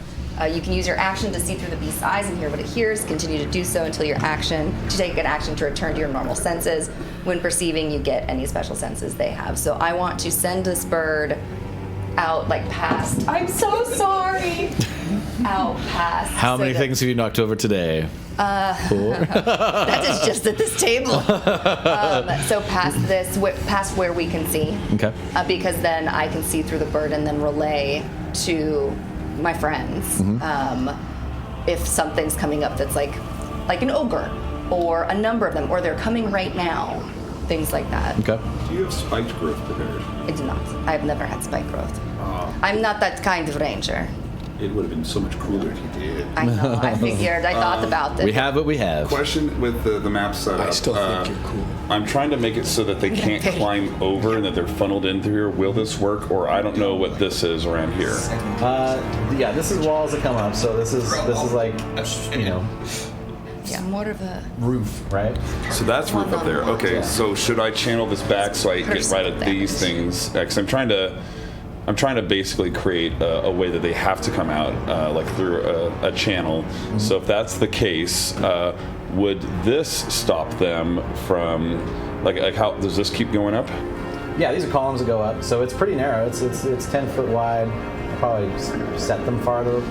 You can use your action to see through the beast's eyes and hear what it hears. Continue to do so until your action, to take an action to return to your normal senses. When perceiving, you get any special senses they have. So I want to send this bird out, like, past. I'm so sorry. Out past. How many things have you knocked over today? That is just at this table. So past this, past where we can see. Okay. Because then I can see through the bird and then relay to my friends if something's coming up that's like an ogre or a number of them, or they're coming right now, things like that. Okay. Do you have spiked growth prepared? I do not. I've never had spike growth. I'm not that kind of ranger. It would have been so much cooler if you did. I know. I figured. I thought about this. We have what we have. Question with the map setup. I still think you're cool. I'm trying to make it so that they can't climb over and that they're funneled in through here. Will this work, or I don't know what this is around here? Yeah, this is walls that come up, so this is like, you know, Yeah, more of a roof, right? So that's roof up there. Okay, Yeah. so should I channel this back so I get right at these things? Because I'm trying to basically create a way that they have to come out, like through a channel. So if that's the case, would this stop them from, like how does this keep going up? Yeah, these are columns that go up, so it's pretty narrow. It's 10 foot wide. I'll probably set them farther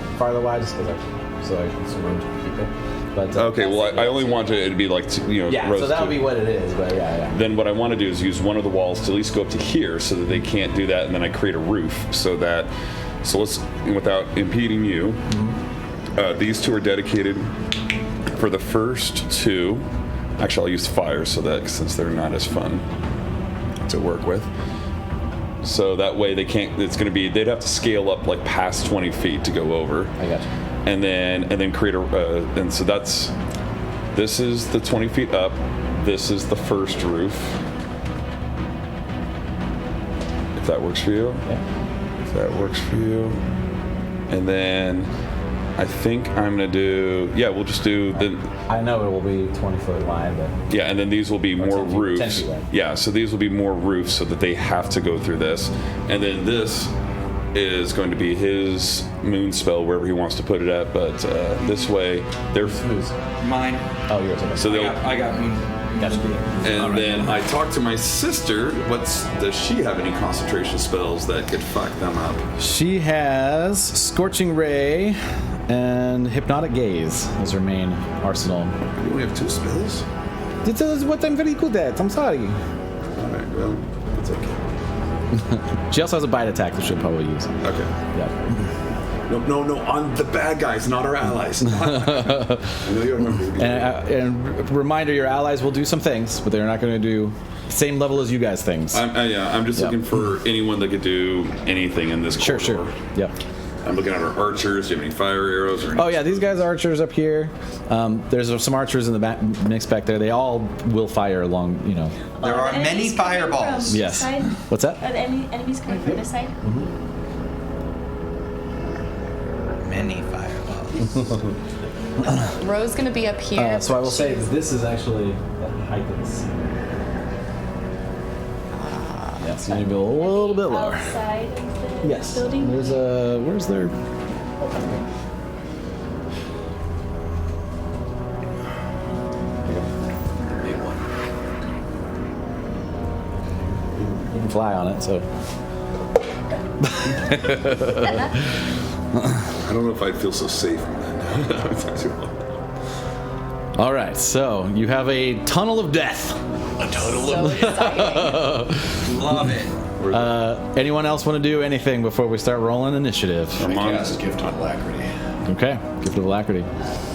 wide just because so I can some room to people. But Okay, well I only want it to be like yeah, so rows that'll two. be what it is. But yeah. Then what I want to do is use one of the walls to at least go up to here so that they can't do that, and then I create a roof so let's, without impeding you, these two are dedicated for the first two. Actually, I'll use fire so that since they're not as fun to work with. So that way they can't, they'd have to scale up like past 20 feet to go over. I got you. And then create and so this is the 20 feet up. This is the first roof. If that works for you. Yeah. If that works for you. And then I think I'm gonna do, we'll just do the, I know it will be 20 foot wide, but and then these will be more 10 feet, 10 roofs. feet wide. Yeah, so these will be more roofs so that they have to go through this. And then this is going to be his moon spell wherever he wants to put it at, but this way they're who's? Mine. Oh, yours. Okay. so they'll. I got moon. And then I talked to my sister. Does she have any concentration spells that could fuck them up? She has Scorching Ray and Hypnotic Gaze as her main arsenal. You only have 2 spells? This is what I'm very good at. I'm sorry. Alright, well, it's okay. She also has a bite attack that she'll probably use. Okay. Yeah. No, on the bad guys, not our allies. I know you remember. And reminder, your allies will do some things, but they're not going to do the same level as you guys things. I'm just looking for anyone that could do anything in this corridor. Sure. Yep. I'm looking at our archers. Do you have any fire arrows or anything? Oh yeah, these guys are archers up here. There's some archers in the back, mix back there. They all will fire along, you know. There are many fireballs. Yes. Side? What's that? Are the enemies coming from this side? Many fireballs. Ro's gonna be up here. So I will say this is actually the height of the ceiling. Yeah, so you need to go a little bit lower. Outside of the Yes. building? There's a. Where's their? You can fly on it, so. I don't know if I'd feel so safe in that. All right, so you have a tunnel of death. So exciting. Love it. Anyone else want to do anything before we start rolling initiative? Armonde's Gift of Alacrity. Okay, gift of alacrity.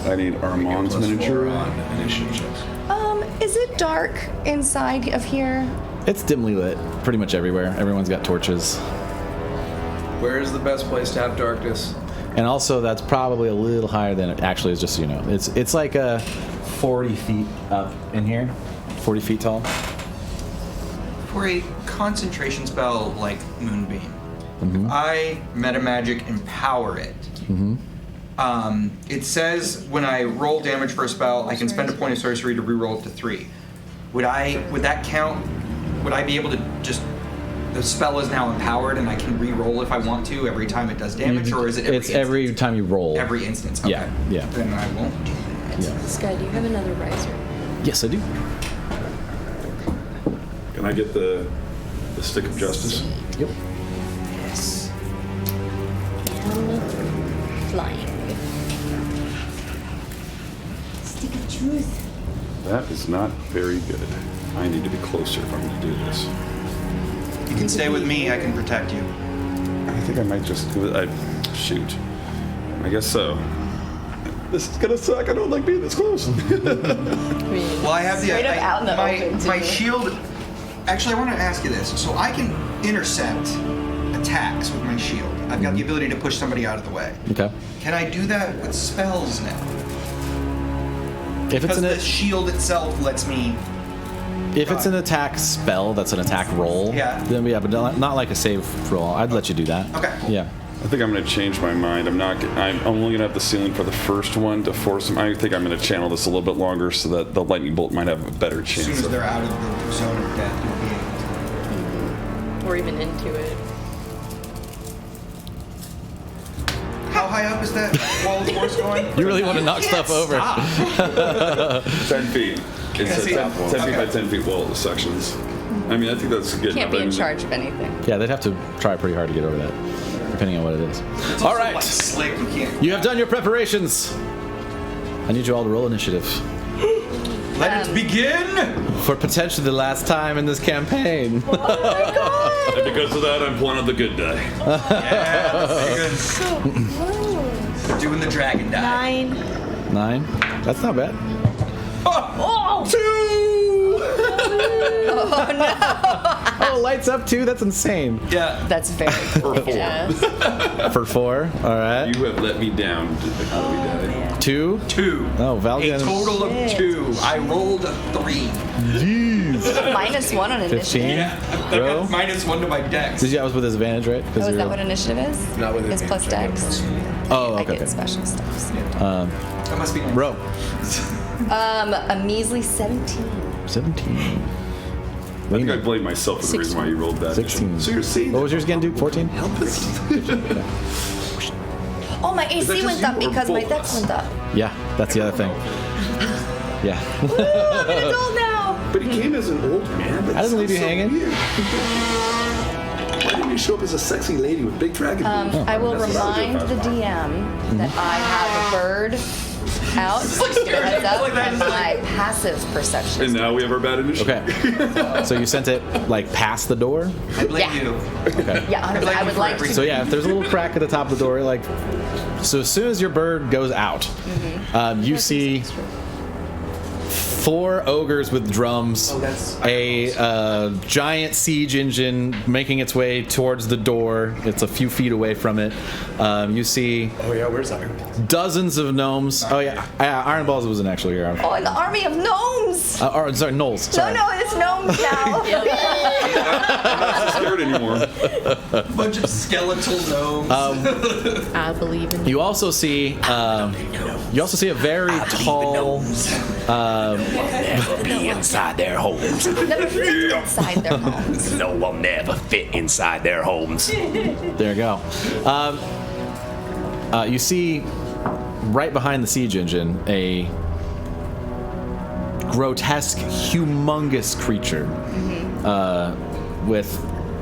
I need Armonde's miniature. On initiative checks. Is it dark inside of here? It's dimly lit, pretty much everywhere. Everyone's got torches. Where is the best place to have darkness? And also, that's probably a little higher than it actually is, just so you know. It's like 40 feet up in here, 40 feet tall. For a concentration spell like Moonbeam, I metamagic empower it. It says when I roll damage for a spell, I can spend a point of sorcery to reroll it to 3. Would that count? Would I be able to just... The spell is now empowered and I can re-roll if I want to every time it does damage, or is it every instance? Every time you roll. Every instance, okay. Yeah. Then I won't do that. Yeah. Sky, do you have another riser? Yes, I do. Can I get the stick of justice? Yep. Yes. And flying. Stick of truth. That is not very good. I need to be closer if I'm going to do this. You can stay with me, I can protect you. I think I might just do it. Shoot. I guess so. This is gonna suck. I don't like being this close. Well, I have Straight up out in the open, too. my shield. Actually, I want to ask you this. So I can intercept attacks with my shield. I've got the ability to push somebody out of the way. Okay. Can I do that with spells now? If it's Because the shield itself lets me. If it's an attack spell, that's an attack roll. Yeah. Then but not like a save roll. I'd let you do that. Okay. Yeah. I think I'm going to change my mind. I'm only going to have the ceiling for the first one to force them. I think I'm going to channel this a little bit longer so that the lightning bolt might have a better As chance. soon as they're out of the zone of death, you'll be able to. Or even into it. How high up is that wall of force going? You really want to knock stuff over. 10 feet. It's a 10 feet by 10 feet wall sections. I mean, I think that's good. Can't be in charge of anything. Yeah, they'd have to try pretty hard to get over that, depending on what it is. It's All also, right. like, slick. You can't. You have done your preparations. I need you all to roll initiative Let it begin. for potentially the last time in this campaign. And because of that, I'm pulling out the good die. Yeah, that's good. We're doing the dragon die. 9. 9. That's not bad. Oh! 2. Oh, lights up 2. That's insane. Yeah. That's very cool. For 4. All right. You have let me down. Die. 2. 2. Oh, Valgun. A total of 2. I rolled a 3. Jeez. -1 on initiative. 15. Yeah. I Bro. got -1 to my dex. Did you? That was with disadvantage, right? Oh, is that what initiative is? Not with It's plus advantage, I dex. Oh, I okay. get special stuff. So. That must be nice. Bro. A measly 17. 17. I think I blame myself for the reason why you rolled that. 16. So you're seeing What was yours again, Duke? 14? Help us. Oh, my that AC just went you up or because my both dex of us? went up. Yeah, that's the other thing. Yeah. Ooh, I'm an adult now. But he came as an old man. That I didn't leave you sounds so hanging. weird. Why didn't you show up as a sexy lady with big dragon boobs? I will That's what I was remind doing. the DM that I have a bird out, heads up, and my passive perception. And now we have our bad initiative. Okay. So you sent it like past the door? I blame Yeah. you. Okay. Yeah, I blame I you would for like to. everything. So yeah, if there's a little crack at the top of the door, like, so as soon as your bird goes out, you see 4 ogres with drums, a giant siege engine making its way towards the door. It's a few feet away from it. You see Oh yeah, where's Iron? dozens of gnomes. Oh yeah, Iron Balls wasn't actually here. Oh, an army of gnomes. Or, sorry, gnolls. No, Sorry. no, it's gnomes now. I'm not so scared anymore. Bunch of skeletal gnomes. I believe in You also see a very tall. Never be inside their homes. Never fit inside their homes. No will never fit inside their homes. There you go. You see, right behind the siege engine, a grotesque, humongous creature with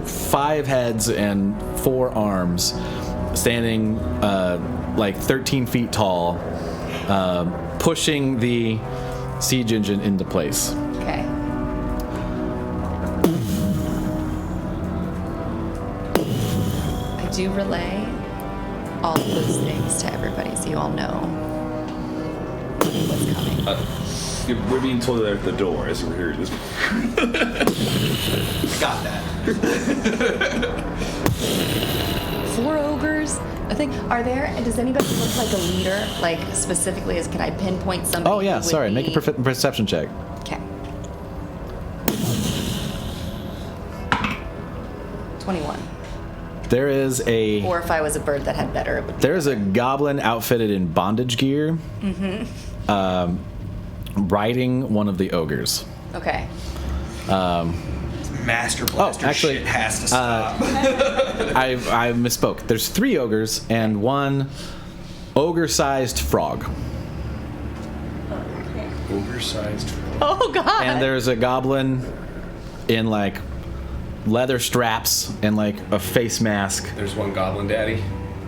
5 heads and 4 arms, standing like 13 feet tall, pushing the siege engine into place. Okay. I do relay all of those things to everybody, so you all know. knew what's coming. We're being told they're at the door as we're hearing this. Got that. 4 ogres. I think. Are there? Does anybody look like a leader? Like specifically, can I pinpoint somebody? Oh yeah, who would sorry. be- Make a perception check. Okay. 21. There is a Or if I was a bird that had better, it would be there's a goblin outfitted in bondage gear, riding one of the ogres. okay. Master Blaster actually, shit has to stop. I misspoke. There's 3 ogres and 1 ogre-sized frog, Ogre-sized. Oh God. and there's a goblin in like leather straps and like a face mask. There's one Goblin Daddy.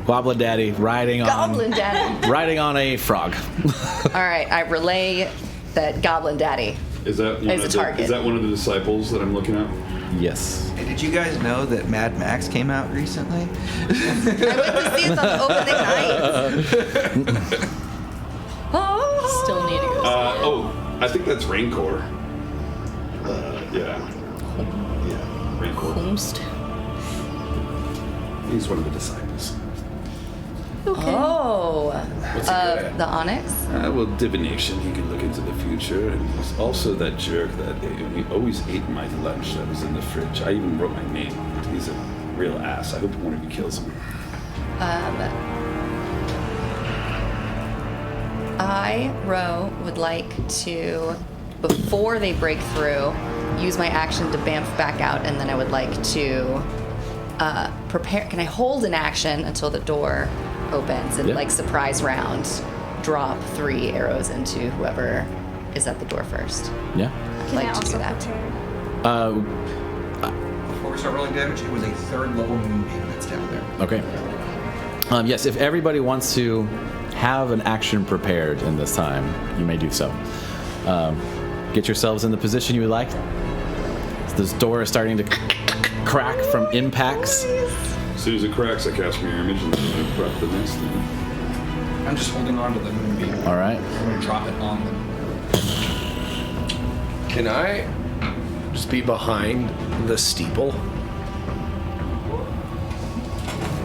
Goblin Daddy riding Goblin Daddy. riding on a frog. All right, I relay that Goblin Daddy. Is that As a target. Is that one of the disciples that I'm looking at? Yes. Hey, did you guys know that Mad Max came out recently? I went to see it on opening night. Oh. Still need to go. I think that's Rancor. Yeah. Rancor. Homest. He's one of the disciples. Oh. What's he good at? The Onyx. Well, divination. He can look into the future, and he's also that jerk that he always ate my lunch that was in the fridge. I even wrote my name. He's a real ass. I hope one of you kills him. I, Roe, would like to, before they break through, use my action to bamf back out, and then I would like to prepare. Can I hold an action until the door opens and Yeah. like surprise round, drop 3 arrows into whoever is at the door first? Yeah. I'd Can I like to do also that. prepare? Before we start rolling damage, it was a 3rd level moonbeam that's down there. Okay. Yes, if everybody wants to have an action prepared in this time, you may do so. Get yourselves in the position you would like. This door is starting to crack from impacts. As soon as it cracks, I cast mirror image and then I prep the next thing. I'm just holding on to the moonbeam. All right. I'm going to drop it on them. Can I just be behind the steeple?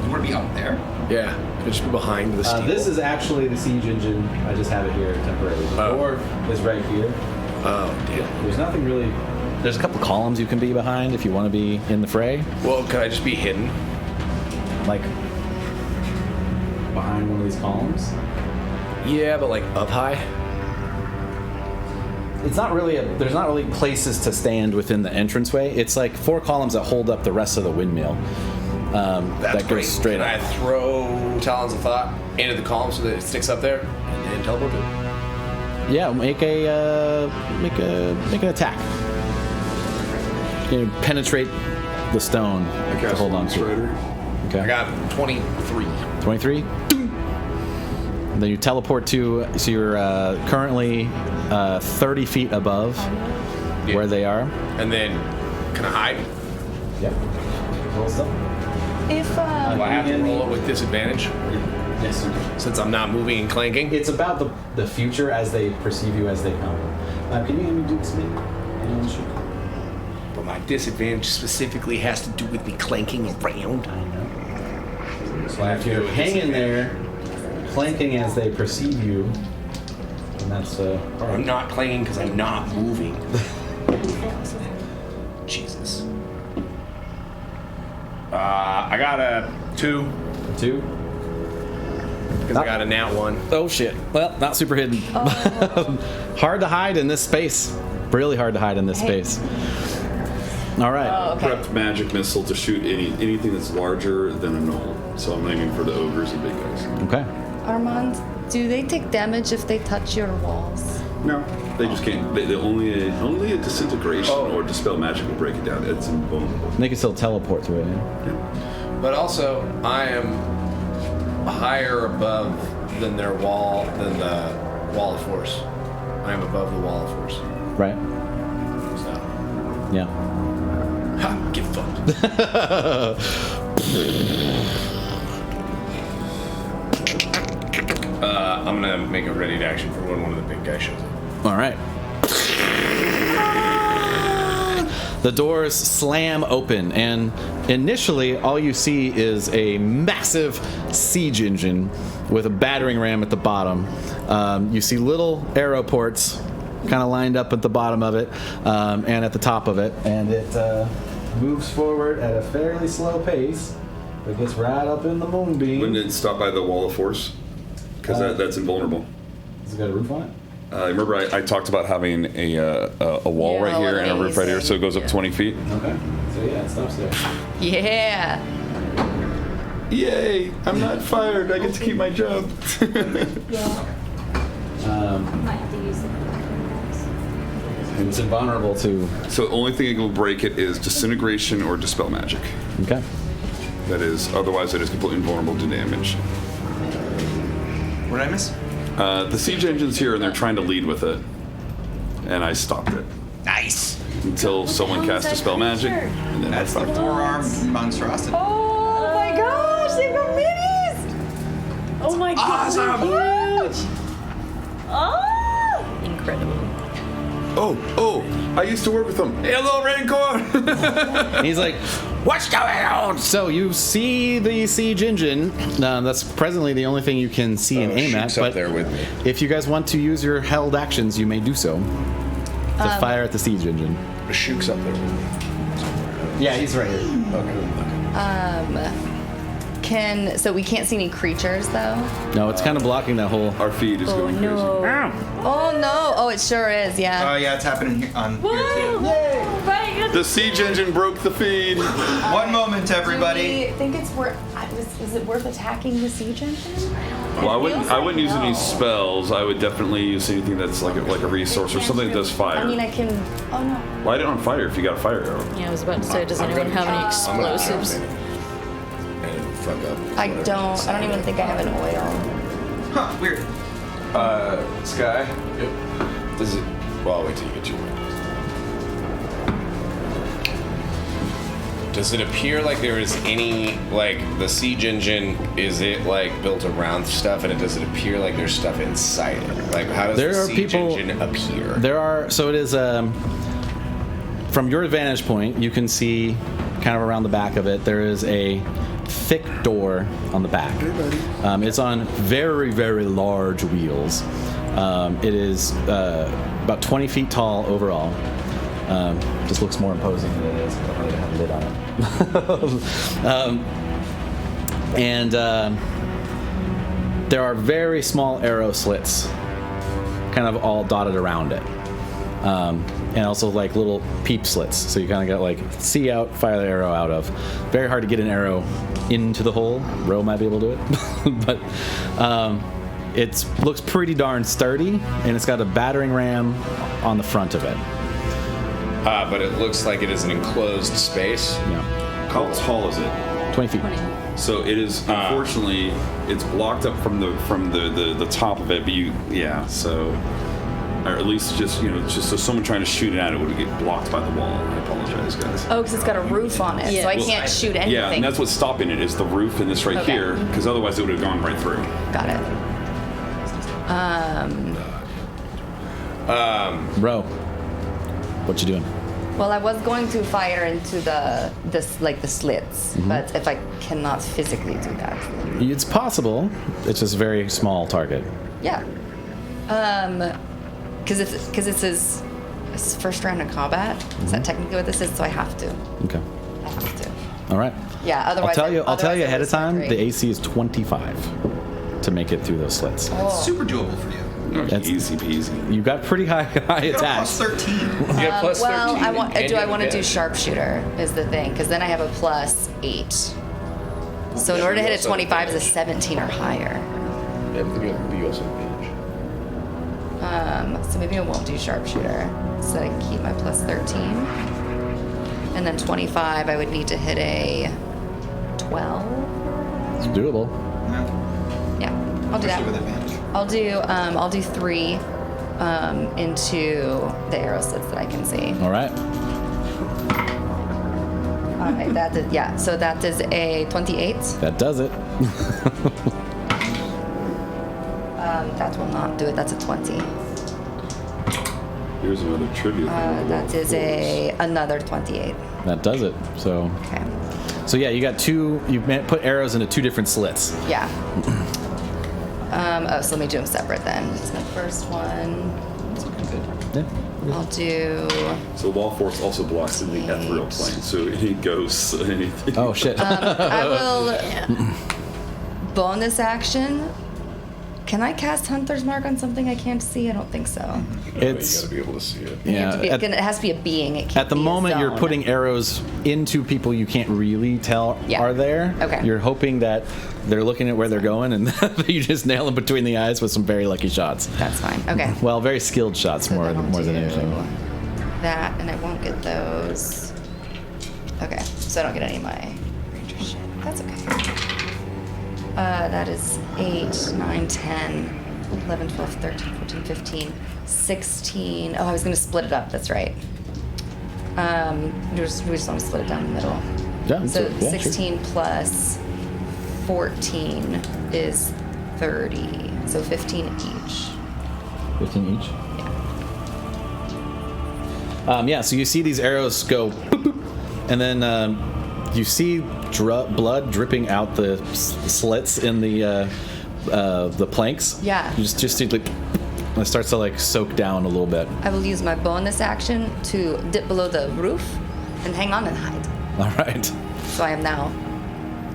You want to be up there? Yeah, just be behind the steeple. This is actually the siege engine. I just have it here temporarily. The Oh. door is right here. Oh, damn. There's nothing really. There's a couple columns you can be behind if you want to be in the fray, Well, can I just be hidden? like behind one of these columns. Yeah, but like up high? It's not really there's not really places to stand within the entranceway. It's like 4 columns that hold up the rest of the windmill. That goes great. straight Can I up. throw Talons of Thought into the column so that it sticks up there and then teleport it? Yeah, make an attack. You know, penetrate the stone I to cast hold on to. Strider. Okay. I got 23. 23. And then you teleport to. So you're currently 30 feet above Yeah. where they are. And then, can I hide? Yep. Roll stuff. If Do I have to roll it with disadvantage Yes. since I'm not moving and clanking? It's about the future as they perceive you as they come. Can you have me do this? But my disadvantage specifically has to do with me clanking around. So if you're hanging there, clanking as they perceive you, and that's I'm not clanking because I'm not moving. Jesus. I got a 2 2. because I got a nat 1. Oh shit. Well, not super hidden. Hard to hide in this space. Really hard to hide in this space. All right. Oh, okay. Prepped magic missile to shoot anything that's larger than a gnoll. So I'm aiming for the ogres and big guys. Okay. Armand, do they take damage if they touch your walls? No, they just can't. They only a disintegration or dispel magic will break it down. It's invulnerable. They can still teleport through it. Yeah? But also, I am higher above than the wall of force. I am above the wall of force. Right. So, Yeah. ha, get fucked. I'm gonna make a ready to action for when one of the big guys shows up. All right. The doors slam open, and initially all you see is a massive siege engine with a battering ram at the bottom. You see little arrow ports kind of lined up at the bottom of it and at the top of it, and it moves forward at a fairly slow pace. It gets right up in the moonbeam. Wouldn't it stop by the wall of force? Because that's invulnerable. Has it got a roof on it? Remember I talked about having a wall Yeah, right here and a roof right here, amazing. so it goes up 20 feet. Okay. So yeah, it stops there. Yeah. Yay! I'm not fired. I get to keep my job. Yeah. Might have to use the And it's invulnerable to. So the only thing that will break it is disintegration or dispel magic. Okay. That is, otherwise it is completely invulnerable to damage. What did I miss? The siege engine's here and they're trying to lead with it, and I stopped it Nice. until someone cast dispel magic. And then That's I the stopped it. four-armed monstrosity. Oh my gosh, they've got minis! Oh my god, they're huge! Oh! Incredible. Oh! I used to work with them. Hello, Rancor. And he's like, "What's going on?" So you see the siege engine. That's presently the only thing you can see and aim at. Shook's up But there with me. if you guys want to use your held actions, you may do so to fire at the siege engine. Shook's up there with me. Yeah, he's right here. So we can't see any creatures though? No, it's kind of blocking that whole. Our feed is Oh going crazy. no. Oh no! Oh, it sure is, Oh yeah. yeah, it's happening here on here too. The siege engine broke the feed. One moment, everybody. Do we think it's worth, is it worth attacking the siege engine? Well, I wouldn't use any spells. I would definitely use anything that's like a resource or something that does fire. I mean, I can, oh no. Light it on fire if you got a fire arrow. Yeah, I was about to say, does anyone have any explosives? And fuck up. I don't even think I have an oil. Huh, weird. Sky? Yep. Does it. Well, I'll wait till you get your windows. Does it appear like there is any, like, the siege engine, is it, like, built around stuff, and does it appear like there's stuff inside it? Like, how does There the are siege people- engine appear? There are. So it is. From your vantage point, you can see kind of around the back of it. There is a thick door on the back. It's on very, very large wheels. It is about 20 feet tall overall. Just looks more imposing than it is. I don't really have a lid on it. There are very small arrow slits, kind of all dotted around it. And also like little peep slits, so you kind of got like see out, fire the arrow out of. Very hard to get an arrow into the hole. Roe might be able to do it, but it looks pretty darn sturdy, and it's got a battering ram on the front of it. But it looks like it is an enclosed space. Yeah, How tall is it? 20 feet. So it is. Unfortunately, it's blocked up from the top of it. But so. Or at least just so someone trying to shoot it at it would get blocked by the wall. I apologize, guys. Oh, because it's got a roof on it, Yeah. so I Well, can't shoot anything. Yeah, and that's what's stopping it is the roof and this right Okay. here, because otherwise it would have gone right through. Got it. Roe, what you doing? Well, I was going to fire into the slits, but if I cannot physically do that, It's possible. It's just a very small target. yeah. Because this is first round of combat. Is that technically what this is? So I have to. Okay. I have to. All right. Yeah. I'll Otherwise, tell you otherwise ahead it of time. would The AC is 25 to make it through those slits. Super doable for you. That's- Easy peasy. You got pretty high You got a attacks. plus 13. Yeah, plus Well, 13. I want. and Do you I want to do advantage. sharpshooter? Is the thing, because then I have a plus 8. So in order to hit a also 25 is a advantage. 17 or higher. Yeah, but you also advantage. So maybe I won't do sharpshooter, so that I can keep my plus 13. And then 25, I would need to hit a 12. It's doable. Yeah, I'll do that. Especially with advantage. I'll do 3 into the arrow slits that I can see. All right. All right, that is, yeah. So that is a 28. That does it. That will not do it. That's a 20. Here's another trivia. That is another 28. That does it. So Okay. so yeah, you got two. You put arrows into two different slits. Yeah. So let me do them separate then. So the first one, Yeah. I'll do. So Law Force also blocks in the ethereal plane, so any ghosts, anything. Oh shit. I will bonus action. Can I cast Hunter's Mark on something I can't see? I don't think so. It's You gotta be able to see it. yeah. It has to be a being. It can't At the be a moment, you're zone. putting arrows into people you can't really tell Yeah. are there. Okay. You're hoping that they're looking at where they're going and you just nail them between the eyes with some very lucky shots. That's fine. Okay. Well, very skilled shots So more then I'll than do anything. That, and I won't get those. Okay, so I don't get any of my ranger shit. That's okay. That is 8, 9, 10, 11, 12, 13, 14, 15, 16. Oh, I was going to split it up. That's right. We just want to split it down the middle. Yeah, So yeah, sure. 16 plus 14 is 30. So 15 each. 15 each? Yeah, so you see these arrows go boop, boop, and then you see blood dripping out the slits in the planks. Yeah. You just see like it starts to like soak down a little bit. I will use my bonus action to dip below the roof and hang on and hide. All right. So I am now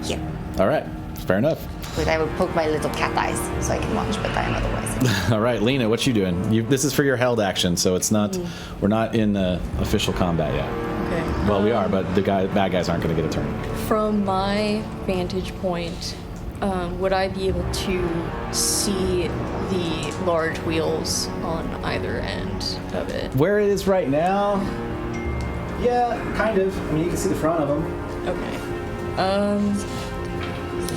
here. All right. Fair enough. But I will poke my little cat eyes so I can watch, but I am otherwise. All right, Leina, what you doing? This is for your held action, so it's not. We're not in official combat yet. Okay. Well, we are, but the bad guys aren't going to get a turn. From my vantage point, would I be able to see the large wheels on either end of it? Where it is right now? Yeah, kind of. I mean, you can see the front of them. Okay.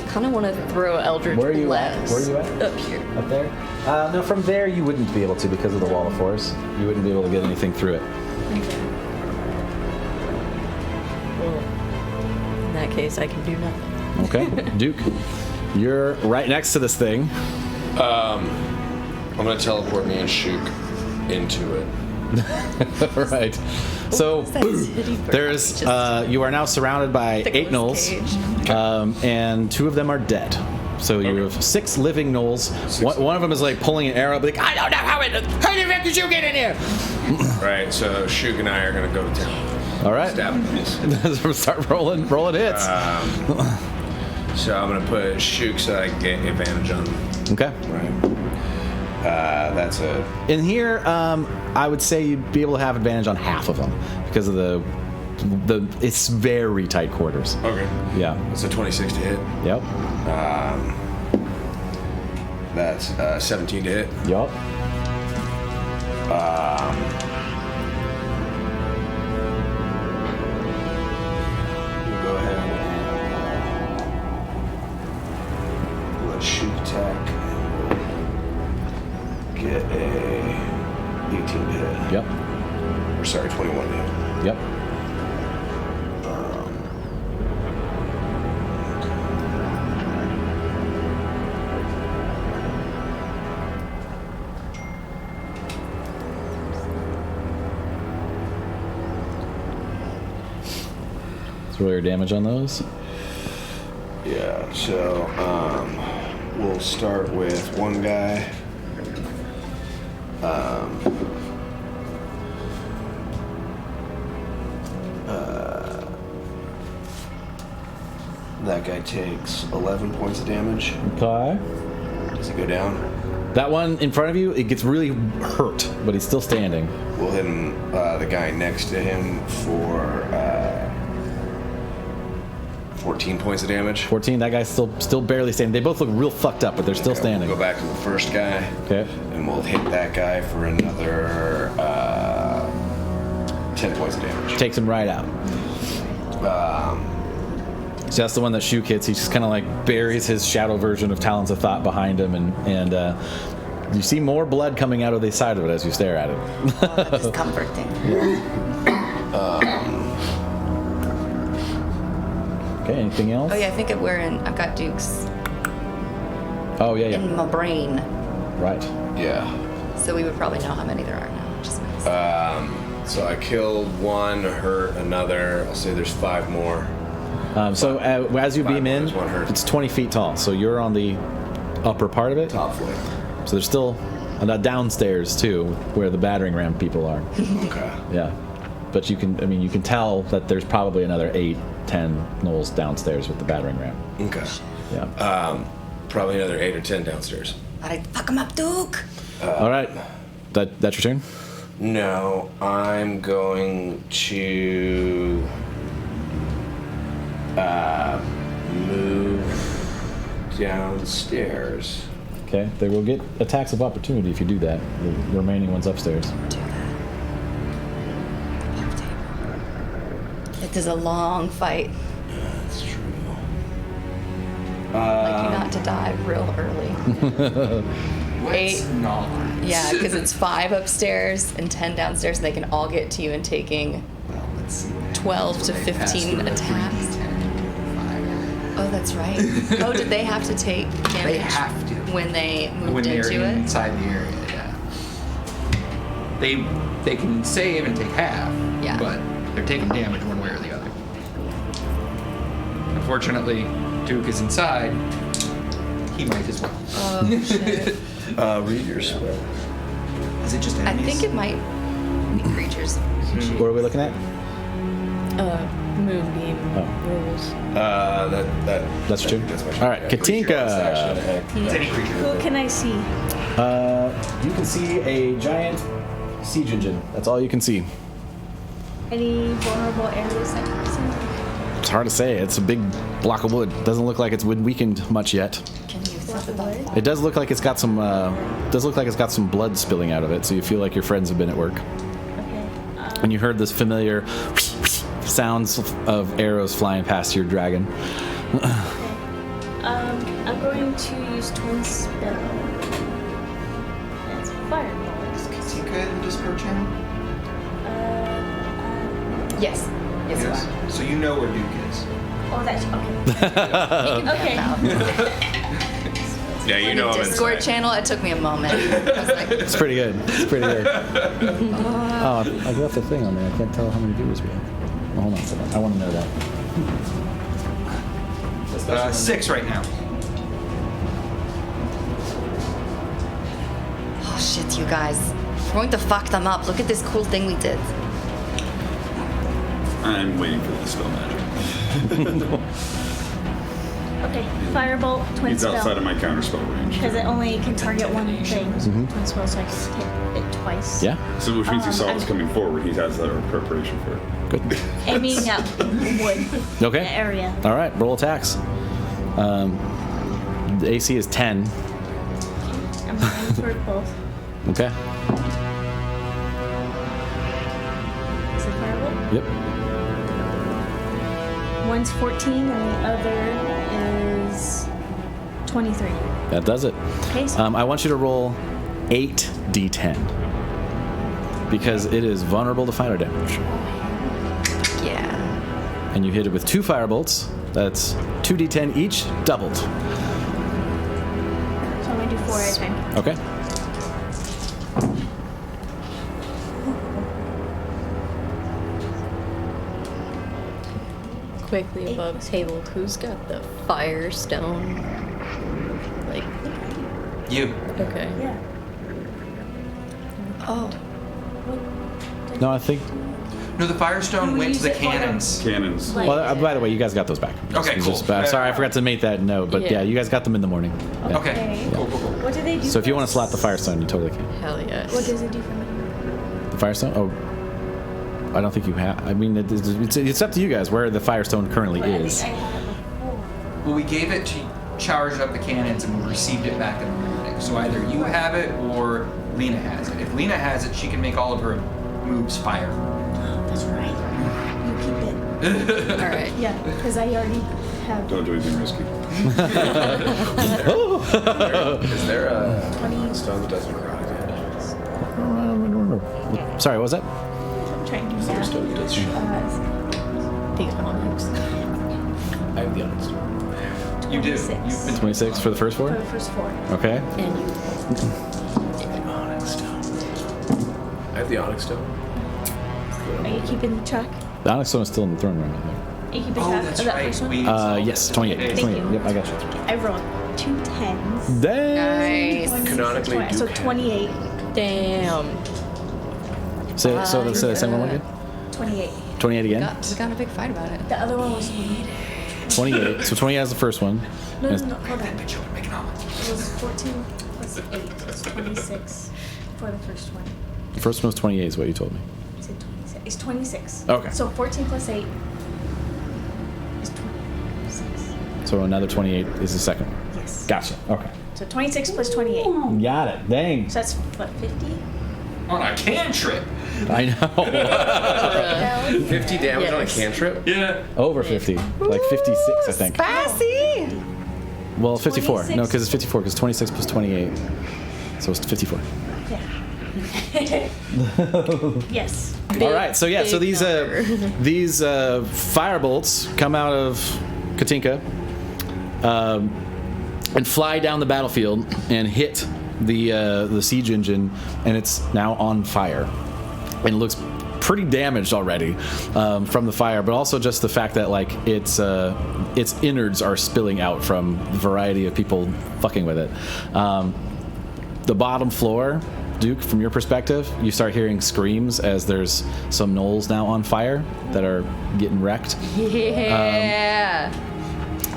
Kind of want to throw Eldritch Where are you at? Blast Where are you at? up here. Up there? No, from there you wouldn't be able to because of the wall of force. You wouldn't be able to get anything through it. Okay. Well, in that case, I can do nothing. Okay, Duke, you're right next to this thing. I'm gonna teleport me and Shook into it. Right. So there's you are now surrounded by The 8 ghost gnolls, cage. and 2 of them are dead. So you have 6 living gnolls. One of them is like pulling an arrow, like I don't know how the heck did you get in here? Right, so Shook and I are gonna go to town. All right. Stab this. Start rolling hits. So I'm gonna put Shook so I can get advantage on them. Okay. Right. That's a In here, I would say you'd be able to have advantage on half of them because of the it's very tight quarters. okay. Yeah. It's a 26 to hit. Yep. That's 17 to hit. Yep. We'll go ahead and let Shook attack. Get a 18 to hit. Yep. Or sorry, 21 to hit. Yep. Let's roll your damage on those. Yeah, so we'll start with one guy. That guy takes 11 points of damage. Okay. Does he go down? That one in front of you, it gets really hurt, but he's still standing. We'll hit him, the guy next to him for 14 points of damage. 14. That guy's still barely standing. They both look real fucked up, but they're still Okay, standing. We'll go back to the first guy. Okay. And we'll hit that guy for another 10 points of damage. Takes him right out. So that's the one that Shook hits. He just kind of like buries his shadow version of Talons of Thought behind him, and you see more blood coming out of the side of it as you stare at it. That is comforting. Okay, anything else? Oh yeah, I think I've got Dukes Oh, yeah. in my brain. Right. Yeah. So we would probably know how many there are now, which is nice. So I killed one, hurt another. I'll say there's 5 more. So as you beam in, There's one hurt. it's 20 feet tall. So you're on the upper part of it. Top floor. So there's still downstairs too, where the battering ram people are. Okay. Yeah. But you can tell that there's probably another 8, 10 gnolls downstairs with the battering ram. Okay. Yeah. Probably another 8 or 10 downstairs. All right, fuck him up, Duke. All right. That's your turn? No, I'm going to move downstairs. Okay. They will get attacks of opportunity if you do that. The remaining one's upstairs. It is a long fight. That's true. Like you not to die real early. Let's not. Yeah, because it's 5 upstairs and 10 downstairs, and they can all get to you and taking Well, let's see. 12 to 15 attacks. Oh, that's right. Oh, did they have to take damage They have to. when they moved When they're into it? inside the area, yeah. They can save and take half, Yeah. but they're taking damage one way or the other. Unfortunately, Duke is inside. He might as well. Oh, shit. Read your spell. Is it just I enemies? think it might be creatures. What are we looking at? Moonbeam rules. That's true. That's my turn. All right, Yeah, creature Katinka. bonus action. It's any creature. Who can I see? You can see a giant siege engine. That's all you can see. Any vulnerable areas I can see? It's hard to say. It's a big block of wood. Doesn't look like it's been weakened much yet. Can you Block set of it up? wood? It does look like it's got some. Does look like it's got some blood spilling out of it. So you feel like your friends have been at work. Okay. And you heard this familiar sounds of arrows flying past your dragon. I'm going to use twin spell. That's fireballs. Katinka in the Discord channel? Yes. Yes, you Yes. are. So you know where Duke is. Oh, that's okay. Okay. Yeah, you know I'm Discord inside. channel, it took me a moment. I was like, It's pretty good. It's pretty good. Oh, I left the thing on there. I can't tell how many viewers we have. Well, hold on a second. I want to know that. 6 right now. oh shit, you guys. We're going to fuck them up. Look at this cool thing we did. I'm waiting for the dispel magic. Okay. Firebolt, twin He's spell. outside of my counterspell range. Because it only can target one thing. Twin spell, so I can hit it twice. Yeah. So which means he saw us coming forward. He has that preparation for it. Good. Aiming at wood. Okay. The area. All right. Roll attacks. The AC is 10. I'm aiming for both. Okay. Is it firebolt? Yep. One's 14 and the other is 23. That does it. Okay, so I want you to roll 8d10 because it is vulnerable to fire damage. Yeah. And you hit it with 2 firebolts. That's 2d10 each, doubled. So I'm going to do 4 at a time. Okay. Quickly above table, who's got the firestone? Like, You. okay. Yeah. Oh. No, I think. No, the Firestone We went to use the it for the- cannons. Cannons. Like- Well, by the way, you guys got those back. Okay, It's cool. sorry, I forgot to make that note. But yeah, Yeah. you guys got them in the morning. Yeah. Okay. Cool, cool, cool. What do they do? So if you for want to slot the us? firestone, you totally can. Hell yes. What does it do for me? The firestone? Oh, I don't think you have. I mean, it's up to you guys where the firestone currently But I is. think I had it before. Well, we gave it to charge up the cannons and we received it back in the morning. So either you have it or Leina has it. If Leina has it, she can make all of her moves fire. That's right. You keep it. All right. Yeah, because I already have Don't do anything risky. Is there a stone that doesn't rot again? Sorry, what was that? I'm trying to do Is there a that. stone that does shit? The onyx. I have the honest. You do. 26. 26 for the first For 4? the first 4. Okay. And you. Onyx stone. I have the onyx stone. Are you keeping track? The Onyx Stone is still in the throne room, I think. Are you keeping Oh, track that's of that right. first one? Yes, 28. Thank 28. you. Yep, I got you. I rolled 2 10s. Dang. Nice. Canonically, So Duke 28. Damn. So the same one again? 28. 28 again? We got in a big fight about it. The other one was 28. So 28 is the first one. no, Yes. hold on. But you would make an omelet. It was 14 plus 8. It's 26 for the first one. The first one was 28 is what you told me. Is it 26? It's 26. Okay. So 14 plus 8 is 26. So another 28 is the second one. Yes. Gotcha. Okay. So 26 plus 28. Got it. Dang. So that's what, 50? On a cantrip. I know. 50 damage on a Yes. cantrip? Yeah. Over 50. Like 56, I think. Spicy! Well, 54. 26. No, because it's 54, because 26 plus 28. So it's 54. Yeah. Yes. All right. So yeah. So big these number. these fire bolts come out of Katinka and fly down the battlefield and hit the siege engine, and it's now on fire, and it looks pretty damaged already from the fire, but also just the fact that like its innards are spilling out from the variety of people fucking with it. The bottom floor, Duke, from your perspective, you start hearing screams as there's some gnolls now on fire that are getting wrecked. Yeah.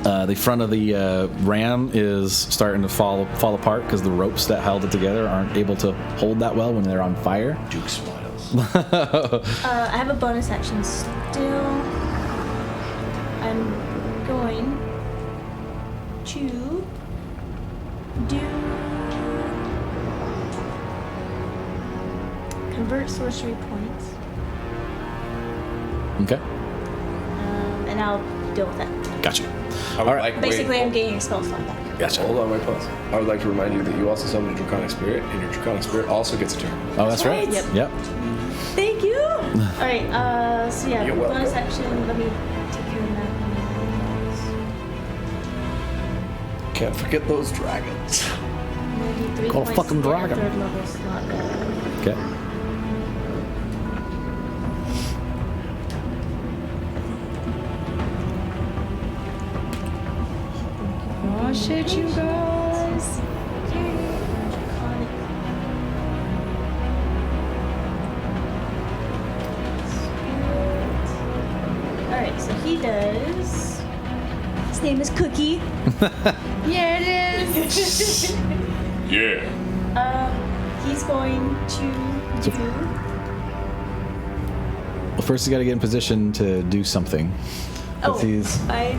The front of the ram is starting to fall apart because the ropes that held it together aren't able to hold that well when they're on fire. Duke smiles. I have a bonus action still. I'm going to do convert sorcery points, Okay. and I'll deal with that. Gotcha. I would All right. like, Basically, wait, I'm gaining a spell slot back. Gotcha. Hold on, wait, pause. I would like to remind you that you also summoned a Draconic Spirit, and your Draconic Spirit also gets a turn. Oh, that's right. Right. Yep. Thank you. All right. So yeah, You're welcome. bonus action. Let me take care of that. Can't forget those dragons. Maybe 3 Call a points fucking for a dragon. third level slot. Okay. Oh shit, you guys. Alright, so he does. His name is Cookie. Yeah, it is. Yeah. He's going to do. Well, first he's got to get in position to do something. Oh, He's... I.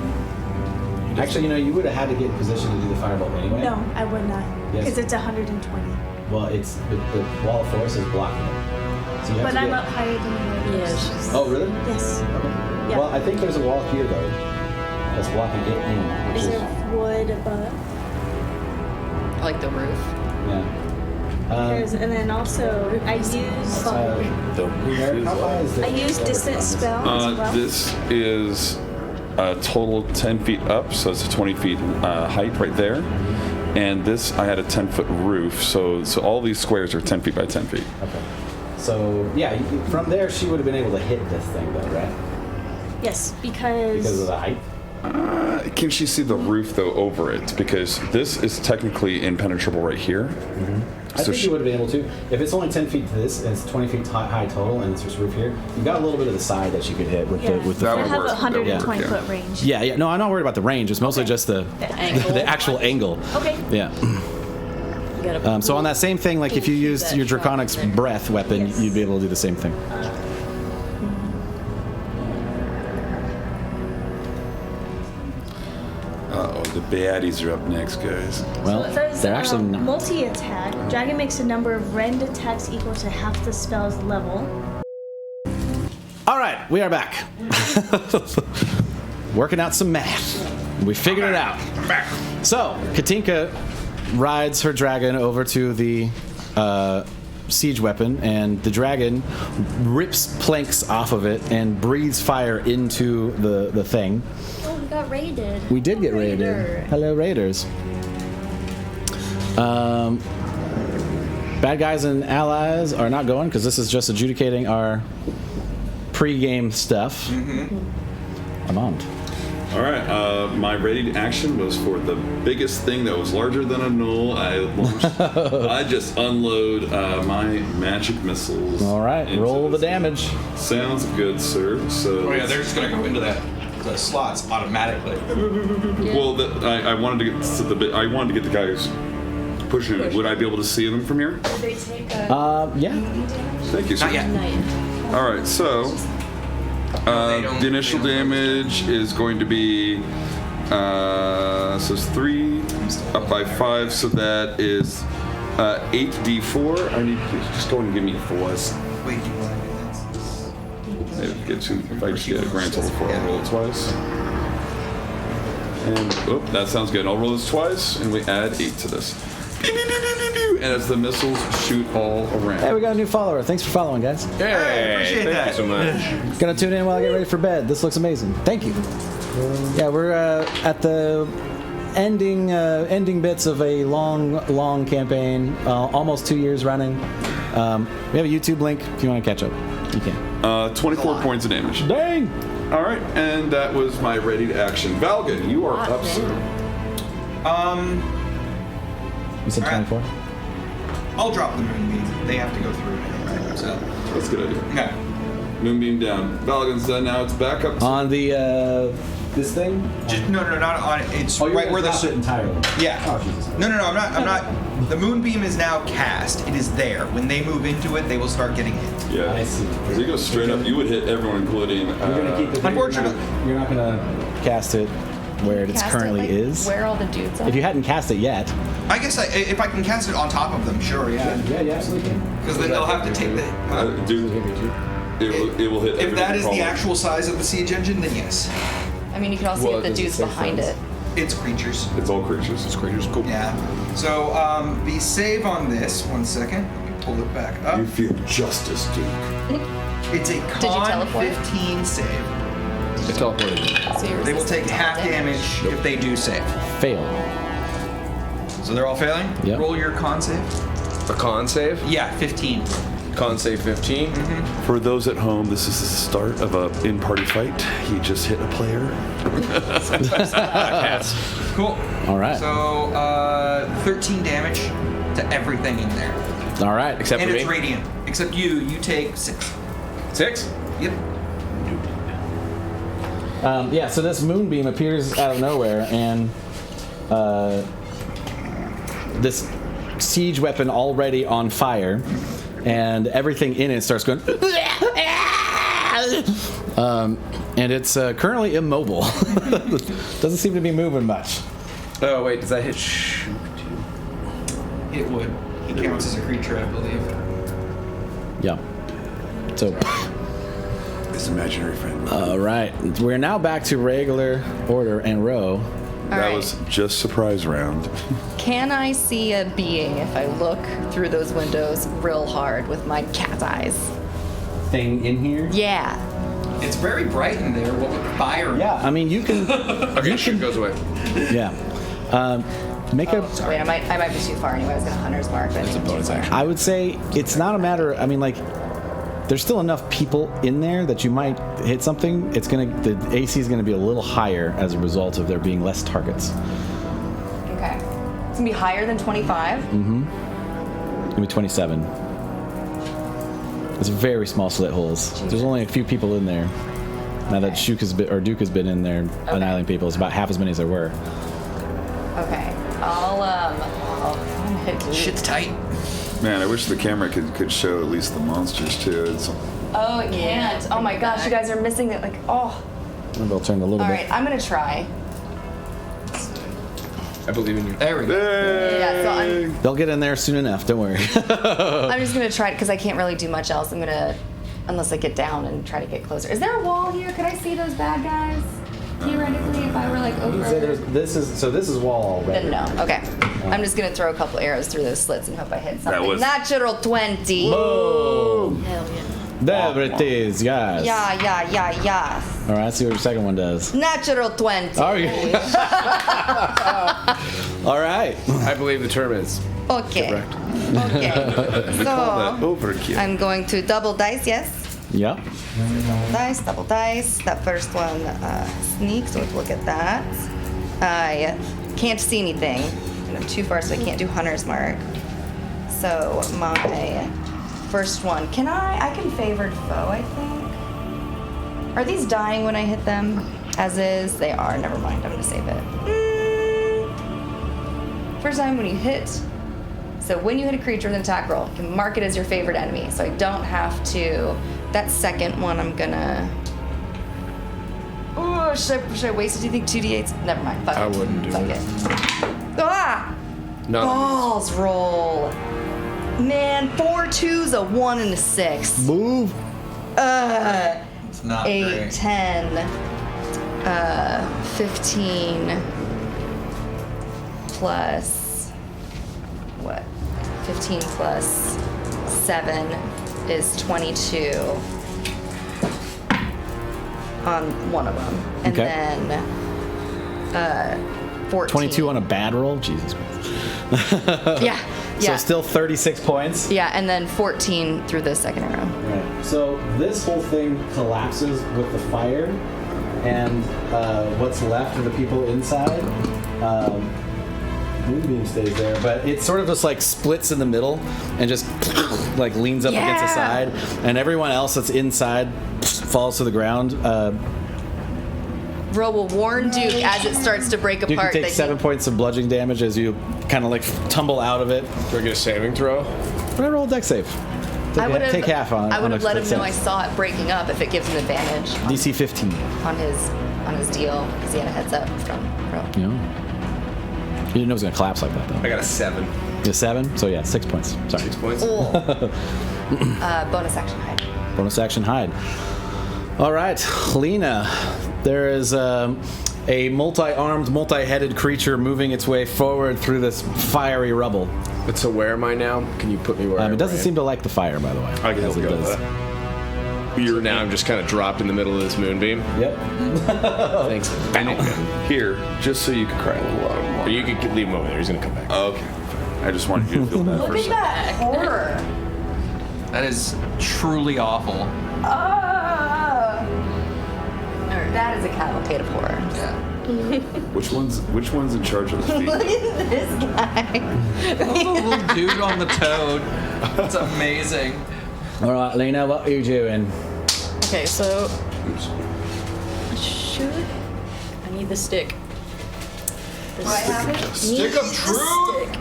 Actually, you know, you would have had to get in position to do the firebolt anyway. No, I would not. Yes. Because it's 120. Well, it's the wall of force is blocking it. So you have But to I'm get... up higher than you. Yeah, she's. Oh, really? Yes. Yeah. Well, I think there's a wall here though that's blocking it in, which Is is there wood above? Like the roof. yeah. And then also, I use How high is this? I use distance spell as well. This is a total 10 feet up, so it's a 20 feet height right there. And this, I had a 10-foot roof, so all these squares are 10 feet by 10 feet. Okay. So yeah, from there she would have been able to hit this thing though, right? Yes, Because of the height. Can she see the roof though over it? Because this is technically impenetrable right here. I think she would have been able to. If it's only 10 feet to this, and it's 20 feet high total, and it's this roof here, you got a little bit of the side that she could hit with the That I would have work. a 120 That would work, foot range. Yeah. No, I'm not worried about the range. It's mostly just the Angle. the actual angle. Okay. Yeah. You gotta So on that same thing, like if you used that your shot Draconic's there. breath weapon, Yes. you'd be able to do the same thing. Uh-oh, the baddies are up next, guys. Well, It says, they're actually not. multi-attack. Dragon makes a number of rend attacks equal to half the spell's level. All right, we are back. Working out some math. We figured it out. So, Katinka rides her dragon over to the siege weapon, and the dragon rips planks off of it and breathes fire into the thing. we got raided. We did get raided. Raider. Hello, Raiders. Bad guys and allies are not going because this is just adjudicating our pre-game stuff. Armonde. All right. My ready to action was for the biggest thing that was larger than a knoll. I just unload my magic missiles. All right, into roll the this. damage. Sounds good, sir. So. Oh yeah, they're just gonna go into the slots automatically. Well, I wanted to get to the bit. I wanted to get the guys pushing it. Would I be able to see them from here? Did they take a Yeah. Thank you, sir. Not yet. night? All right, so the initial damage is going to be so it's 3 up by 5, so that is 8d4. I need to just go and give me 4s. Wait, do you want to do this? If I just get a grand total of 4, I'll roll it twice. And that sounds good. I'll roll this twice, and we add 8 to this. And as the missiles shoot all around. Hey, we got a new follower. Thanks for following, guys. Hey, appreciate thank that. you so much. Gonna tune in while I get ready for bed. This looks amazing. Thank you. Yeah, we're at the ending bits of a long campaign, almost 2 years running. We have a YouTube link if you want to catch up. You can. 24 points of damage. Dang! All right, and that was my ready to action. Valgun, you are up, sir. You said All right. 24? I'll drop the moonbeam. They have to go through it anyway. So That's a good idea. okay. Moonbeam down. Valgun's done. Now it's back up. On the this thing? Just no, not on it. It's Oh, you're right gonna where the drop it entirely. yeah. Oh, Jesus. No, I'm not. The moonbeam is now cast. It is there. When they move into it, they will start getting hit. Yeah. I see. If you go straight up, you would hit everyone, including. You're gonna keep the Unfortunately- You're not gonna cast it where it Cast currently like, is. Where all the dudes are. If you hadn't cast it yet. I guess if I can cast it on top of them, sure, yeah. Yeah, you absolutely can. Because then they'll have to take the. Dude, it will hit. If everyone that is the probably. actual size of the siege engine, then yes. I mean, you can also Well, get the does it dudes say behind size? it. It's creatures. It's all creatures. It's creatures. Cool. Yeah. So the save on this. 1 second. Let me pull it back up. You feel justice, Duke. It's a you con teleport? 15 save. It teleported. So you're They will take resistant to half all damage if they do save. Fail. So they're all failing? Yep. Roll your con save. A con save? Yeah, 15. Con save 15. For those at home, this is the start of a in-party fight. He just hit a player. Pass. Cool. All right. So 13 damage to everything in there. All right. Except And for it's me. radiant. Except you take 6. 6? Yep. Yeah, so this moonbeam appears out of nowhere, and this siege weapon already on fire, and everything in it starts going. And it's currently immobile. Doesn't seem to be moving much. Oh, wait, does that hit shoot? It would. He counts as a creature, I believe. Yeah. So, His imaginary friend. all right, we're now back to regular order and row. that right. was just surprise round. Can I see a being if I look through those windows real hard with my cat's eyes? Thing in here. Yeah. It's very bright in there. What with fire? Yeah, I mean you can. Okay, shoot goes away. Yeah. Make a. Wait, I might be too far anyway. I was gonna hunter's mark. But It's a bonus action. I would say it's not a matter. I mean, like, there's still enough people in there that you might hit something. The AC is gonna be a little higher as a result of there being less targets. Okay. It's gonna be higher than 25. It's gonna be 27. It's very small slit holes. There's only a few people in there. Now that Duke has been in there annihilating people, it's about half as many as there were. Okay. I'll hit you. Shit's tight. Man, I wish the camera could show at least the monsters too. It's, Oh, it can't. Oh my gosh, you guys are missing it. Like, oh. Maybe I'll turn a little All bit. right, I'm gonna try. I believe in you. There we go. Yeah, so They'll get in there soon enough. Don't worry. I'm just gonna try it because I can't really do much else. I'm gonna, unless I get down and try to get closer. Is there a wall here? Could I see those bad guys? Theoretically, if I were like over. This is wall already. Then no. Okay. I'm just gonna throw a couple arrows through those slits and hope I hit something. was- Natural 20. Boom! Hell yeah. There it is, yes. Yeah. All right, let's see what your second one does. Natural 20. Oh, yeah. All right. I believe the term is Okay. correct. Okay. So Overkill. I'm going to double dice, yes? Yep. Double dice. That first one sneaks, so let's look at that. I can't see anything, and I'm too far, so I can't do Hunter's Mark. So my first one, I can favored foe, I think. Are these dying when I hit them? As is, they are. Never mind, I'm gonna save it. First time when you hit. So when you hit a creature with an attack roll, you can mark it as your favorite enemy. So I don't have to. That second one, I'm gonna. Oh, should I waste it? Do you think 2d8s? Never mind. Fuck I it. wouldn't do Fuck it. Ah! No. Balls roll. Man, 4 2s, a 1 and a 6. Move. It's not 8, great. 10, 15 plus what? 15 plus 7 is 22 on one of them. And Okay. then 14. 22 on a bad roll? Jesus Christ. Yeah. So still 36 points. Yeah, and then 14 through the second arrow. Right. So this whole thing collapses with the fire, and what's left of the people inside. Moonbeam stays there, but it sort of just like splits in the middle and just like leans up against the side, and everyone else that's inside falls to the ground. Ro will warn Duke as it starts to break You can apart. take that 7 points of bludgeoning damage as you kind of like tumble out of it. Do I get a saving throw? But I roll a deck save. Take half on it. I would have let him know I sense. saw it breaking up if it gives him advantage DC 15. on his deal because he had a heads up from Ro. You know? You didn't know it was going to collapse like that, though. I got a 7. You 7? So, yeah, 6 points. Sorry. 6 points. Bonus action hide. Bonus action hide. All right, Leina. There is a multi-armed, multi-headed creature moving its way forward through this fiery rubble. But so where am I now? Can you put me where It doesn't seem to like the fire, by the way. I guess as it we'll go with does. that. Now I'm just kind of dropped in the middle of this moonbeam. Yep. Thanks. Here, just so you can cry a little louder. Or you could leave him over there. He's gonna come back. Okay. I just wanted you to feel bad for a Look at second. that horror. That is truly awful. That is a cavalcade of horror. Yeah. Which one's in charge of the feet? Look at this guy. The little dude on the toad. That's amazing. All right, Leina, what are you doing? Okay, so should I need the stick? The Do I have it? Stick of truth. Stick.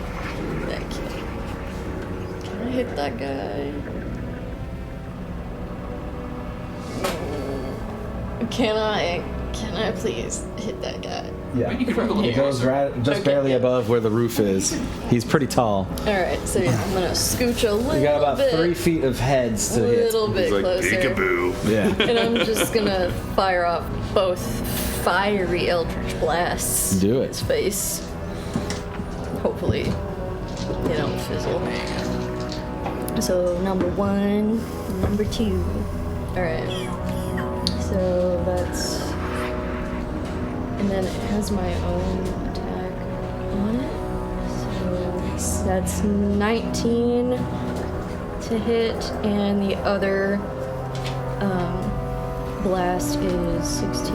Thank you. Can I hit that guy? Can I please hit that guy? Yeah. Probably. It goes right just Okay. barely above where the roof is. He's pretty tall. All right, so yeah, I'm gonna scooch a little You got about bit, 3 feet of heads to hit. little bit He's like, closer, peekaboo. Yeah. and I'm just gonna fire off both fiery eldritch blasts. Do in it. his face. Hopefully, they don't fizzle. So number 1, number 2. All right. So that's, and then it has my own attack on it. So that's 19 to hit, and the other blast is 16,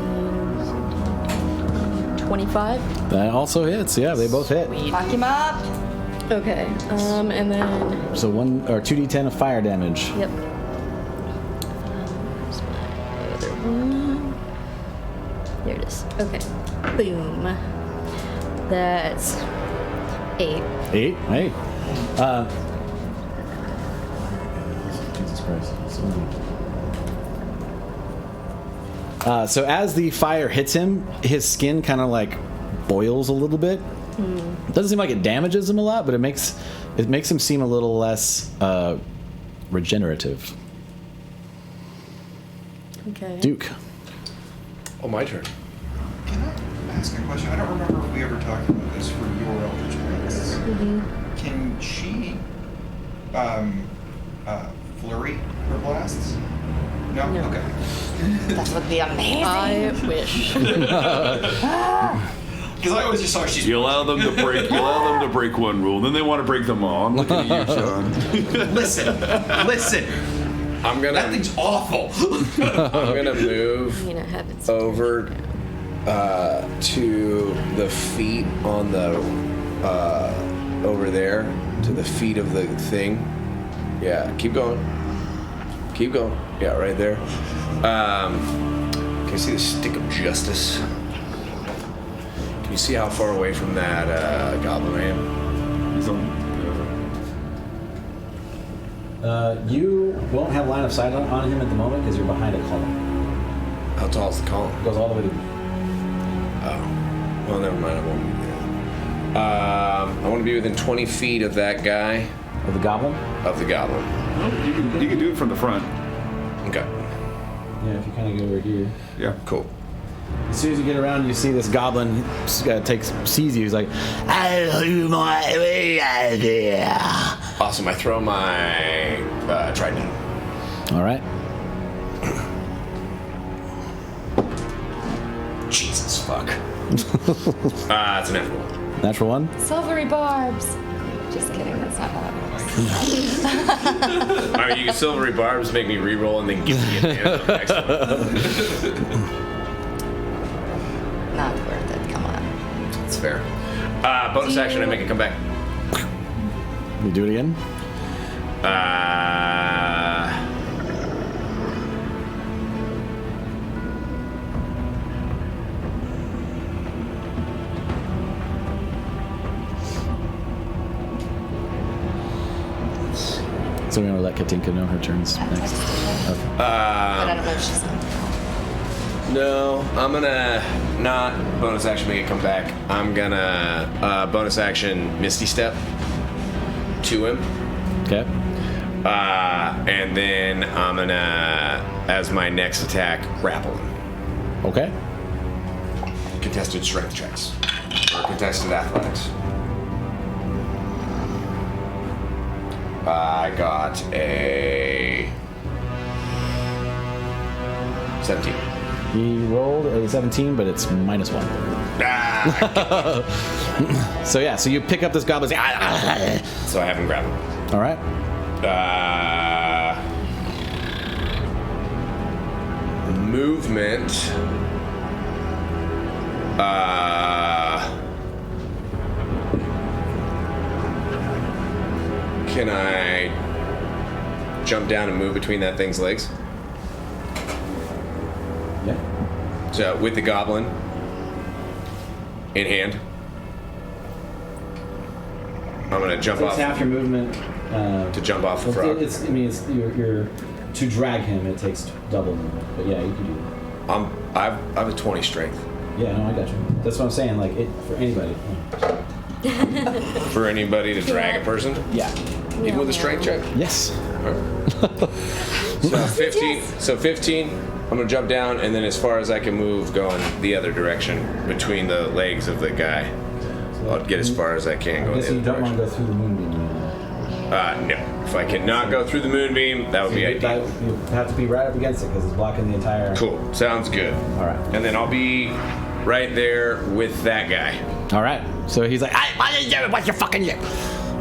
17, 25. That also hits. Yeah, they both hit. Sweet. Fuck him up. Okay, and then, So 2d10 of fire damage. yep. Where's my other one? There it is. Okay. Boom. That's 8. 8. Hey. Jesus Christ. So as the fire hits him, his skin kind of like boils a little bit. It doesn't seem like it damages him a lot, but it makes him seem a little less regenerative. Okay. Duke. Oh, my turn. Can I ask a question? I don't remember if we ever talked about this for your Eldritch Blades. Can she flurry or blasts? No? Okay. That would be amazing. I wish. Because I always just saw she's. You allow them to break. You allow them to break one rule, then they want to break them all. I'm looking at you, Sean. Listen. I'm gonna. That thing's awful. I'm gonna move I mean, I have it over to the feet on the over there to the feet of the thing. Yeah, keep going. Keep going. Yeah, right there. Can you see the stick of justice? Can you see how far away from that goblin I am? He's on. You won't have line of sight on him at the moment because you're behind a column. How tall is the column? It goes all the way to. Oh, well, never mind. I won't be there. I want to be within 20 feet of that guy. Of the goblin? Of the goblin. You can do it from the front. Okay. Yeah, if you kind of go over here. Yeah. Cool. As soon as you get around, you see this goblin sees you. He's like, "Oh, my way out here." Awesome. I throw my trident. All right. Jesus fuck. It's an natural. Natural one. Silvery barbs. Just kidding. That's not how that works. I mean, you can silvery barbs make me reroll and then give me advantage on the next one. Not worth it. Come on. That's fair. Bonus action, I make it come back. You do it again. So we're gonna let Katinka know her turns next. Okay. But I don't know if she's on. No, I'm gonna not bonus action make it come back. I'm gonna bonus action Misty Step to him. Okay. And then I'm gonna, as my next attack, grapple him. Okay. Contested strength checks. Or contested athletics. I got a 17. He rolled a 17, but it's -1. So yeah, so you pick up this goblin. So I have him grappled. All right. Movement. Can I jump down and move between that thing's legs? Yeah. So with the goblin in hand, I'm gonna jump It's off half your movement. to jump off the frog. You're to drag him. It takes double movement. But yeah, you can do that. I have a 20 strength. Yeah, no, I got you. That's what I'm saying. Like it for anybody. For anybody to drag a person, Yeah. even with a strength check. Yes. So 15. So 15. I'm gonna jump down, and then as far as I can move, going the other direction between the legs of the guy. I'll get as far as I can I going guess the you other don't want to direction. go through the moonbeam. No. If I cannot go through the moonbeam, that would be ideal. You have to be right up against it because it's blocking the entire. Cool. Sounds good. All right. And then I'll be right there with that guy. All right. So he's like, what's your fucking name?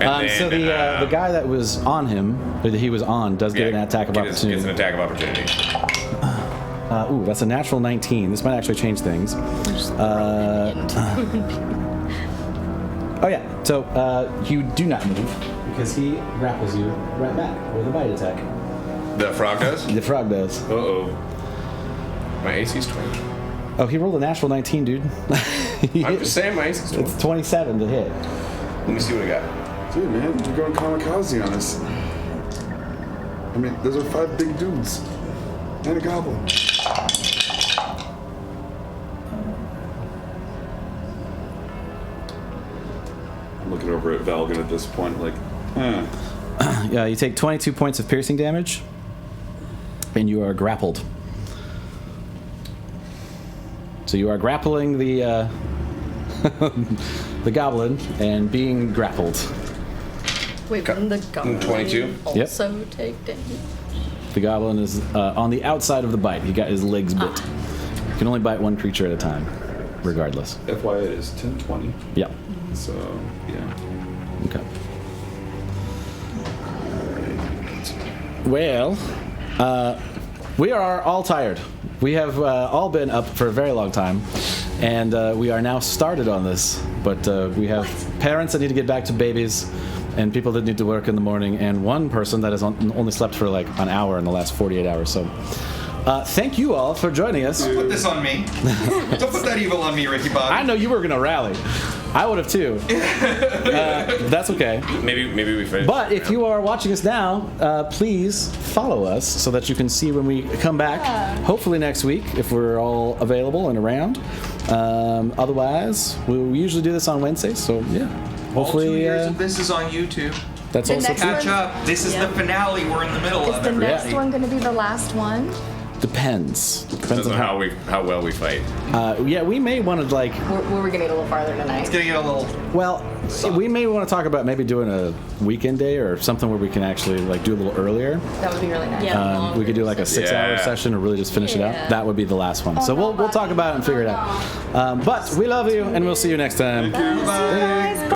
And So then, the guy that was on him, or that he was on, does get an attack of Gets opportunity. an attack of opportunity. Ooh, that's a natural 19. This might actually change things. Oh yeah. So you do not move because he grapples you right back with a bite attack. The frog does? The frog does. Uh-oh. My AC's 20. Oh, he rolled a natural 19, dude. I'm just saying my AC's 20. It's 27 to hit. Let me see what I got. Dude, man, you're going kamikaze on us. I mean, those are 5 big dudes. And a goblin. I'm looking over at Valgun at this point, like, Yeah, you take 22 points of piercing damage, and you are grappled. So you are grappling the the goblin and being grappled. Wait, wouldn't the goblin 22? also take damage? The goblin is on the outside of the bite. He got his legs bit. You can only bite one creature at a time, regardless. FYI, it is 10:20. Yep. So, yeah. Okay. Well, we are all tired. We have all been up for a very long time, and we are now started on this. But we have parents that need to get back to babies, and people that need to work in the morning, and one person that has only slept for like an hour in the last 48 hours. So, thank you all for joining us. Don't put this on me. Don't put that evil on me, Ricky Bob. I know you were gonna rally. I would have too. That's okay. Maybe we finish. But if you are watching us now, please follow us so that you can see when we come back. Hopefully next week, if we're all available and around. Otherwise, we usually do this on Wednesdays. So yeah, All 2 hopefully years of this is on YouTube. that's The also next true. Catch up. This is the finale. We're in the middle Is of the it. next one going to be the last one? Depends. Depends on how well we fight. Yeah, we may want to like. We're going to get a little farther tonight. It's gonna get a little. Well, we may want to talk about maybe doing a weekend day or something where we can actually like do a little earlier. That would be really nice. Yeah. We could do like a 6-hour Yeah. session or really just finish it Yeah. out. That would be the last one. So we'll talk about it and figure it out. But we love you, and we'll see you next time. Guys,